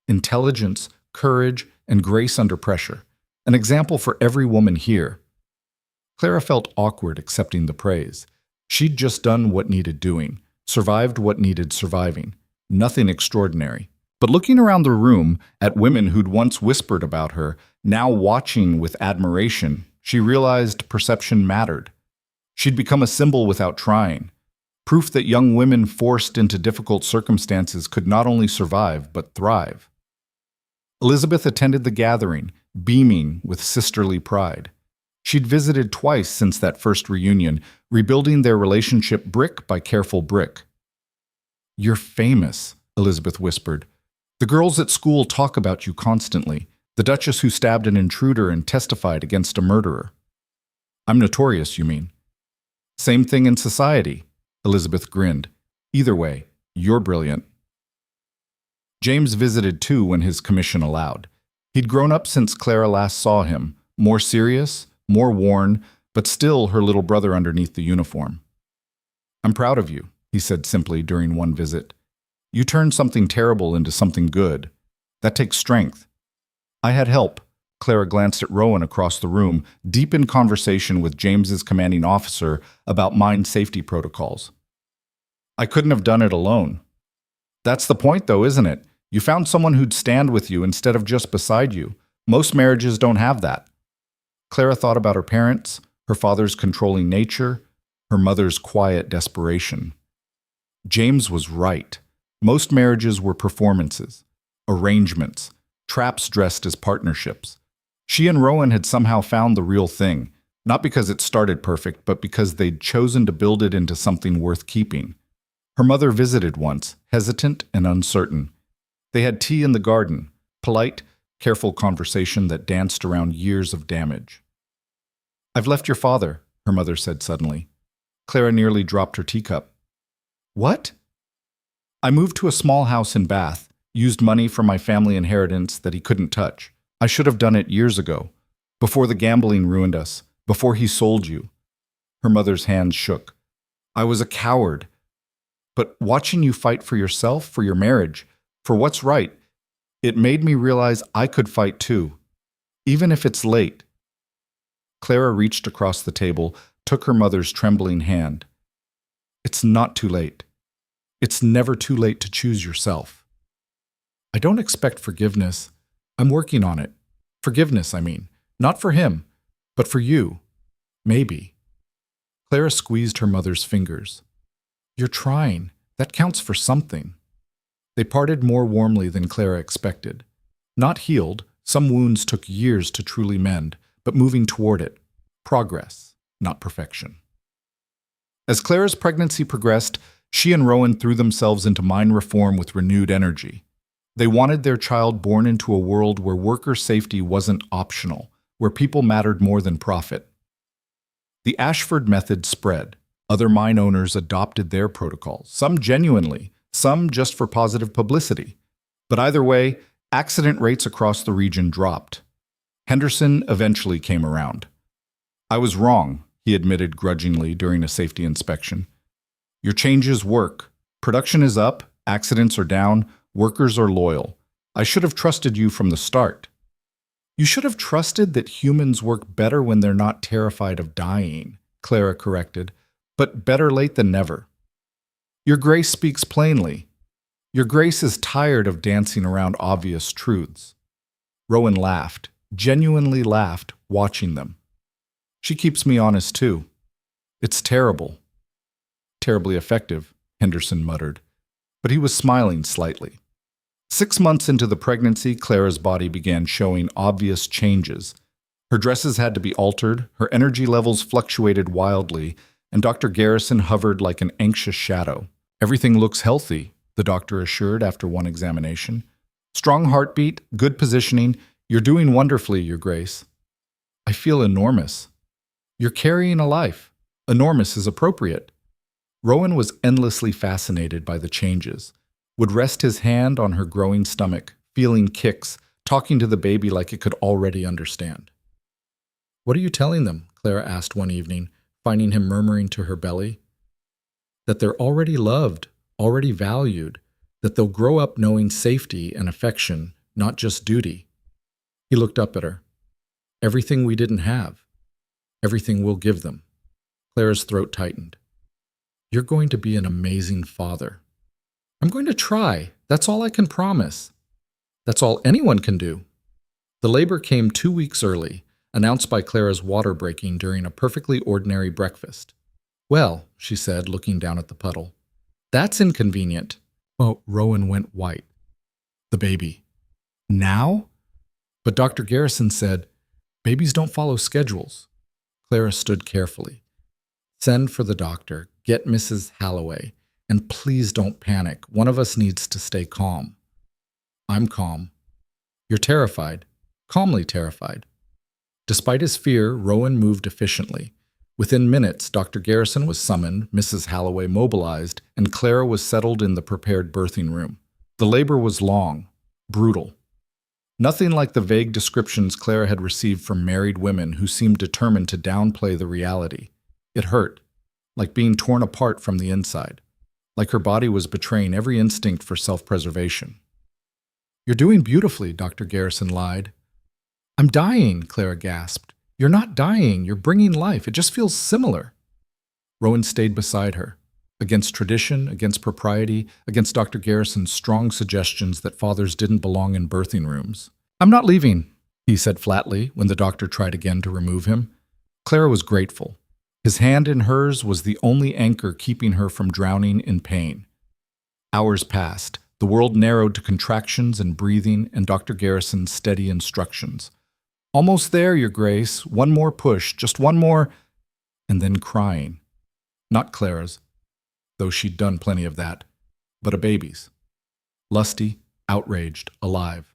Intelligence, courage, and grace under pressure. An example for every woman here. Clara felt awkward accepting the praise. She'd just done what needed doing, survived what needed surviving. Nothing extraordinary. But looking around the room at women who'd once whispered about her, now watching with admiration, she realized perception mattered. She'd become a symbol without trying. Proof that young women forced into difficult circumstances could not only survive, but thrive. Elizabeth attended the gathering, beaming with sisterly pride. She'd visited twice since that first reunion, rebuilding their relationship brick by careful brick. You're famous, Elizabeth whispered. The girls at school talk about you constantly, the Duchess who stabbed an intruder and testified against a murderer. I'm notorious, you mean? Same thing in society, Elizabeth grinned. Either way, you're brilliant. James visited too when his commission allowed. He'd grown up since Clara last saw him, more serious, more worn, but still her little brother underneath the uniform. I'm proud of you, he said simply during one visit. You turned something terrible into something good. That takes strength. I had help. Clara glanced at Rowan across the room, deep in conversation with James's commanding officer about mine safety protocols. I couldn't have done it alone. That's the point, though, isn't it? You found someone who'd stand with you instead of just beside you. Most marriages don't have that. Clara thought about her parents, her father's controlling nature, her mother's quiet desperation. James was right. Most marriages were performances, arrangements, traps dressed as partnerships. She and Rowan had somehow found the real thing, not because it started perfect, but because they'd chosen to build it into something worth keeping. Her mother visited once, hesitant and uncertain. They had tea in the garden, polite, careful conversation that danced around years of damage. I've left your father, her mother said suddenly. Clara nearly dropped her teacup. What? I moved to a small house in Bath, used money from my family inheritance that he couldn't touch. I should have done it years ago, before the gambling ruined us, before he sold you. Her mother's hands shook. I was a coward. But watching you fight for yourself, for your marriage, for what's right, it made me realize I could fight too, even if it's late. Clara reached across the table, took her mother's trembling hand. It's not too late. It's never too late to choose yourself. I don't expect forgiveness. I'm working on it. Forgiveness, I mean. Not for him, but for you. Maybe. Clara squeezed her mother's fingers. You're trying. That counts for something. They parted more warmly than Clara expected. Not healed, some wounds took years to truly mend, but moving toward it. Progress, not perfection. As Clara's pregnancy progressed, she and Rowan threw themselves into mine reform with renewed energy. They wanted their child born into a world where worker safety wasn't optional, where people mattered more than profit. The Ashford method spread. Other mine owners adopted their protocols, some genuinely, some just for positive publicity. But either way, accident rates across the region dropped. Henderson eventually came around. I was wrong, he admitted grudgingly during a safety inspection. Your changes work. Production is up, accidents are down, workers are loyal. I should have trusted you from the start. You should have trusted that humans work better when they're not terrified of dying, Clara corrected, but better late than never. Your Grace speaks plainly. Your Grace is tired of dancing around obvious truths. Rowan laughed, genuinely laughed, watching them. She keeps me honest too. It's terrible. Terribly effective, Henderson muttered, but he was smiling slightly. 6 months into the pregnancy, Clara's body began showing obvious changes. Her dresses had to be altered, her energy levels fluctuated wildly, and Dr. Garrison hovered like an anxious shadow. Everything looks healthy, the doctor assured after one examination. Strong heartbeat, good positioning, you're doing wonderfully, Your Grace. I feel enormous. You're carrying a life. Enormous is appropriate. Rowan was endlessly fascinated by the changes, would rest his hand on her growing stomach, feeling kicks, talking to the baby like it could already understand. What are you telling them? Clara asked one evening, finding him murmuring to her belly. That they're already loved, already valued, that they'll grow up knowing safety and affection, not just duty. He looked up at her. Everything we didn't have. Everything we'll give them. Clara's throat tightened. You're going to be an amazing father. I'm going to try. That's all I can promise. That's all anyone can do. The labor came 2 weeks early, announced by Clara's water breaking during a perfectly ordinary breakfast. Well, she said, looking down at the puddle. That's inconvenient. Oh, Rowan went white. The baby. Now? But Dr. Garrison said, babies don't follow schedules. Clara stood carefully. Send for the doctor. Get Mrs. Halloway. And please don't panic. One of us needs to stay calm. I'm calm. You're terrified. Calmly terrified. Despite his fear, Rowan moved efficiently. Within minutes, Dr. Garrison was summoned, Mrs. Halloway mobilized, and Clara was settled in the prepared birthing room. The labor was long, brutal. Nothing like the vague descriptions Clara had received from married women who seemed determined to downplay the reality. It hurt, like being torn apart from the inside, like her body was betraying every instinct for self-preservation. You're doing beautifully, Dr. Garrison lied. I'm dying, Clara gasped. You're not dying, you're bringing life. It just feels similar. Rowan stayed beside her, against tradition, against propriety, against Dr. Garrison's strong suggestions that fathers didn't belong in birthing rooms. I'm not leaving, he said flatly when the doctor tried again to remove him. Clara was grateful. His hand in hers was the only anchor keeping her from drowning in pain. Hours passed. The world narrowed to contractions and breathing and Dr. Garrison's steady instructions. Almost there, Your Grace. One more push, just one more, and then crying. Not Clara's, though she'd done plenty of that, but a baby's. Lusty, outraged, alive.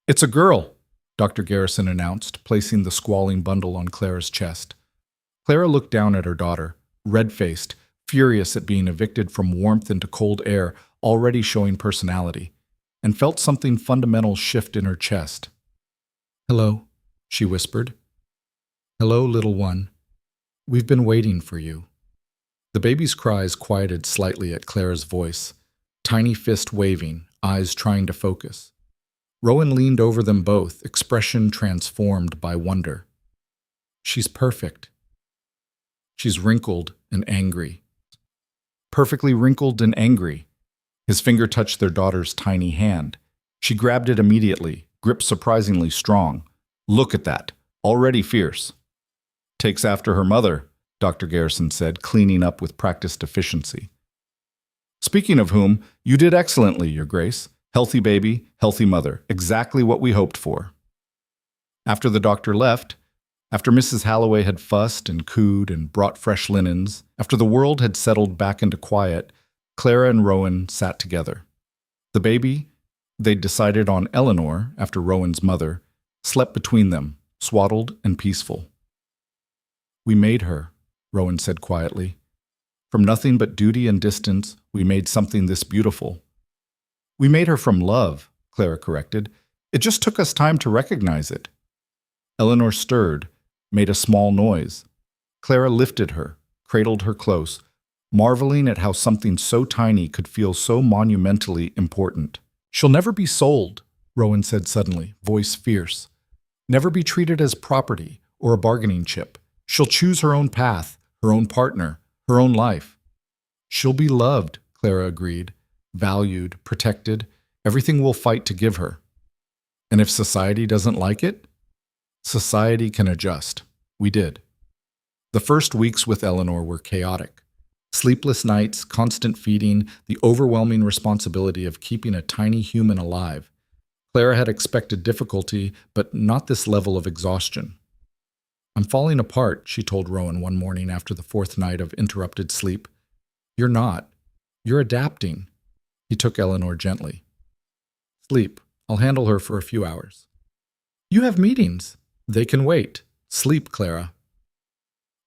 It's a girl, Dr. Garrison announced, placing the squalling bundle on Clara's chest. Clara looked down at her daughter, red-faced, furious at being evicted from warmth into cold air, already showing personality, and felt something fundamental shift in her chest. Hello, she whispered. Hello, little one. We've been waiting for you. The baby's cries quieted slightly at Clara's voice, tiny fist waving, eyes trying to focus. Rowan leaned over them both, expression transformed by wonder. She's perfect. She's wrinkled and angry. Perfectly wrinkled and angry. His finger touched their daughter's tiny hand. She grabbed it immediately, grip surprisingly strong. Look at that. Already fierce. Takes after her mother, Dr. Garrison said, cleaning up with practiced efficiency. Speaking of whom, you did excellently, Your Grace. Healthy baby, healthy mother. Exactly what we hoped for. After the doctor left, after Mrs. Halloway had fussed and cooed and brought fresh linens, after the world had settled back into quiet, Clara and Rowan sat together. The baby, they'd decided on Eleanor, after Rowan's mother, slept between them, swaddled and peaceful. We made her, Rowan said quietly. From nothing but duty and distance, we made something this beautiful. We made her from love, Clara corrected. It just took us time to recognize it. Eleanor stirred, made a small noise. Clara lifted her, cradled her close, marveling at how something so tiny could feel so monumentally important. She'll never be sold, Rowan said suddenly, voice fierce. Never be treated as property or a bargaining chip. She'll choose her own path, her own partner, her own life. She'll be loved, Clara agreed, valued, protected, everything we'll fight to give her. And if society doesn't like it, society can adjust. We did. The first weeks with Eleanor were chaotic. Sleepless nights, constant feeding, the overwhelming responsibility of keeping a tiny human alive. Clara had expected difficulty, but not this level of exhaustion. I'm falling apart, she told Rowan one morning after the fourth night of interrupted sleep. You're not. You're adapting. He took Eleanor gently. Sleep. I'll handle her for a few hours. You have meetings. They can wait. Sleep, Clara.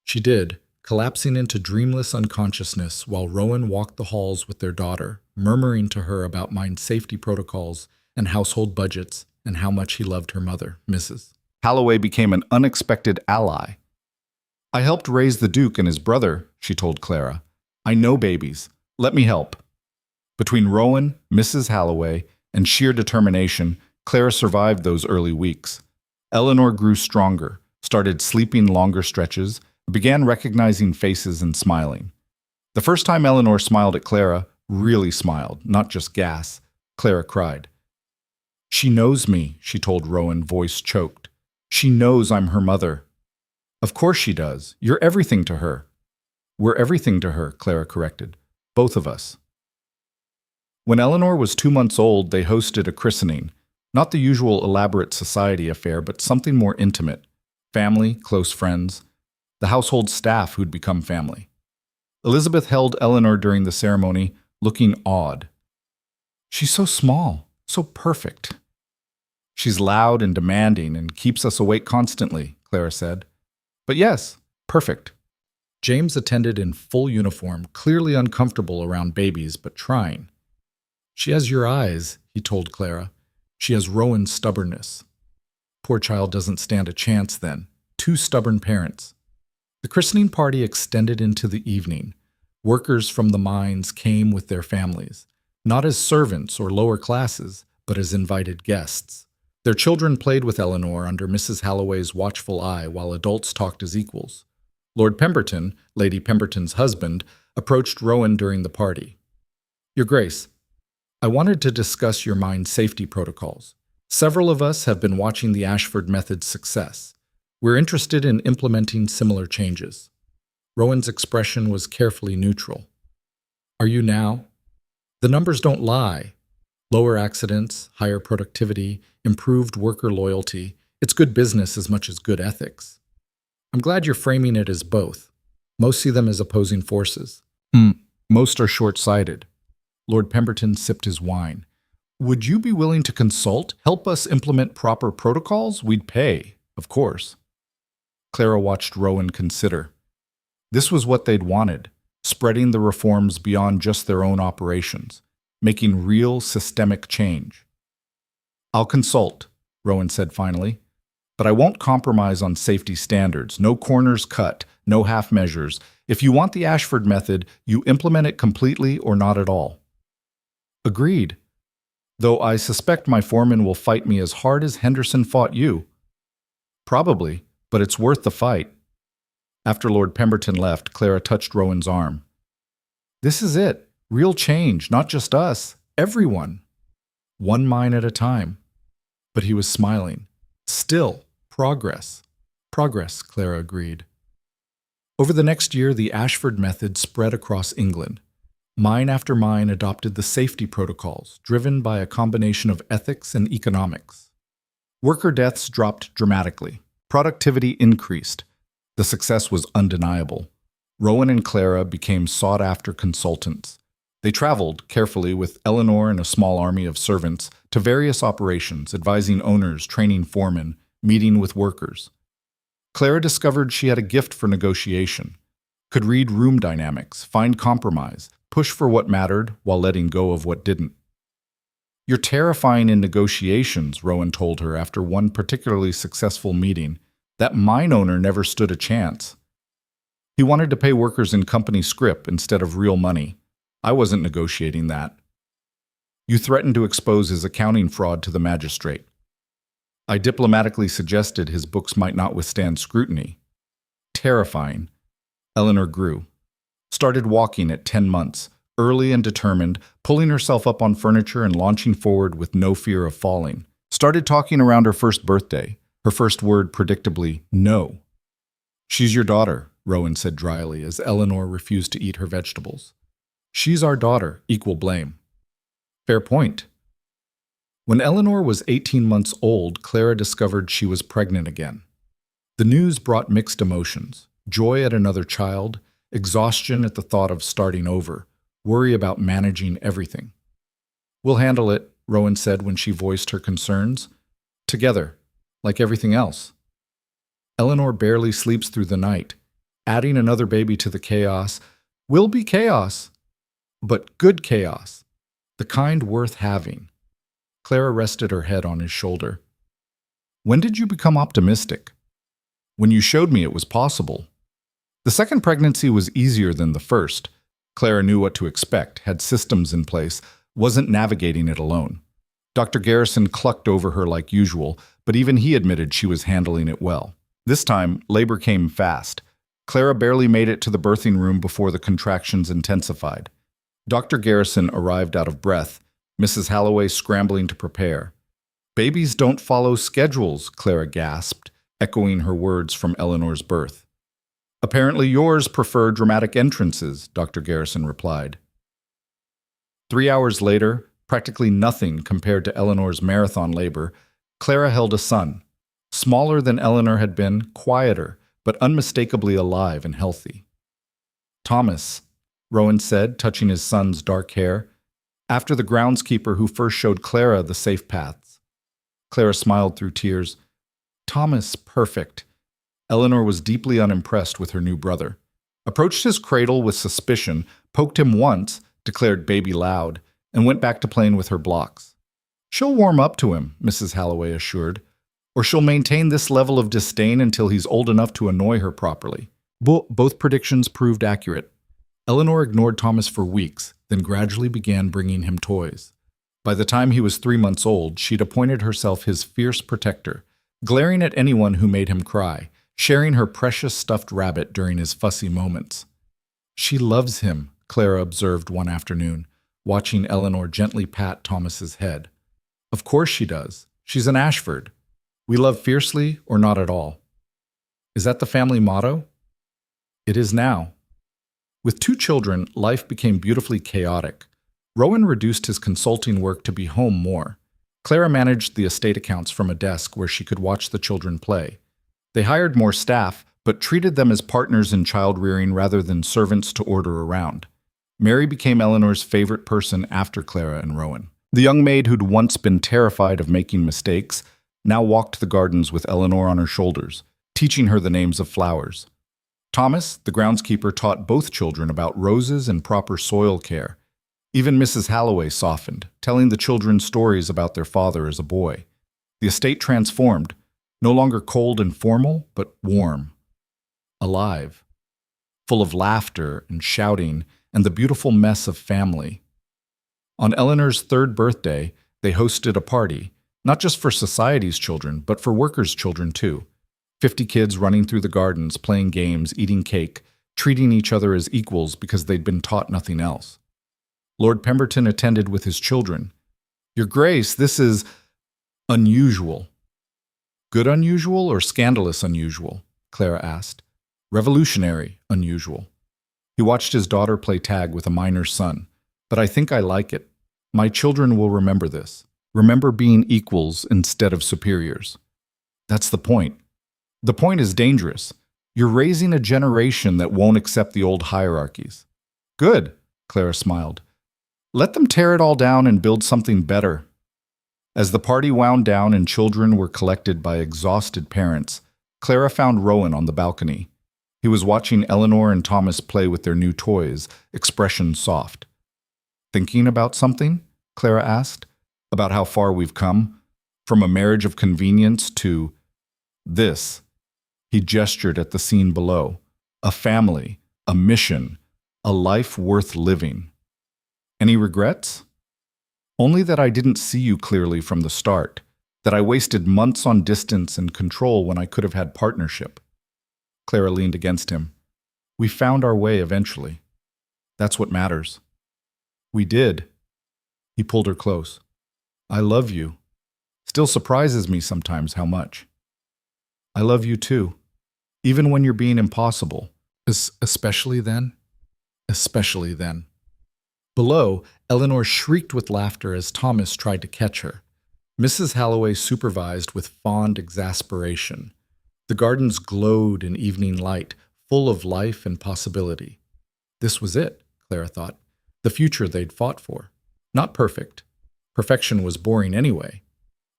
She did, collapsing into dreamless unconsciousness while Rowan walked the halls with their daughter, murmuring to her about mine safety protocols and household budgets and how much he loved her mother, Mrs. Halloway became an unexpected ally. I helped raise the Duke and his brother, she told Clara. I know babies. Let me help. Between Rowan, Mrs. Halloway, and sheer determination, Clara survived those early weeks. Eleanor grew stronger, started sleeping longer stretches, began recognizing faces and smiling. The first time Eleanor smiled at Clara, really smiled, not just gas, Clara cried. She knows me, she told Rowan, voice choked. She knows I'm her mother. Of course she does. You're everything to her. We're everything to her, Clara corrected. Both of us. When Eleanor was 2 months old, they hosted a christening. Not the usual elaborate society affair, but something more intimate. Family, close friends, the household staff who'd become family. Elizabeth held Eleanor during the ceremony, looking awed. She's so small, so perfect. She's loud and demanding and keeps us awake constantly, Clara said. But yes, perfect. James attended in full uniform, clearly uncomfortable around babies, but trying. She has your eyes, he told Clara. She has Rowan's stubbornness. Poor child doesn't stand a chance then. 2 stubborn parents. The christening party extended into the evening. Workers from the mines came with their families, not as servants or lower classes, but as invited guests. Their children played with Eleanor under Mrs. Halloway's watchful eye while adults talked as equals. Lord Pemberton, Lady Pemberton's husband, approached Rowan during the party. Your Grace, I wanted to discuss your mine safety protocols. Several of us have been watching the Ashford method's success. We're interested in implementing similar changes. Rowan's expression was carefully neutral. Are you now? The numbers don't lie. Lower accidents, higher productivity, improved worker loyalty. It's good business as much as good ethics. I'm glad you're framing it as both. Most see them as opposing forces. Most are short-sighted. Lord Pemberton sipped his wine. Would you be willing to consult? Help us implement proper protocols? We'd pay, of course. Clara watched Rowan consider. This was what they'd wanted, spreading the reforms beyond just their own operations, making real systemic change. I'll consult, Rowan said finally, but I won't compromise on safety standards. No corners cut, no half measures. If you want the Ashford method, you implement it completely or not at all. Agreed. Though I suspect my foreman will fight me as hard as Henderson fought you. Probably, but it's worth the fight. After Lord Pemberton left, Clara touched Rowan's arm. This is it. Real change, not just us. Everyone. One mine at a time. But he was smiling. Still, progress. Progress, Clara agreed. Over the next year, the Ashford method spread across England. Mine after mine adopted the safety protocols, driven by a combination of ethics and economics. Worker deaths dropped dramatically. Productivity increased. The success was undeniable. Rowan and Clara became sought-after consultants. They traveled, carefully with Eleanor and a small army of servants, to various operations, advising owners, training foremen, meeting with workers. Clara discovered she had a gift for negotiation, could read room dynamics, find compromise, push for what mattered while letting go of what didn't. "You're terrifying in negotiations," Rowan told her after one particularly successful meeting. "That mine owner never stood a chance. He wanted to pay workers in company scrip instead of real money. I wasn't negotiating that. You threatened to expose his accounting fraud to the magistrate. I diplomatically suggested his books might not withstand scrutiny." Terrifying. Eleanor grew. Started walking at 10 months, early and determined, pulling herself up on furniture and launching forward with no fear of falling. Started talking around her first birthday, her first word predictably, no. "She's your daughter," Rowan said dryly as Eleanor refused to eat her vegetables. "She's our daughter, equal blame." Fair point. When Eleanor was 18 months old, Clara discovered she was pregnant again. The news brought mixed emotions: joy at another child, exhaustion at the thought of starting over, worry about managing everything. "We'll handle it," Rowan said when she voiced her concerns. "Together, like everything else." Eleanor barely sleeps through the night. Adding another baby to the chaos will be chaos, but good chaos, the kind worth having. Clara rested her head on his shoulder. "When did you become optimistic?" "When you showed me it was possible." The second pregnancy was easier than the first. Clara knew what to expect, had systems in place, wasn't navigating it alone. Dr. Garrison clucked over her like usual, but even he admitted she was handling it well. This time, labor came fast. Clara barely made it to the birthing room before the contractions intensified. Dr. Garrison arrived out of breath, Mrs. Halloway scrambling to prepare. "Babies don't follow schedules," Clara gasped, echoing her words from Eleanor's birth. "Apparently yours prefer dramatic entrances," Dr. Garrison replied. 3 hours later, practically nothing compared to Eleanor's marathon labor, Clara held a son. Smaller than Eleanor had been, quieter, but unmistakably alive and healthy. "Thomas," Rowan said, touching his son's dark hair, after the groundskeeper who first showed Clara the safe paths. Clara smiled through tears. "Thomas, perfect." Eleanor was deeply unimpressed with her new brother. Approached his cradle with suspicion, poked him once, declared baby loud, and went back to playing with her blocks. "She'll warm up to him," Mrs. Halloway assured, "or she'll maintain this level of disdain until he's old enough to annoy her properly." Both predictions proved accurate. Eleanor ignored Thomas for weeks, then gradually began bringing him toys. By the time he was 3 months old, she'd appointed herself his fierce protector, glaring at anyone who made him cry, sharing her precious stuffed rabbit during his fussy moments. "She loves him," Clara observed one afternoon, watching Eleanor gently pat Thomas's head. "Of course she does. She's an Ashford. We love fiercely or not at all." Is that the family motto? It is now. With 2 children, life became beautifully chaotic. Rowan reduced his consulting work to be home more. Clara managed the estate accounts from a desk where she could watch the children play. They hired more staff, but treated them as partners in child-rearing rather than servants to order around. Mary became Eleanor's favorite person after Clara and Rowan. The young maid who'd once been terrified of making mistakes now walked the gardens with Eleanor on her shoulders, teaching her the names of flowers. Thomas, the groundskeeper, taught both children about roses and proper soil care. Even Mrs. Halloway softened, telling the children stories about their father as a boy. The estate transformed, no longer cold and formal, but warm, alive, full of laughter and shouting and the beautiful mess of family. On Eleanor's 3rd birthday, they hosted a party, not just for society's children, but for workers' children too. 50 kids running through the gardens, playing games, eating cake, treating each other as equals because they'd been taught nothing else. Lord Pemberton attended with his children. "Your Grace, this is unusual." "Good unusual or scandalous unusual?" Clara asked. "Revolutionary unusual." He watched his daughter play tag with a minor son. "But I think I like it. My children will remember this. Remember being equals instead of superiors." "That's the point. The point is dangerous. You're raising a generation that won't accept the old hierarchies." "Good," Clara smiled. "Let them tear it all down and build something better." As the party wound down and children were collected by exhausted parents, Clara found Rowan on the balcony. He was watching Eleanor and Thomas play with their new toys, expression soft. Thinking about something? Clara asked. About how far we've come? From a marriage of convenience to this. He gestured at the scene below. A family, a mission, a life worth living. Any regrets? Only that I didn't see you clearly from the start, that I wasted months on distance and control when I could have had partnership. Clara leaned against him. We found our way eventually. That's what matters. We did. He pulled her close. I love you. Still surprises me sometimes how much. I love you too. Even when you're being impossible. Especially then? Especially then. Below, Eleanor shrieked with laughter as Thomas tried to catch her. Mrs. Halloway supervised with fond exasperation. The gardens glowed in evening light, full of life and possibility. This was it, Clara thought, the future they'd fought for. Not perfect. Perfection was boring anyway,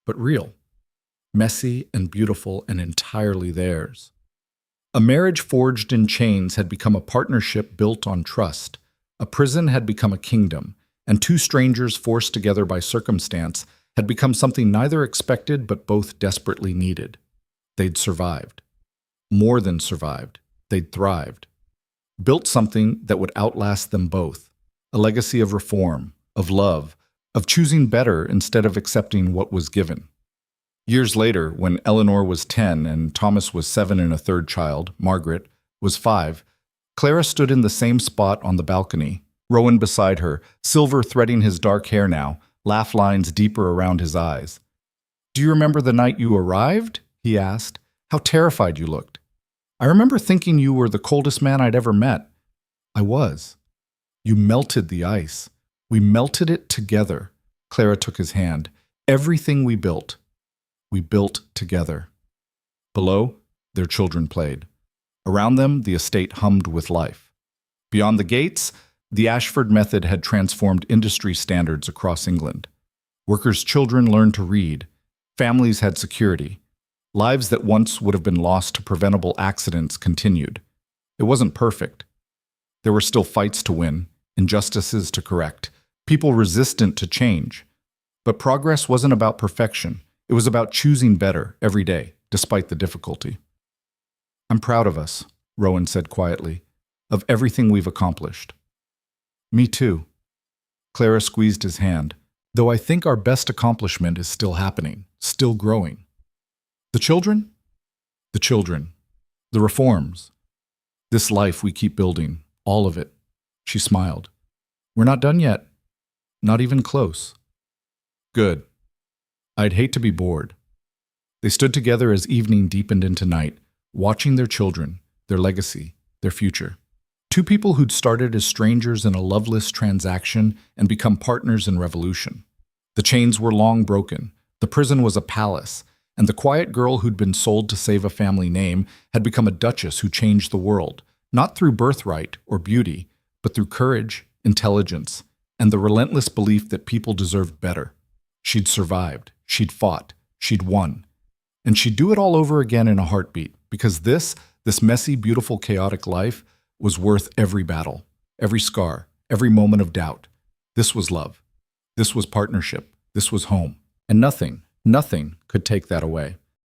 but real. Messy and beautiful and entirely theirs. A marriage forged in chains had become a partnership built on trust. A prison had become a kingdom, and two strangers forced together by circumstance had become something neither expected but both desperately needed. They'd survived. More than survived. They'd thrived. Built something that would outlast them both. A legacy of reform, of love, of choosing better instead of accepting what was given. Years later, when Eleanor was 10 and Thomas was 7 and a third child, Margaret, was 5, Clara stood in the same spot on the balcony, Rowan beside her, silver threading his dark hair now, laugh lines deeper around his eyes. Do you remember the night you arrived? He asked. How terrified you looked. I remember thinking you were the coldest man I'd ever met. I was. You melted the ice. We melted it together. Clara took his hand. Everything we built together. Below, their children played. Around them, the estate hummed with life. Beyond the gates, the Ashford method had transformed industry standards across England. Workers' children learned to read. Families had security. Lives that once would have been lost to preventable accidents continued. It wasn't perfect. There were still fights to win, injustices to correct, people resistant to change. But progress wasn't about perfection. It was about choosing better every day, despite the difficulty. I'm proud of us, Rowan said quietly, of everything we've accomplished. Me too. Clara squeezed his hand, though I think our best accomplishment is still happening, still growing. The children? The children. The reforms. This life we keep building, all of it. She smiled. We're not done yet. Not even close. Good. I'd hate to be bored. They stood together as evening deepened into night, watching their children, their legacy, their future. Two people who'd started as strangers in a loveless transaction and become partners in revolution. The chains were long broken, the prison was a palace, and the quiet girl who'd been sold to save a family name had become a duchess who changed the world, not through birthright or beauty, but through courage, intelligence, and the relentless belief that people deserved better. She'd survived, she'd fought, she'd won. And she'd do it all over again in a heartbeat, because this messy, beautiful, chaotic life was worth every battle, every scar, every moment of doubt. This was love. This was partnership. This was home. And nothing could take that away.